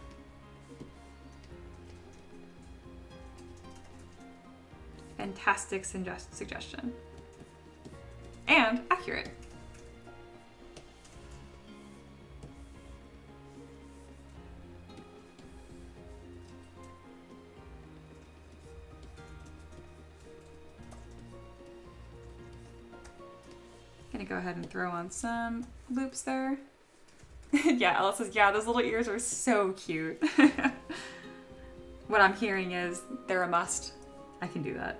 Speaker 1: Fantastic suggestion. And accurate. Gonna go ahead and throw on some loops there. Yeah, Ella says, yeah, those little ears are so cute. What I'm hearing is they're a must. I can do that.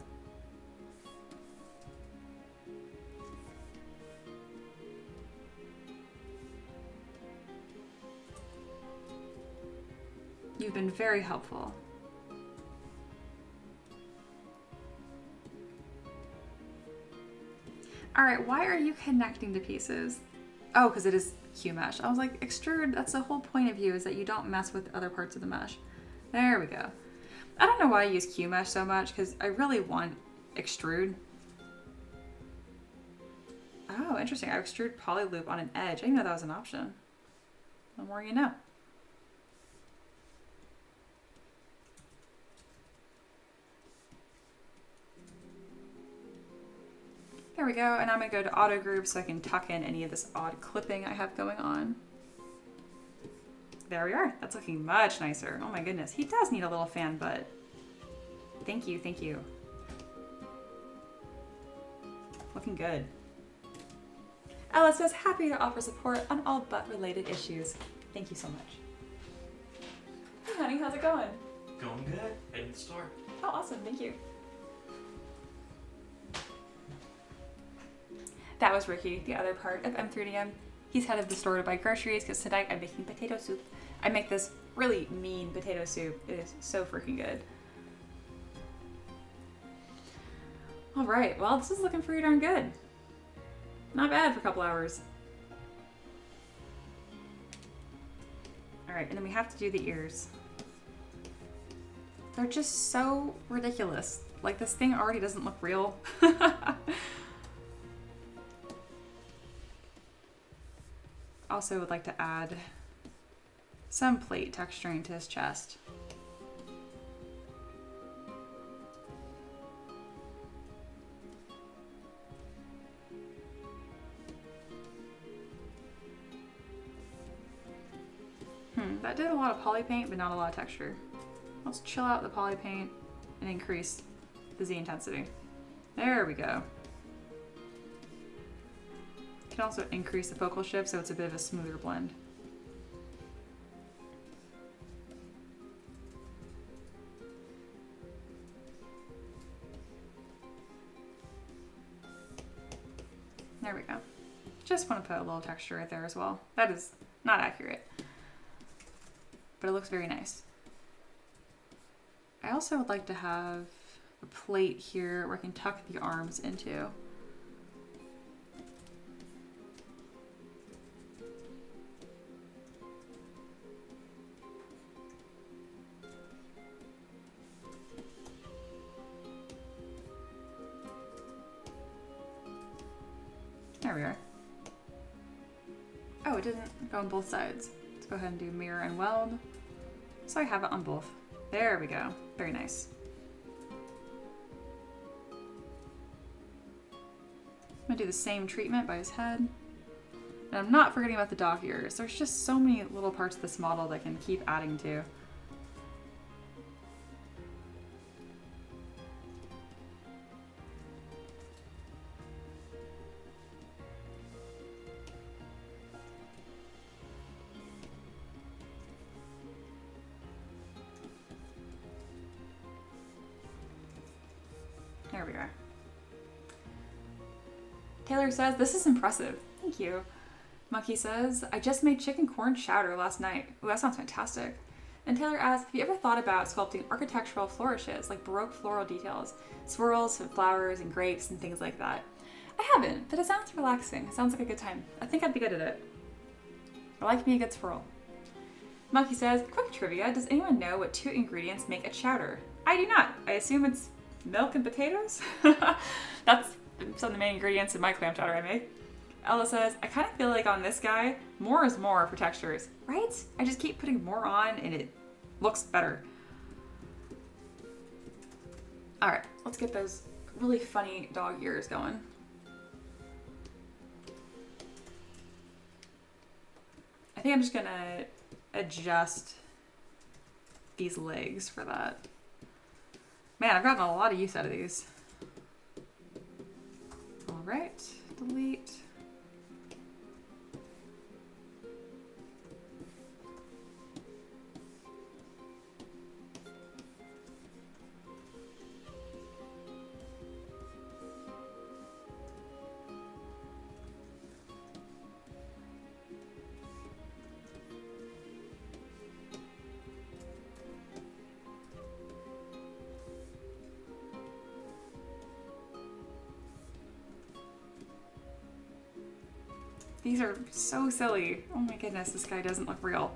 Speaker 1: You've been very helpful. All right, why are you connecting the pieces? Oh, because it is Q mesh. I was like, extrude, that's the whole point of you, is that you don't mess with other parts of the mesh. There we go. I don't know why I use Q mesh so much, because I really want extrude. Oh, interesting. I extrude poly loop on an edge. I didn't know that was an option. The more you know. There we go, and I'm gonna go to auto group so I can tuck in any of this odd clipping I have going on. There we are. That's looking much nicer. Oh my goodness, he does need a little fan butt. Thank you, thank you. Looking good. Ella says, happy to offer support on all butt related issues. Thank you so much. Hey honey, how's it going?
Speaker 2: Going good. Heading to the store.
Speaker 1: Oh, awesome, thank you. That was Ricky, the other part of M3DM. He's head of the store to buy groceries because tonight I'm making potato soup. I make this really mean potato soup. It is so freaking good. All right, well, this is looking pretty darn good. Not bad for a couple hours. All right, and then we have to do the ears. They're just so ridiculous. Like, this thing already doesn't look real. Also would like to add some plate texturing to his chest. That did a lot of poly paint, but not a lot of texture. Let's chill out the poly paint and increase the Z intensity. There we go. You can also increase the focal shift so it's a bit of a smoother blend. There we go. Just want to put a little texture right there as well. That is not accurate, but it looks very nice. I also would like to have a plate here where I can tuck the arms into. There we are. Oh, it didn't go on both sides. Let's go ahead and do mirror and weld. So I have it on both. There we go. Very nice. I'm gonna do the same treatment by his head. And I'm not forgetting about the dog ears. There's just so many little parts of this model that I can keep adding to. we go. Taylor says, this is impressive. Thank you. Monkey says, I just made chicken corn chowder last night. Ooh, that sounds fantastic. And Taylor asks, have you ever thought about sculpting architectural flourishes, like Baroque floral details, swirls and flowers and grapes and things like that? I haven't, but it sounds relaxing. It sounds like a good time. I think I'd be good at it. I like me a good swirl. Monkey says, quick trivia, does anyone know what 2 ingredients make a chowder? I do not. I assume it's milk and potatoes? That's some of the main ingredients in my clam chowder I make. Ella says, I kind of feel like on this guy, more is more for textures, right? I just keep putting more on and it looks better. All right, let's get those really funny dog ears going. I think I'm just gonna adjust these legs for that. Man, I've gotten a lot of use out of these. All right, delete. These are so silly. Oh my goodness, this guy doesn't look real.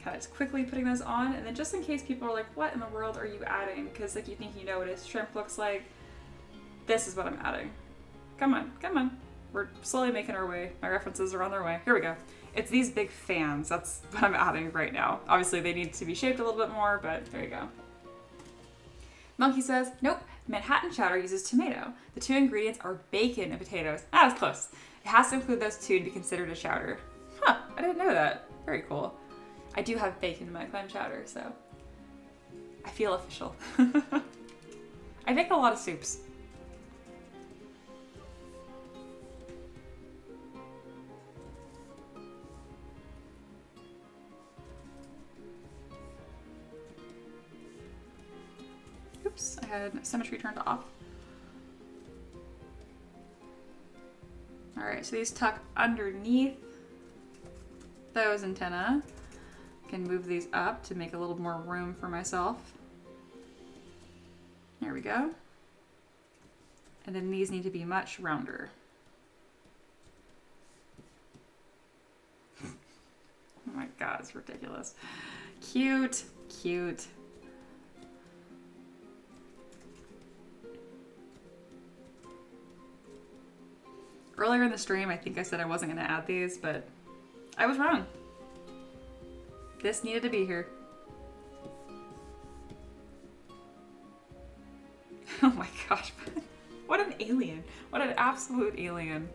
Speaker 1: Kind of just quickly putting those on, and then just in case people are like, what in the world are you adding? Because like you think you know what a shrimp looks like, this is what I'm adding. Come on, come on. We're slowly making our way. My references are on their way. Here we go. It's these big fans. That's what I'm adding right now. Obviously they need to be shaped a little bit more, but there you go. Monkey says, nope, Manhattan chowder uses tomato. The 2 ingredients are bacon and potatoes. Ah, that's close. It has to include those 2 to be considered a chowder. Huh, I didn't know that. Very cool. I do have bacon in my clam chowder, so I feel official. I make a lot of soups. Oops, I had symmetry turned off. All right, so these tuck underneath those antennae. I can move these up to make a little more room for myself. There we go. And then these need to be much rounder. Oh my God, it's ridiculous. Cute, cute. Earlier in the stream, I think I said I wasn't going to add these, but I was wrong. This needed to be here. Oh my gosh. What an alien. What an absolute alien.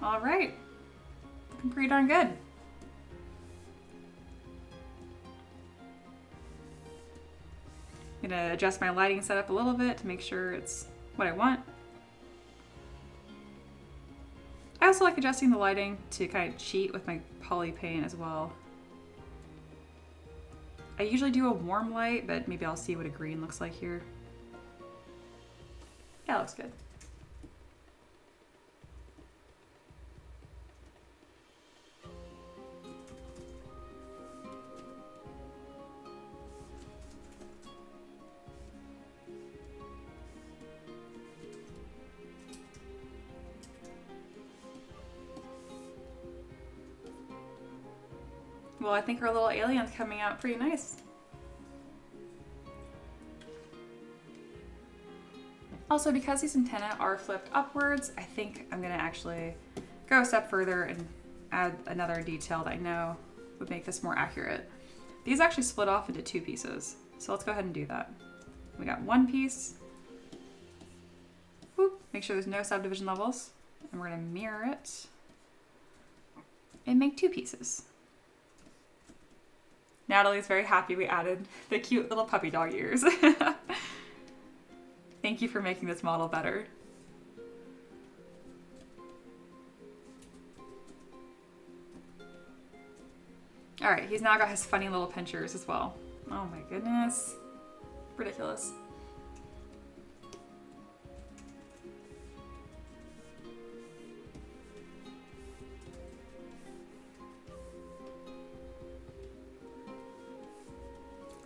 Speaker 1: All right. Looking pretty darn good. I'm gonna adjust my lighting setup a little bit to make sure it's what I want. I also like adjusting the lighting to kind of cheat with my poly paint as well. I usually do a warm light, but maybe I'll see what a green looks like here. Yeah, that looks good. Well, I think our little alien's coming out pretty nice. Also, because these antennae are flipped upwards, I think I'm gonna actually go a step further and add another detail that I know would make this more accurate. These actually split off into 2 pieces, so let's go ahead and do that. We got 1 piece. Whoop, make sure there's no subdivision levels, and we're gonna mirror it and make 2 pieces. Natalie's very happy we added the cute little puppy dog ears. Thank you for making this model better. All right, he's now got his funny little pinchers as well. Oh my goodness. Ridiculous.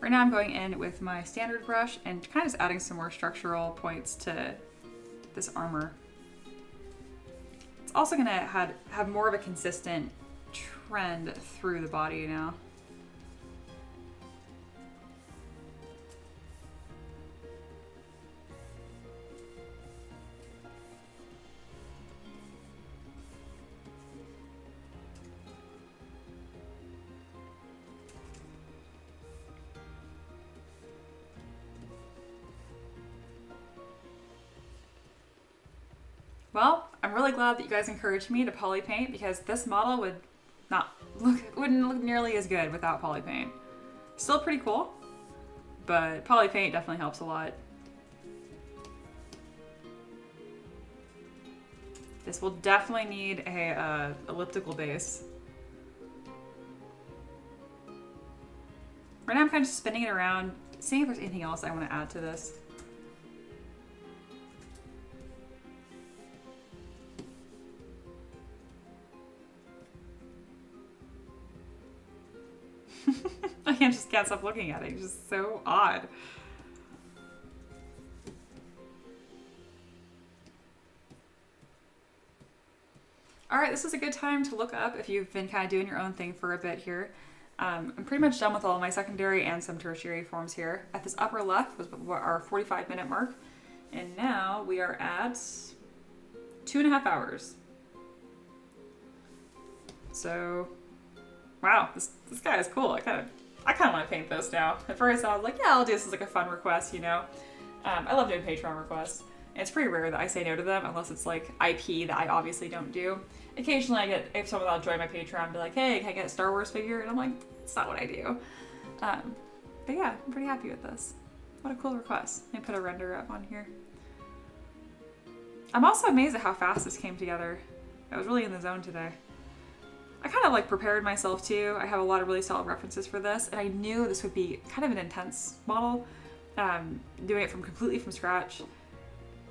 Speaker 1: Right now I'm going in with my standard brush and kind of just adding some more structural points to this armor. It's also gonna have more of a consistent trend through the body now. Well, I'm really glad that you guys encouraged me to poly paint because this model wouldn't look nearly as good without poly paint. Still pretty cool, but poly paint definitely helps a lot. This will definitely need a elliptical base. Right now I'm kind of just spinning it around, seeing if there's anything else I want to add to this. I can't stop looking at it. It's just so odd. All right, this is a good time to look up if you've been kind of doing your own thing for a bit here. I'm pretty much done with all my secondary and some tertiary forms here. At this upper left was our 45-minute mark. And now we are at 2.5 hours. So, wow, this guy is cool. I kind of want to paint this now. At first I was like, yeah, I'll do this as like a fun request, you know. I love doing Patreon requests. And it's pretty rare that I say no to them unless it's like IP that I obviously don't do. Occasionally I get, if someone will join my Patreon and be like, hey, can I get a Star Wars figure? And I'm like, that's not what I do. But yeah, I'm pretty happy with this. What a cool request. Let me put a render up on here. I'm also amazed at how fast this came together. I was really in the zone today. I kind of like prepared myself too. I have a lot of really solid references for this, and I knew this would be kind of an intense model, doing it completely from scratch.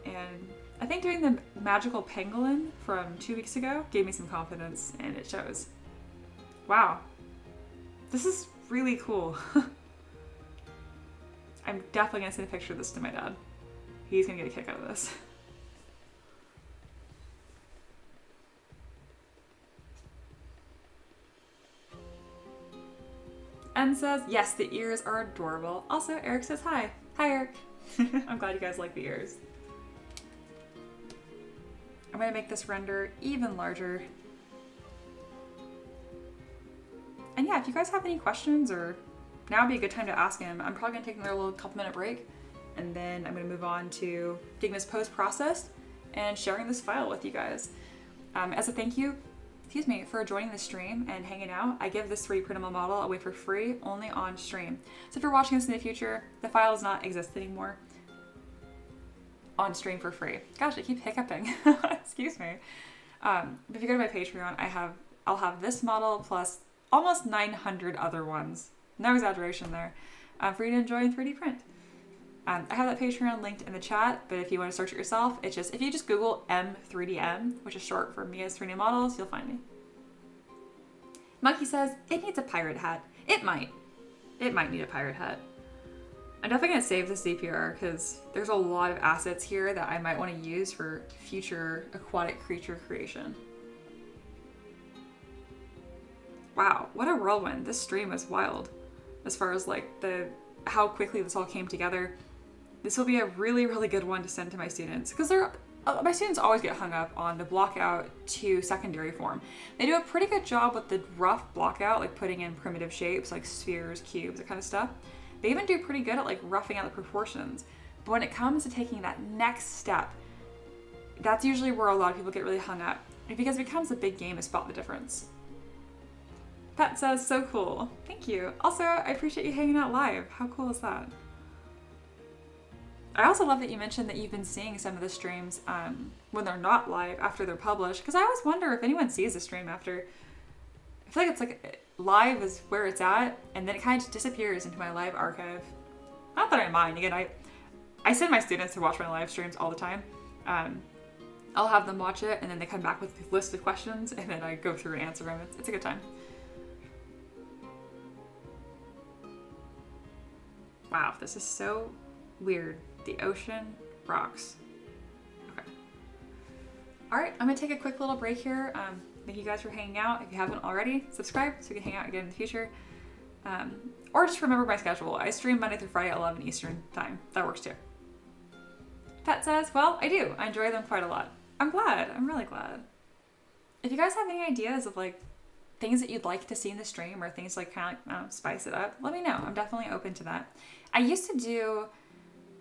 Speaker 1: And I think doing the magical pangolin from 2 weeks ago gave me some confidence, and it shows. Wow, this is really cool. I'm definitely gonna send a picture of this to my dad. He's gonna get a kick out of this. And says, yes, the ears are adorable. Also, Eric says hi. Hi, Eric. I'm glad you guys like the ears. I'm gonna make this render even larger. And yeah, if you guys have any questions, or now would be a good time to ask him. I'm probably gonna take another little couple-minute break, and then I'm gonna move on to getting this post-processed and sharing this file with you guys. As a thank you, for joining the stream and hanging out, I give this 3D printable model away for free only on stream. So if you're watching this in the future, the file does not exist anymore. On stream for free. Gosh, I keep hiccuping. Excuse me. But if you go to my Patreon, I'll have this model plus almost 900 other ones. No exaggeration there. For you to enjoy in 3D print. I have that Patreon linked in the chat, but if you want to search it yourself, if you just Google M3DM, which is short for Mia's 3D models, you'll find me. Monkey says, it needs a pirate hat. It might. It might need a pirate hat. I'm definitely going to save this ZPR because there's a lot of assets here that I might want to use for future aquatic creature creation. Wow, what a whirlwind. This stream was wild as far as like how quickly this all came together. This will be a really, really good one to send to my students because my students always get hung up on the block out to secondary form. They do a pretty good job with the rough block out, like putting in primitive shapes like spheres, cubes, that kind of stuff. They even do pretty good at like roughing out the proportions. But when it comes to taking that next step, that's usually where a lot of people get really hung up. And because it becomes a big game to spot the difference. Pat says, so cool. Thank you. Also, I appreciate you hanging out live. How cool is that? I also love that you mentioned that you've been seeing some of the streams when they're not live after they're published, because I always wonder if anyone sees a stream after. I feel like it's like live is where it's at, and then it kind of just disappears into my live archive. Not that I mind. Again, I send my students to watch my live streams all the time. I'll have them watch it, and then they come back with a list of questions, and then I go through and answer them. It's a good time. Wow, this is so weird. The ocean rocks. Okay. All right, I'm gonna take a quick little break here. Thank you guys for hanging out. If you haven't already, subscribe so we can hang out again in the future. Or just remember my schedule. I stream Monday through Friday at 11 Eastern time. That works too. Pat says, well, I do. I enjoy them quite a lot. I'm glad. I'm really glad. If you guys have any ideas of like things that you'd like to see in the stream or things like kind of spice it up, let me know. I'm definitely open to that. I used to do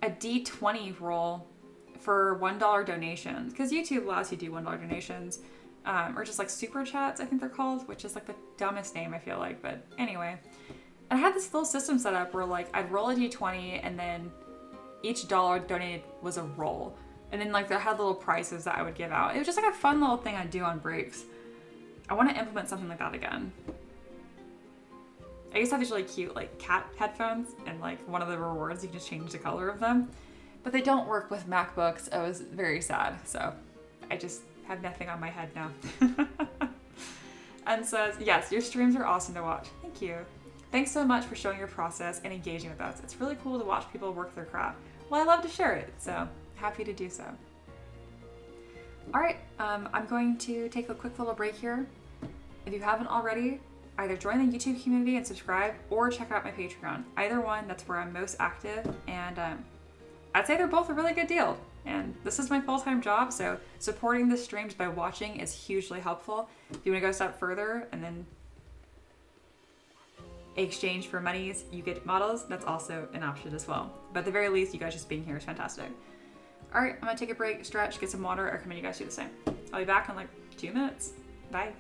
Speaker 1: a D20 roll for $1 donations because YouTube allows you to do $1 donations or just like super chats, I think they're called, which is like the dumbest name I feel like. But anyway, I had this little system set up where like I'd roll a D20 and then each dollar donated was a roll. And then like I had little prizes that I would give out. It was just like a fun little thing I'd do on breaks. I want to implement something like that again. I used to have these really cute like cat headphones, and like one of the rewards you can just change the color of them, but they don't work with MacBooks. I was very sad, so I just have nothing on my head now. And says, yes, your streams are awesome to watch. Thank you. Thanks so much for showing your process and engaging with us. It's really cool to watch people work their craft. Well, I love to share it, so happy to do so. All right, I'm going to take a quick little break here. If you haven't already, either join the YouTube community and subscribe or check out my Patreon. Either one, that's where I'm most active, and I'd say they're both a really good deal. And this is my full-time job, so supporting the streams by watching is hugely helpful. If you want to go a step further and then exchange for monies, you get models, that's also an option as well. But at the very least, you guys just being here is fantastic. All right, I'm gonna take a break, stretch, get some water. I recommend you guys do the same. I'll be back in like 2 minutes. Bye.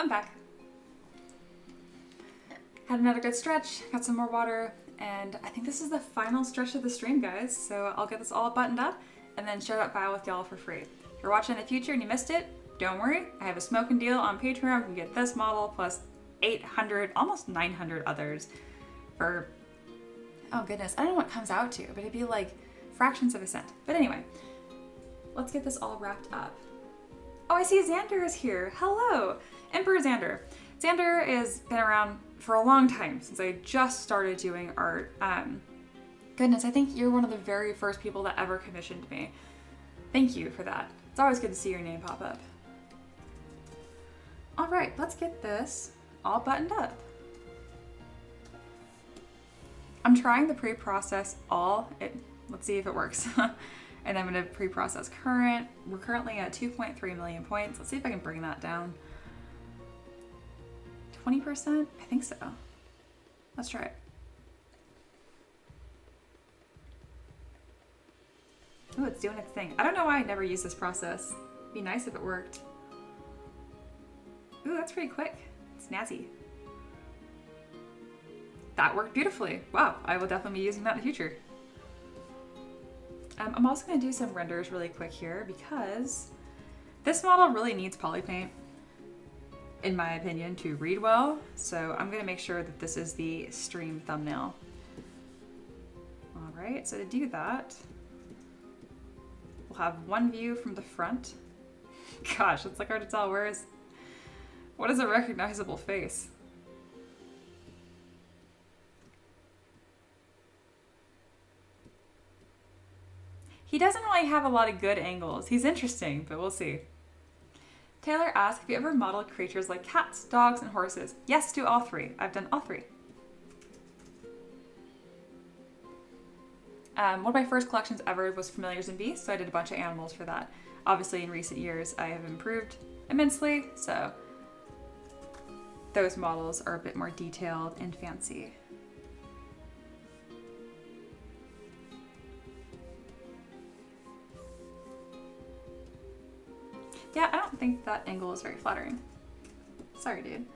Speaker 1: I'm back. Had another good stretch, got some more water, and I think this is the final stretch of the stream, guys. So I'll get this all buttoned up and then share that file with y'all for free. If you're watching in the future and you missed it, don't worry. I have a smoking deal on Patreon. You can get this model plus 800, almost 900 others for, oh goodness, I don't know what it comes out to, but it'd be like fractions of a cent. But anyway, let's get this all wrapped up. Oh, I see Xander is here. Hello, Emperor Xander. Xander has been around for a long time, since I just started doing art. Goodness, I think you're one of the very first people that ever commissioned me. Thank you for that. It's always good to see your name pop up. All right, let's get this all buttoned up. I'm trying to pre-process let's see if it works. And I'm gonna pre-process current. We're currently at 2.3 million points. Let's see if I can bring that down. 20%? I think so. Let's try it. Oh, it's doing its thing. I don't know why I never use this process. It'd be nice if it worked. Ooh, that's pretty quick. Snazzy. That worked beautifully. Wow, I will definitely be using that in the future. I'm also going to do some renders really quick here because this model really needs polypaint, in my opinion, to read well. So I'm going to make sure that this is the stream thumbnail. All right, so to do that, we'll have one view from the front. Gosh, it's like hard to tell what is a recognizable face? He doesn't really have a lot of good angles. He's interesting, but we'll see. Taylor asked, have you ever modeled creatures like cats, dogs, and horses? Yes, do all three. I've done all three. One of my first collections ever was Familiars and Beasts, so I did a bunch of animals for that. Obviously, in recent years, I have improved immensely, so those models are a bit more detailed and fancy. Yeah, I don't think that angle is very flattering. Sorry, dude.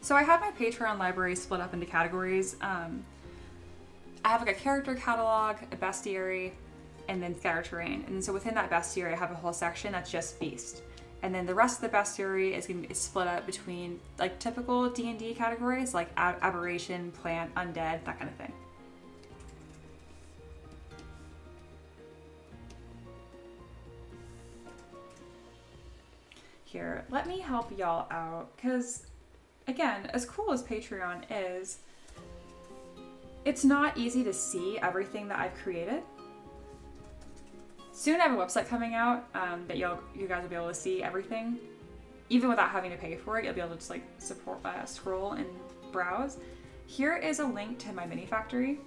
Speaker 1: So I have my Patreon library split up into categories. I have like a character catalog, a bestiary, and then scatter terrain. And so within that bestiary, I have a whole section that's just beast. And then the rest of the bestiary is split up between like typical D&D categories, like aberration, plant, undead, that kind of thing. Here, let me help y'all out, because again, as cool as Patreon is, it's not easy to see everything that I've created. Soon I have a website coming out that you guys will be able to see everything. Even without having to pay for it, you'll be able to just like scroll and browse. Here is a link to my mini factory.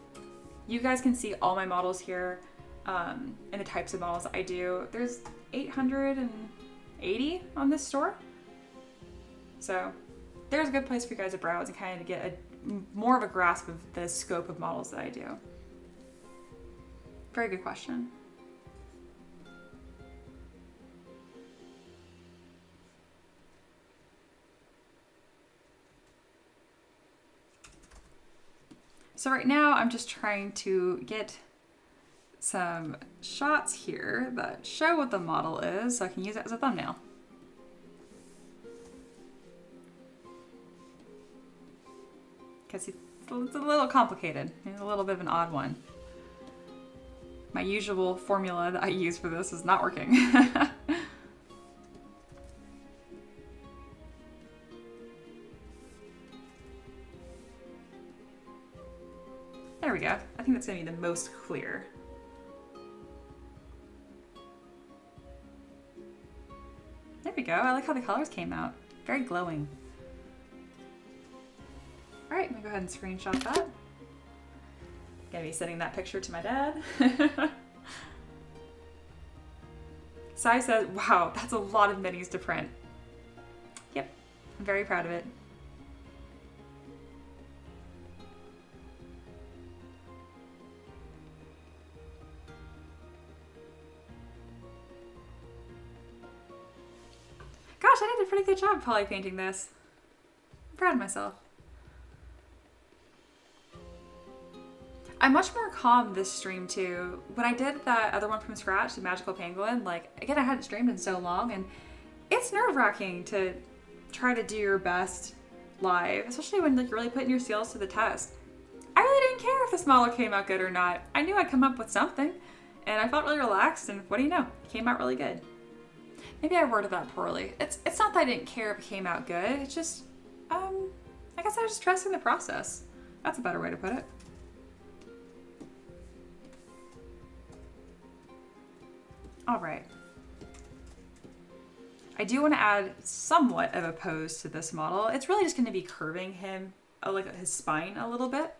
Speaker 1: You guys can see all my models here and the types of models that I do. There's 880 on this store. So there's a good place for you guys to browse and kind of get more of a grasp of the scope of models that I do. Very good question. So right now I'm just trying to get some shots here that show what the model is so I can use it as a thumbnail. Because it's a little complicated, a little bit of an odd one. My usual formula that I use for this is not working. There we go. I think that's going to be the most clear. There we go. I like how the colors came out. Very glowing. All right, I'm gonna go ahead and screenshot that. Gonna be sending that picture to my dad. Sai says, wow, that's a lot of minis to print. Yep, I'm very proud of it. I did a pretty good job poly painting this. I'm proud of myself. I'm much more calm this stream too. When I did that other one from scratch, the Magical Penguin, like, again, I hadn't streamed in so long, and it's nerve-wracking to try to do your best live, especially when like, you're really putting your skills to the test. I really didn't care if this model came out good or not. I knew I'd come up with something, and I felt really relaxed, and what do you know? It came out really good. Maybe I worded that poorly. It's not that I didn't care if it came out good, it's just, I guess I was just trusting the process. That's a better way to put it. All right. I do want to add somewhat of a pose to this model. It's really just going to be curving him, like his spine a little bit.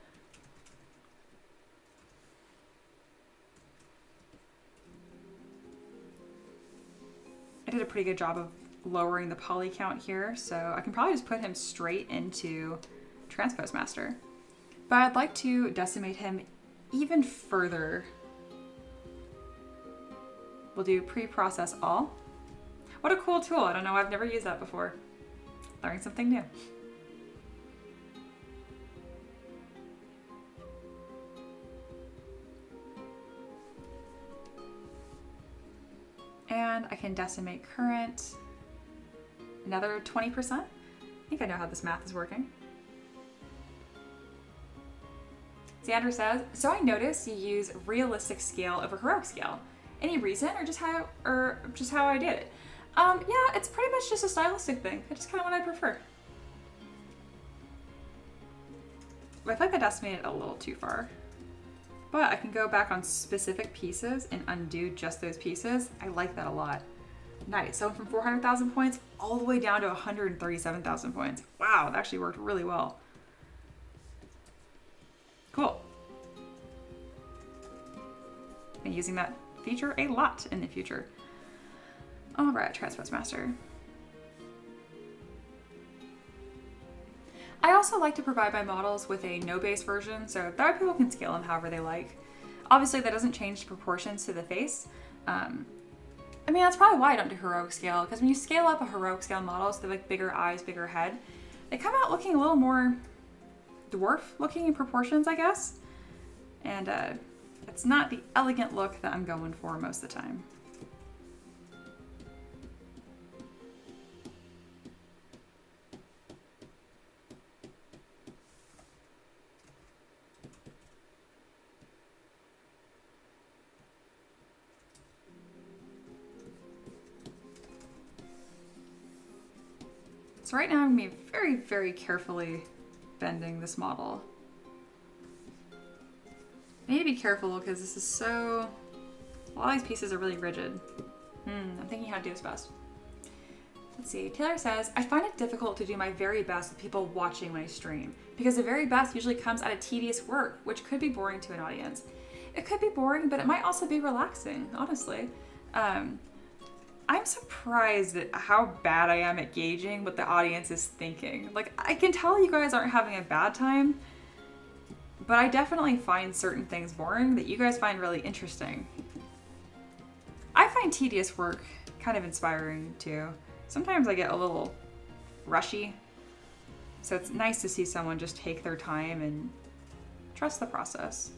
Speaker 1: I did a pretty good job of lowering the poly count here, so I can probably just put him straight into Transpose Master. But I'd like to decimate him even further. We'll do pre-process all. What a cool tool. I don't know, I've never used that before. Learning something new. And I can decimate current another 20%. I think I know how this math is working. Xander says, so I noticed you use realistic scale over heroic scale. Any reason or just how I did it? Yeah, it's pretty much just a stylistic thing. It's just kind of what I prefer. I feel like I decimated a little too far. But I can go back on specific pieces and undo just those pieces. I like that a lot. Nice. So from 400,000 points all the way down to 137,000 points. Wow, that actually worked really well. Cool. I'm using that feature a lot in the future. All right, Transpose Master. I also like to provide my models with a no-base version, so that way people can scale them however they like. Obviously, that doesn't change the proportions to the face. I mean, that's probably why I don't do heroic scale, because when you scale up a heroic scale model, so they have like bigger eyes, bigger head, they come out looking a little more dwarf-looking in proportions, I guess. And it's not the elegant look that I'm going for most of the time. So right now I'm going to be very, very carefully bending this model. I need to be careful because this is so... A lot of these pieces are really rigid. I'm thinking how to do this best. Let's see. Taylor says, I find it difficult to do my very best with people watching my stream because the very best usually comes out of tedious work, which could be boring to an audience. It could be boring, but it might also be relaxing, honestly. I'm surprised at how bad I am at gauging what the audience is thinking. Like, I can tell you guys aren't having a bad time, but I definitely find certain things boring that you guys find really interesting. I find tedious work kind of inspiring too. Sometimes I get a little rushy, so it's nice to see someone just take their time and trust the process.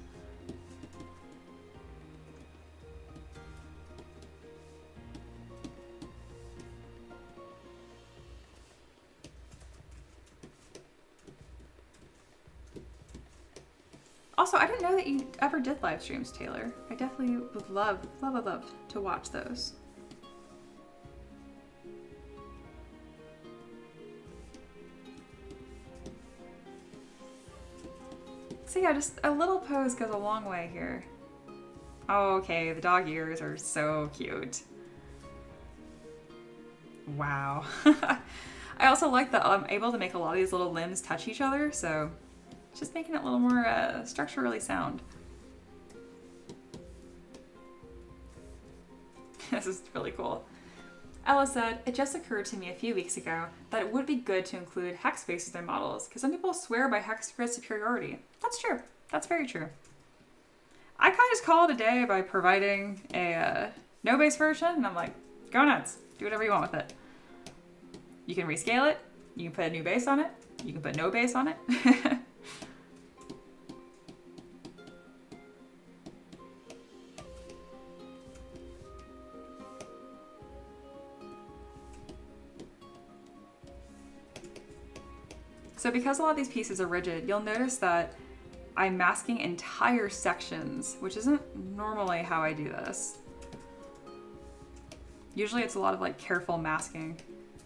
Speaker 1: Also, I didn't know that you ever did live streams, Taylor. I definitely would love to watch those. So yeah, just a little pose goes a long way here. Oh, okay, the dog ears are so cute. Wow. I also like that I'm able to make a lot of these little limbs touch each other, so it's just making it a little more structurally sound. This is really cool. Ella said, it just occurred to me a few weeks ago that it would be good to include hex faces in models, because some people swear by hex grid superiority. That's true. That's very true. I kind of just call it a day by providing a no-base version, and I'm like, go nuts. Do whatever you want with it. You can rescale it, you can put a new base on it, you can put no base on it. So because a lot of these pieces are rigid, you'll notice that I'm masking entire sections, which isn't normally how I do this. Usually it's a lot of like careful masking.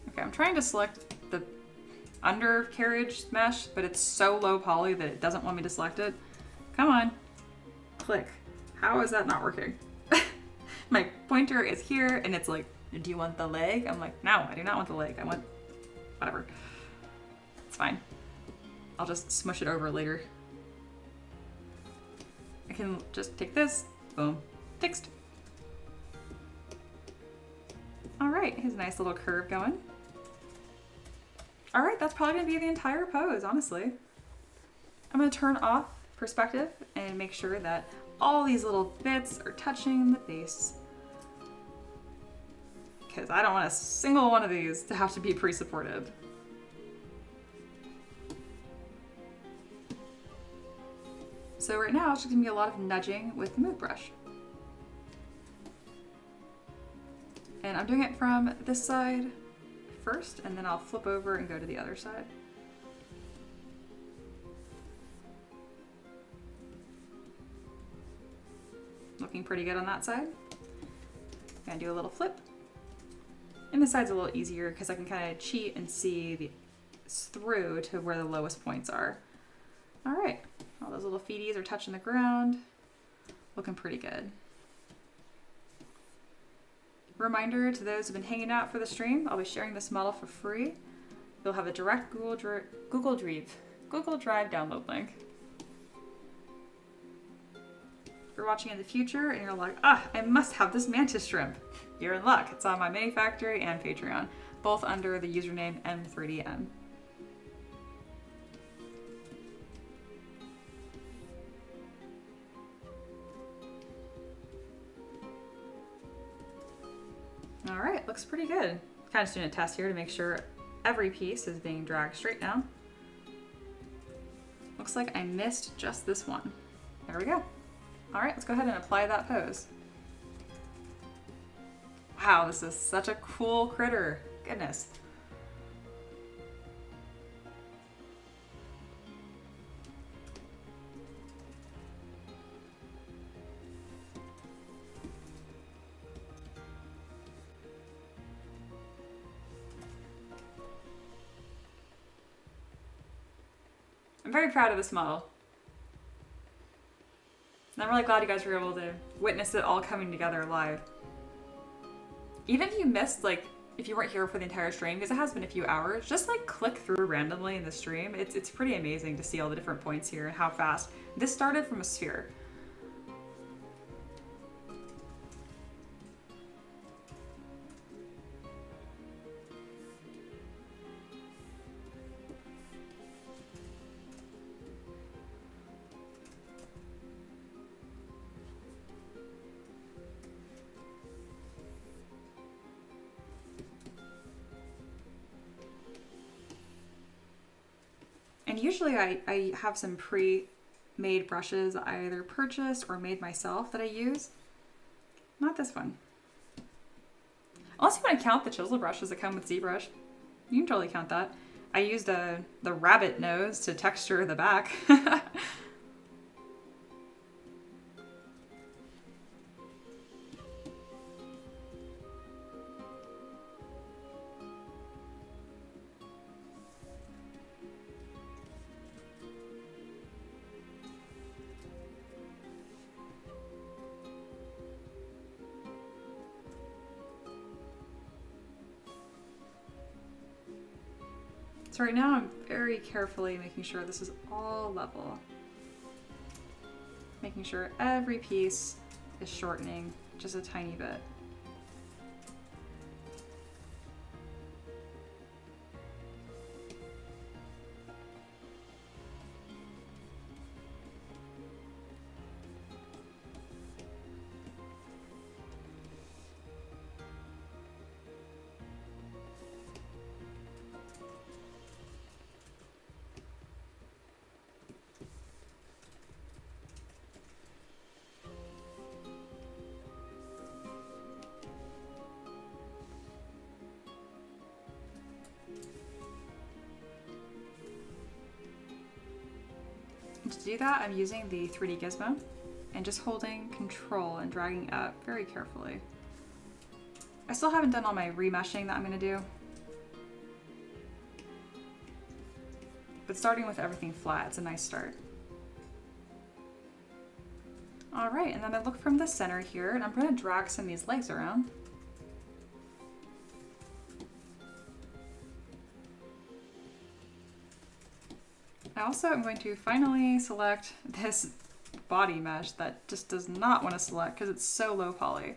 Speaker 1: Okay, I'm trying to select the undercarriage mesh, but it's so low poly that it doesn't want me to select it. Come on, click. How is that not working? My pointer is here and it's like, do you want the leg? I'm like, no, I do not want the leg. I want whatever. It's fine. I'll just smush it over later. I can just take this, boom, fixed. All right, here's a nice little curve going. All right, that's probably gonna be the entire pose, honestly. I'm gonna turn off perspective and make sure that all these little bits are touching the base, because I don't want a single one of these to have to be pre-supported. So right now, it's just gonna be a lot of nudging with the move brush. And I'm doing it from this side first, and then I'll flip over and go to the other side. Looking pretty good on that side. Gonna do a little flip. And this side's a little easier because I can kind of cheat and see through to where the lowest points are. All right, all those little feeties are touching the ground. Looking pretty good. Reminder to those who've been hanging out for the stream, I'll be sharing this model for free. You'll have a direct Google Drive download link. If you're watching in the future and you're like, I must have this mantis shrimp, you're in luck. It's on my Mini Factory and Patreon, both under the username M3DM. All right, looks pretty good. Kind of just doing a test here to make sure every piece is being dragged straight down. Looks like I missed just this one. There we go. All right, let's go ahead and apply that pose. Wow, this is such a cool critter. Goodness. I'm very proud of this model. And I'm really glad you guys were able to witness it all coming together live. Even if you missed, like, if you weren't here for the entire stream, because it has been a few hours, just like click through randomly in the stream. It's pretty amazing to see all the different points here and how fast. This started from a sphere. And usually I have some pre-made brushes I either purchased or made myself that I use. Not this one. Unless you want to count the chisel brushes that come with ZBrush. You can totally count that. I used the rabbit nose to texture the back. So right now I'm very carefully making sure this is all level. Making sure every piece is shortening just a tiny bit. to do that, I'm using the 3D gizmo and just holding Control and dragging up very carefully. I still haven't done all my remeshing that I'm gonna do. But starting with everything flat, it's a nice start. All right, and then I look from the center here, and I'm gonna drag some of these legs around. I also am going to finally select this body mesh that just does not want to select because it's so low poly.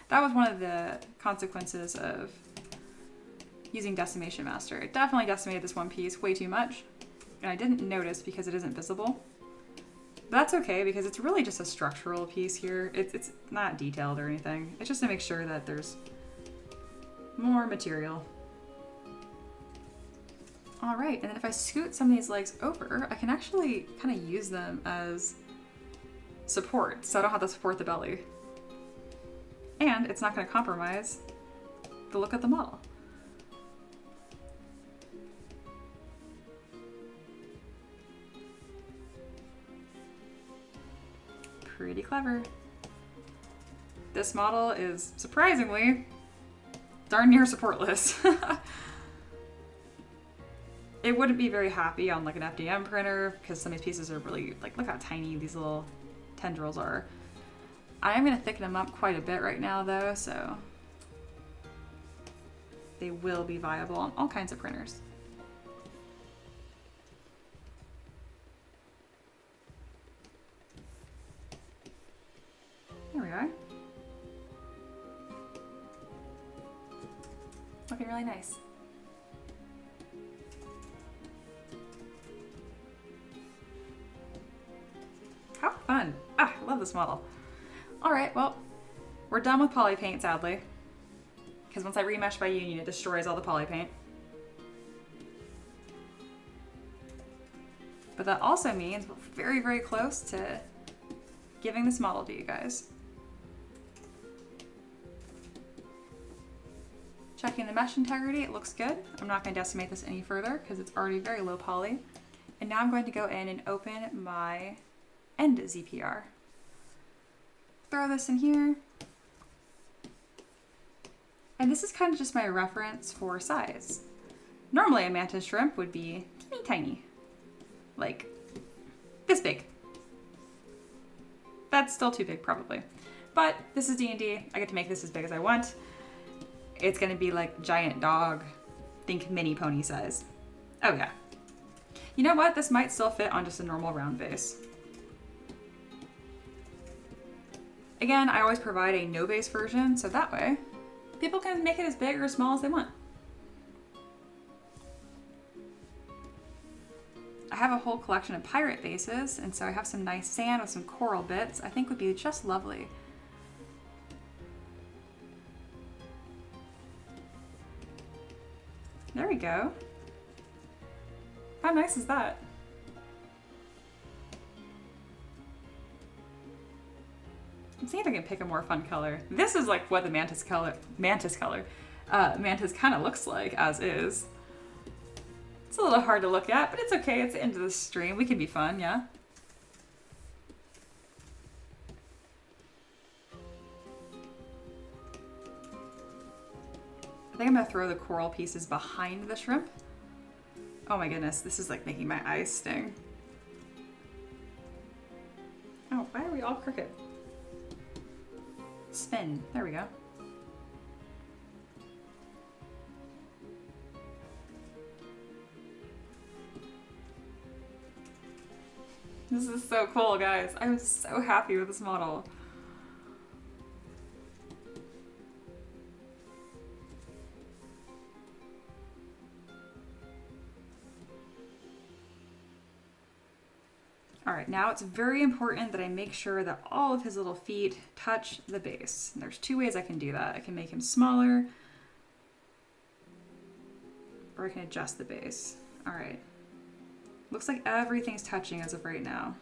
Speaker 1: That was one of the consequences of using Decimation Master. It definitely decimated this one piece way too much, and I didn't notice because it isn't visible. But that's okay because it's really just a structural piece here. It's not detailed or anything. It's just to make sure that there's more material. All right, and then if I scoot some of these legs over, I can actually kind of use them as support, so I don't have to support the belly. And it's not going to compromise the look of the model. Pretty clever. This model is surprisingly darn near supportless. It wouldn't be very happy on like an FDM printer because some of these pieces are really, like, look how tiny these little tendrils are. I am going to thicken them up quite a bit right now though, so they will be viable on all kinds of printers. There we are. Looking really nice. How fun. Ah, I love this model. All right, well, we're done with poly paint, sadly. Because once I remesh by union, it destroys all the poly paint. But that also means we're very, very close to giving this model to you guys. Checking the mesh integrity, it looks good. I'm not going to decimate this any further because it's already very low poly. And now I'm going to go in and open my end ZPR. Throw this in here. And this is kind of just my reference for size. Normally a mantis shrimp would be teeny tiny, like this big. That's still too big probably. But this is D&D, I get to make this as big as I want. It's gonna be like giant dog, think mini pony size. Oh yeah. You know what, this might still fit on just a normal round base. Again, I always provide a no base version, so that way people can make it as big or as small as they want. I have a whole collection of pirate bases, and so I have some nice sand with some coral bits I think would be just lovely. There we go. How nice is that? I'm seeing if I can pick a more fun color. This is like what the mantis kind of looks like as is. It's a little hard to look at, but it's okay. It's the end of the stream. We can be fun, yeah? I think I'm gonna throw the coral pieces behind the shrimp. Oh my goodness, this is like making my eyes sting. Oh, why are we all crooked? Spin, there we go. This is so cool, guys. I'm so happy with this model. All right, now it's very important that I make sure that all of his little feet touch the base. And there's two ways I can do that. I can make him smaller, or I can adjust the base. All right. Looks like everything's touching as of right now.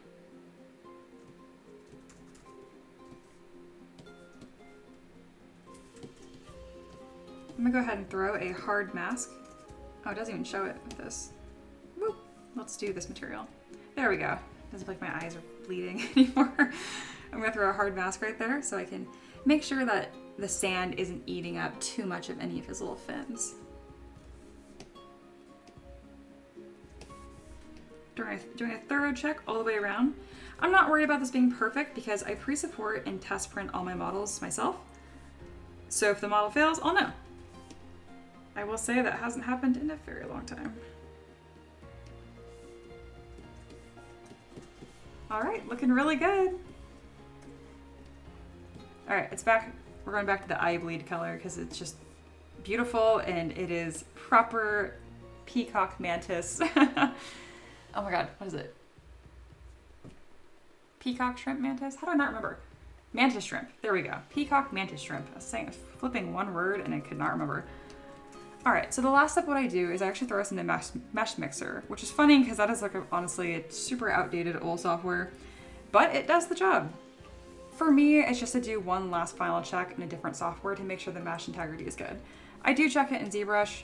Speaker 1: I'm gonna go ahead and throw a hard mask. Oh, it doesn't even show it with this. Whoop. Let's do this material. There we go. Doesn't feel like my eyes are bleeding anymore. I'm gonna throw a hard mask right there so I can make sure that the sand isn't eating up too much of any of his little fins. Doing a thorough check all the way around. I'm not worried about this being perfect because I pre-support and test print all my models myself. So if the model fails, I'll know. I will say that hasn't happened in a very long time. All right, looking really good. All right, it's back. We're going back to the eye bleed color because it's just beautiful and it is proper peacock mantis. Oh my God, what is it? Peacock shrimp mantis? How do I not remember? Mantis shrimp. There we go. Peacock mantis shrimp. I was flipping one word and I could not remember. All right, so the last step what I do is I actually throw this in the mesh mixer, which is funny because that is like honestly a super outdated old software, but it does the job. For me, it's just to do one last final check in a different software to make sure the mesh integrity is good. I do check it in ZBrush,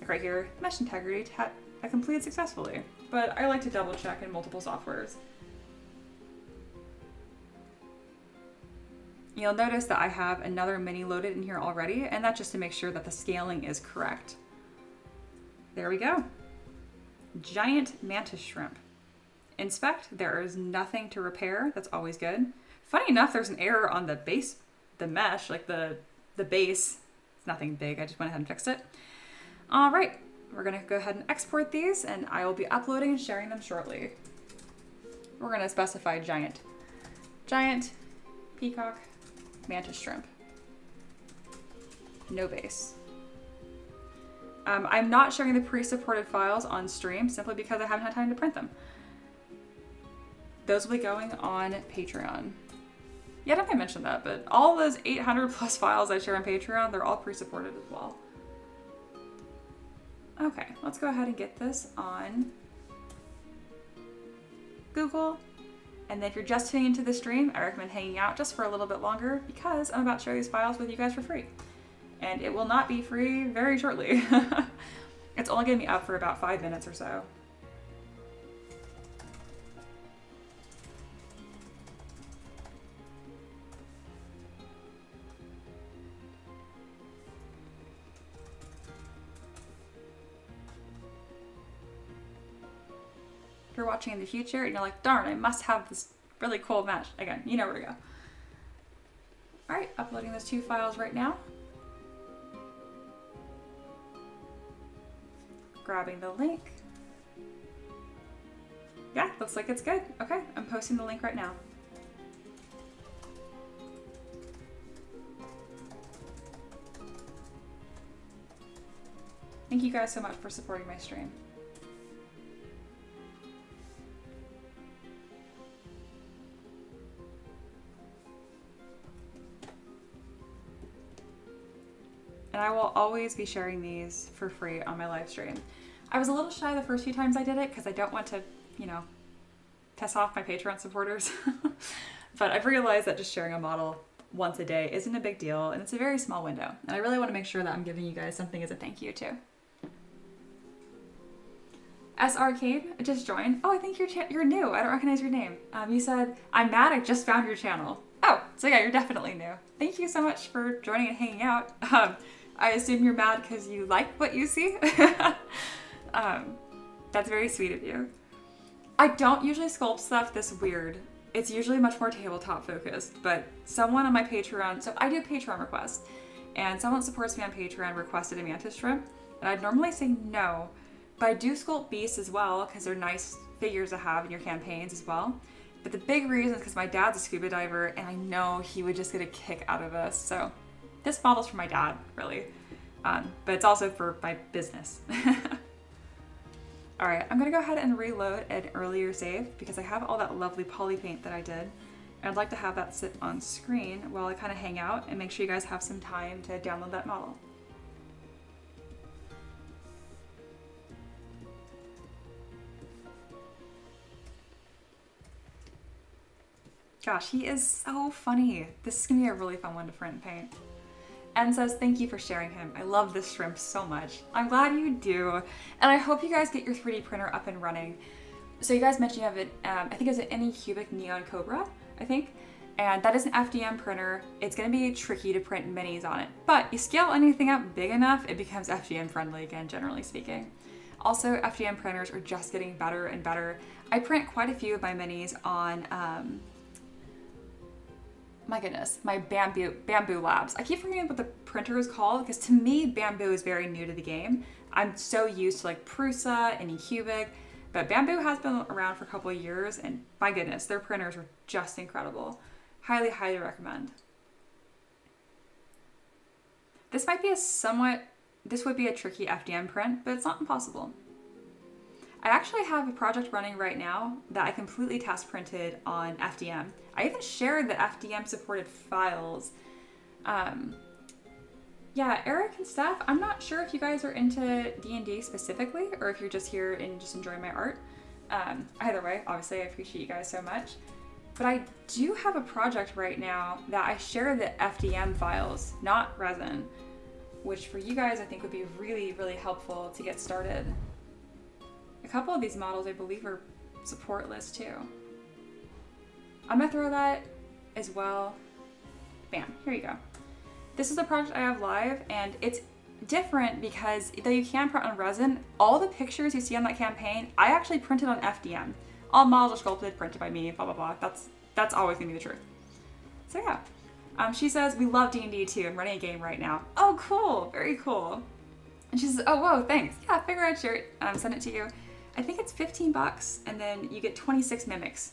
Speaker 1: like right here, mesh integrity I completed successfully, but I like to double check in multiple softwares. You'll notice that I have another mini loaded in here already, and that's just to make sure that the scaling is correct. There we go. Giant mantis shrimp. Inspect, there is nothing to repair. That's always good. Funny enough, there's an error on the base, the mesh, like the base. It's nothing big, I just went ahead and fixed it. All right, we're gonna go ahead and export these and I will be uploading and sharing them shortly. We're gonna specify giant. Giant, peacock, mantis shrimp. No base. I'm not sharing the pre-supported files on stream simply because I haven't had time to print them. Those will be going on Patreon. Yeah, I don't think I mentioned that, but all those 800 plus files I share on Patreon, they're all pre-supported as well. Okay, let's go ahead and get this on Google. And then if you're just tuning into the stream, I recommend hanging out just for a little bit longer because I'm about to share these files with you guys for free. And it will not be free very shortly. It's only gonna be up for about 5 minutes or so. If you're watching in the future and you're like, darn, I must have this really cool match. Again, you know where to go. All right, uploading those 2 files right now. Grabbing the link. Yeah, looks like it's good. Okay, I'm posting the link right now. Thank you guys so much for supporting my stream. And I will always be sharing these for free on my live stream. I was a little shy the first few times I did it because I don't want to, you know, piss off my Patreon supporters. But I've realized that just sharing a model once a day isn't a big deal and it's a very small window. And I really want to make sure that I'm giving you guys something as a thank you too. S Arcade just joined. Oh, I think you're new. I don't recognize your name. You said, I'm mad, I just found your channel. Oh, so yeah, you're definitely new. Thank you so much for joining and hanging out. I assume you're mad because you like what you see. That's very sweet of you. I don't usually sculpt stuff this weird. It's usually much more tabletop focused, but someone on my Patreon, so I do Patreon requests, and someone supports me on Patreon requested a mantis shrimp, and I'd normally say no, but I do sculpt beasts as well because they're nice figures to have in your campaigns as well. But the big reason is because my dad's a scuba diver and I know he would just get a kick out of this. So this model's for my dad, really. But it's also for my business. All right, I'm gonna go ahead and reload an earlier save because I have all that lovely poly paint that I did. And I'd like to have that sit on screen while I kind of hang out and make sure you guys have some time to download that model. Gosh, he is so funny. This is gonna be a really fun one to print and paint. And says, thank you for sharing him. I love this shrimp so much. I'm glad you do. And I hope you guys get your 3D printer up and running. So you guys mentioned you have it, I think it's an Anycubic Neon Cobra, I think. And that is an FDM printer. It's gonna be tricky to print minis on it, but you scale anything up big enough, it becomes FDM friendly again, generally speaking. Also, FDM printers are just getting better and better. I print quite a few of my minis on, my goodness, my Bamboo Labs. I keep forgetting what the printer is called because to me, Bamboo is very new to the game. I'm so used to like Prusa, Anycubic, but Bamboo has been around for a couple of years and my goodness, their printers are just incredible. Highly, highly recommend. This would be a tricky FDM print, but it's not impossible. I actually have a project running right now that I completely test printed on FDM. I even shared the FDM supported files. Yeah, Eric and Steph, I'm not sure if you guys are into D&D specifically or if you're just here and just enjoying my art. Either way, obviously I appreciate you guys so much. But I do have a project right now that I share the FDM files, not resin, which for you guys I think would be really, really helpful to get started. A couple of these models I believe are supportless too. I'm gonna throw that as well. Bam, here you go. This is a project I have live and it's different because though you can print on resin, all the pictures you see on that campaign, I actually printed on FDM. All models are sculpted, printed by me, blah, blah, blah. That's always gonna be the truth. So yeah. She says, we love D&D too. I'm running a game right now. Oh, cool. Very cool. And she says, oh, whoa, thanks. Yeah, I figure I'd share it, send it to you. I think it's $15 and then you get 26 mimics.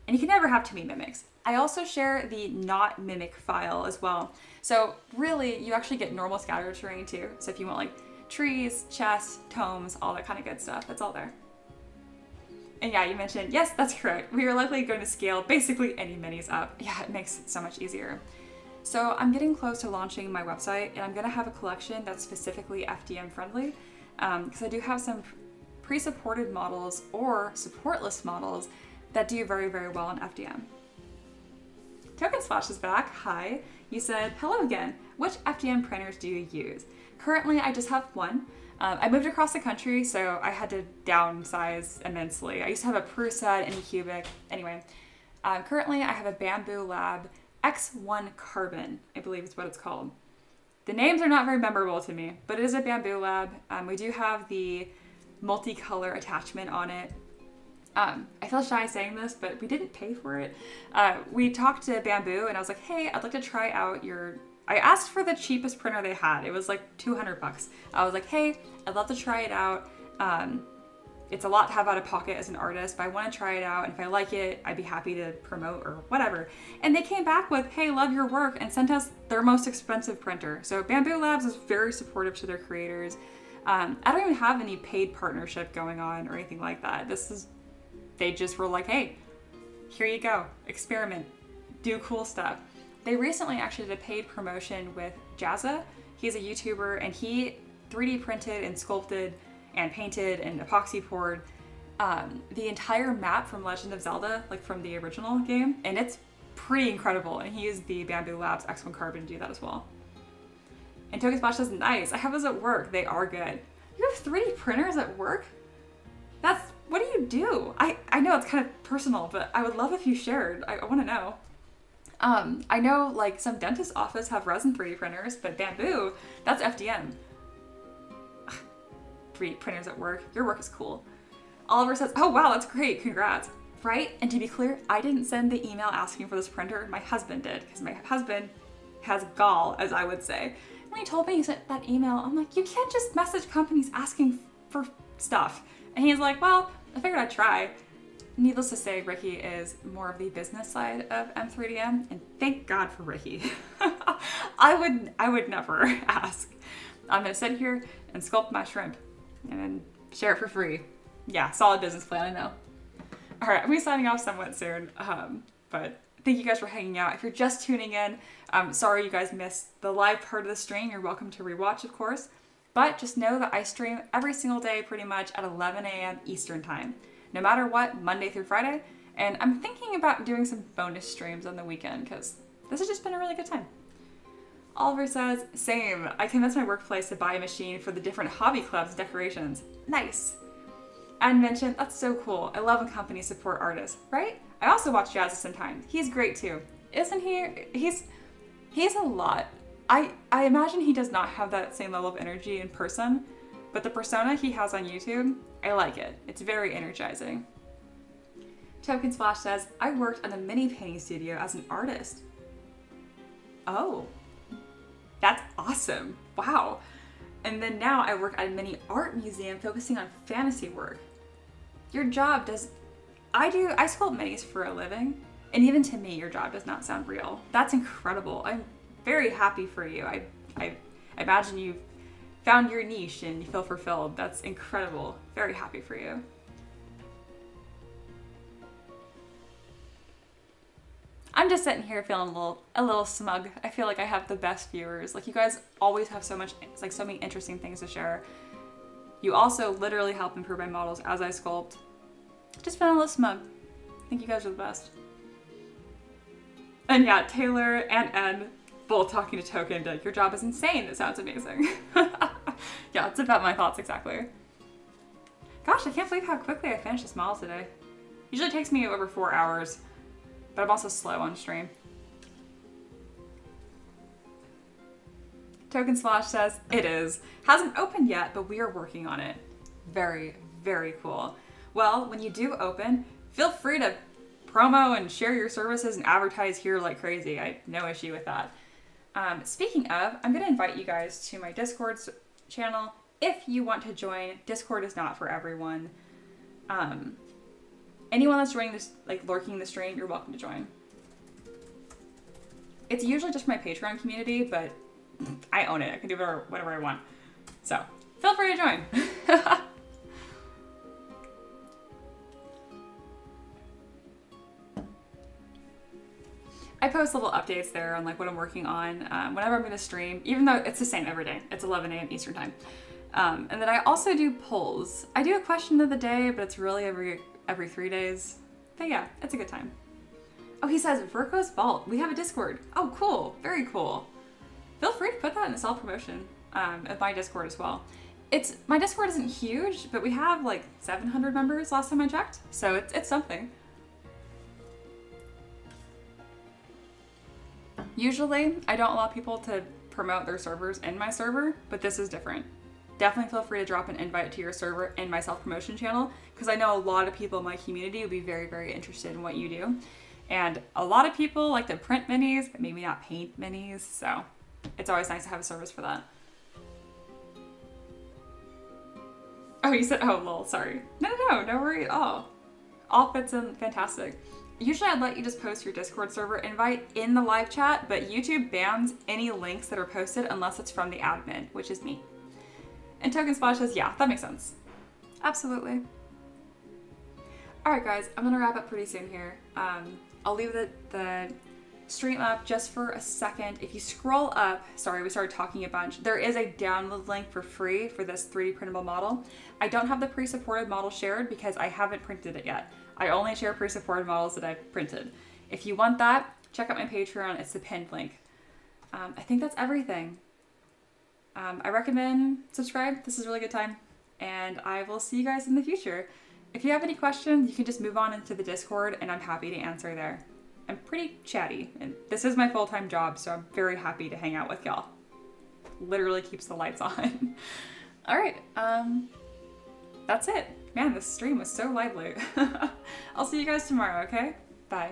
Speaker 1: And you can never have too many mimics. I also share the not mimic file as well. So really, you actually get normal scatter terrain too. So if you want like trees, chests, tomes, all that kind of good stuff, it's all there. And yeah, you mentioned, yes, that's correct. We are likely going to scale basically any minis up. Yeah, it makes it so much easier. So I'm getting close to launching my website and I'm gonna have a collection that's specifically FDM friendly because I do have some pre-supported models or supportless models that do very, very well on FDM. Token Splash is back. Hi. You said, hello again. Which FDM printers do you use? Currently, I just have one. I moved across the country, so I had to downsize immensely. I used to have a Prusa, Anycubic. Anyway, currently I have a Bamboo Lab X1 Carbon, I believe is what it's called. The names are not very memorable to me, but it is a Bamboo Lab. We do have the multicolor attachment on it. I feel shy saying this, but we didn't pay for it. We talked to Bamboo and I was like, hey, I'd like to try out I asked for the cheapest printer they had. It was like $200. I was like, hey, I'd love to try it out. It's a lot to have out of pocket as an artist, but I want to try it out. And if I like it, I'd be happy to promote or whatever. And they came back with, hey, love your work, and sent us their most expensive printer. So Bamboo Labs is very supportive to their creators. I don't even have any paid partnership going on or anything like that. They just were like, hey, here you go, experiment, do cool stuff. They recently actually did a paid promotion with Jazza. He's a YouTuber and he 3D printed and sculpted and painted and epoxy poured the entire map from Legend of Zelda, like from the original game. And it's pretty incredible. And he used the Bamboo Labs X1 Carbon to do that as well. And Token Splash says, nice, I have those at work. They are good. You have 3D printers at work? What do you do? I know it's kind of personal, but I would love if you shared. I want to know. I know like some dentist office have resin 3D printers, but Bamboo, that's FDM. 3D printers at work. Your work is cool. Oliver says, oh wow, that's great. Congrats. Right? And to be clear, I didn't send the email asking for this printer. My husband did, because my husband has gall, as I would say. When he told me he sent that email, I'm like, you can't just message companies asking for stuff. And he's like, well, I figured I'd try. Needless to say, Ricky is more of the business side of M3DM, and thank God for Ricky. I would never ask. I'm gonna sit here and sculpt my shrimp and then share it for free. Yeah, solid business plan, I know. All right, I'm gonna be signing off somewhat soon, but thank you guys for hanging out. If you're just tuning in, sorry you guys missed the live part of the stream. You're welcome to rewatch, of course. But just know that I stream every single day pretty much at 11 a.m. Eastern time, no matter what, Monday through Friday. And I'm thinking about doing some bonus streams on the weekend because this has just been a really good time. Oliver says, same. I convinced my workplace to buy a machine for the different hobby clubs decorations. Nice. And mention, that's so cool. I love when companies support artists, right? I also watch Jazzy sometimes. He's great too. Isn't he? He's a lot. I imagine he does not have that same level of energy in person, but the persona he has on YouTube, I like it. It's very energizing. Token Splash says, I worked at a mini painting studio as an artist. Oh, that's awesome. Wow. And then now I work at a mini art museum focusing on fantasy work. Your job does... I sculpt minis for a living, and even to me, your job does not sound real. That's incredible. I'm very happy for you. I imagine you've found your niche and you feel fulfilled. That's incredible. Very happy for you. I'm just sitting here feeling a little smug. I feel like I have the best viewers. Like, you guys always have so many interesting things to share. You also literally help improve my models as I sculpt. Just feeling a little smug. I think you guys are the best. And yeah, Taylor and Ed both talking to Token like, your job is insane. It sounds amazing. Yeah, it's about my thoughts exactly. Gosh, I can't believe how quickly I finished this model today. Usually takes me over 4 hours. But I'm also slow on stream. Token Slash says, it is. Hasn't opened yet, but we are working on it. Very, very cool. Well, when you do open, feel free to promo and share your services and advertise here like crazy. I have no issue with that. Speaking of, I'm going to invite you guys to my Discord channel. If you want to join, Discord is not for everyone. Anyone that's joining this, like lurking the stream, you're welcome to join. It's usually just my Patreon community, but I own it. I can do whatever I want. So feel free to join. I post little updates there on like what I'm working on whenever I'm going to stream, even though it's the same every day. It's 11 a.m. Eastern time. And then I also do polls. I do a question of the day, but it's really every 3 days. But yeah, it's a good time. Oh, he says, Virgo's Vault. We have a Discord. Oh, cool. Very cool. Feel free to put that in the self-promotion of my Discord as well. My Discord isn't huge, but we have like 700 members last time I checked. So it's something. Usually, I don't allow people to promote their servers in my server, but this is different. Definitely feel free to drop an invite to your server in my self-promotion channel, because I know a lot of people in my community would be very, very interested in what you do. And a lot of people like to print minis, but maybe not paint minis, so it's always nice to have a service for that. Oh, you said, oh, lol, sorry. No worry at all. All fits in fantastic. Usually I'd let you just post your Discord server invite in the live chat, but YouTube bans any links that are posted unless it's from the admin, which is me. And Token Splash says, yeah, that makes sense. Absolutely. Alright guys, I'm gonna wrap up pretty soon here. I'll leave the stream up just for a second. If you scroll up, sorry, we started talking a bunch. There is a download link for free for this 3D printable model. I don't have the pre-supported model shared because I haven't printed it yet. I only share pre-supported models that I've printed. If you want that, check out my Patreon. It's the pinned link. I think that's everything. I recommend subscribe. This is a really good time. And I will see you guys in the future. If you have any questions, you can just move on into the Discord and I'm happy to answer there. I'm pretty chatty and this is my full-time job, so I'm very happy to hang out with y'all. Literally keeps the lights on. All right, that's it. Man, this stream was so lively. I'll see you guys tomorrow, okay? Bye.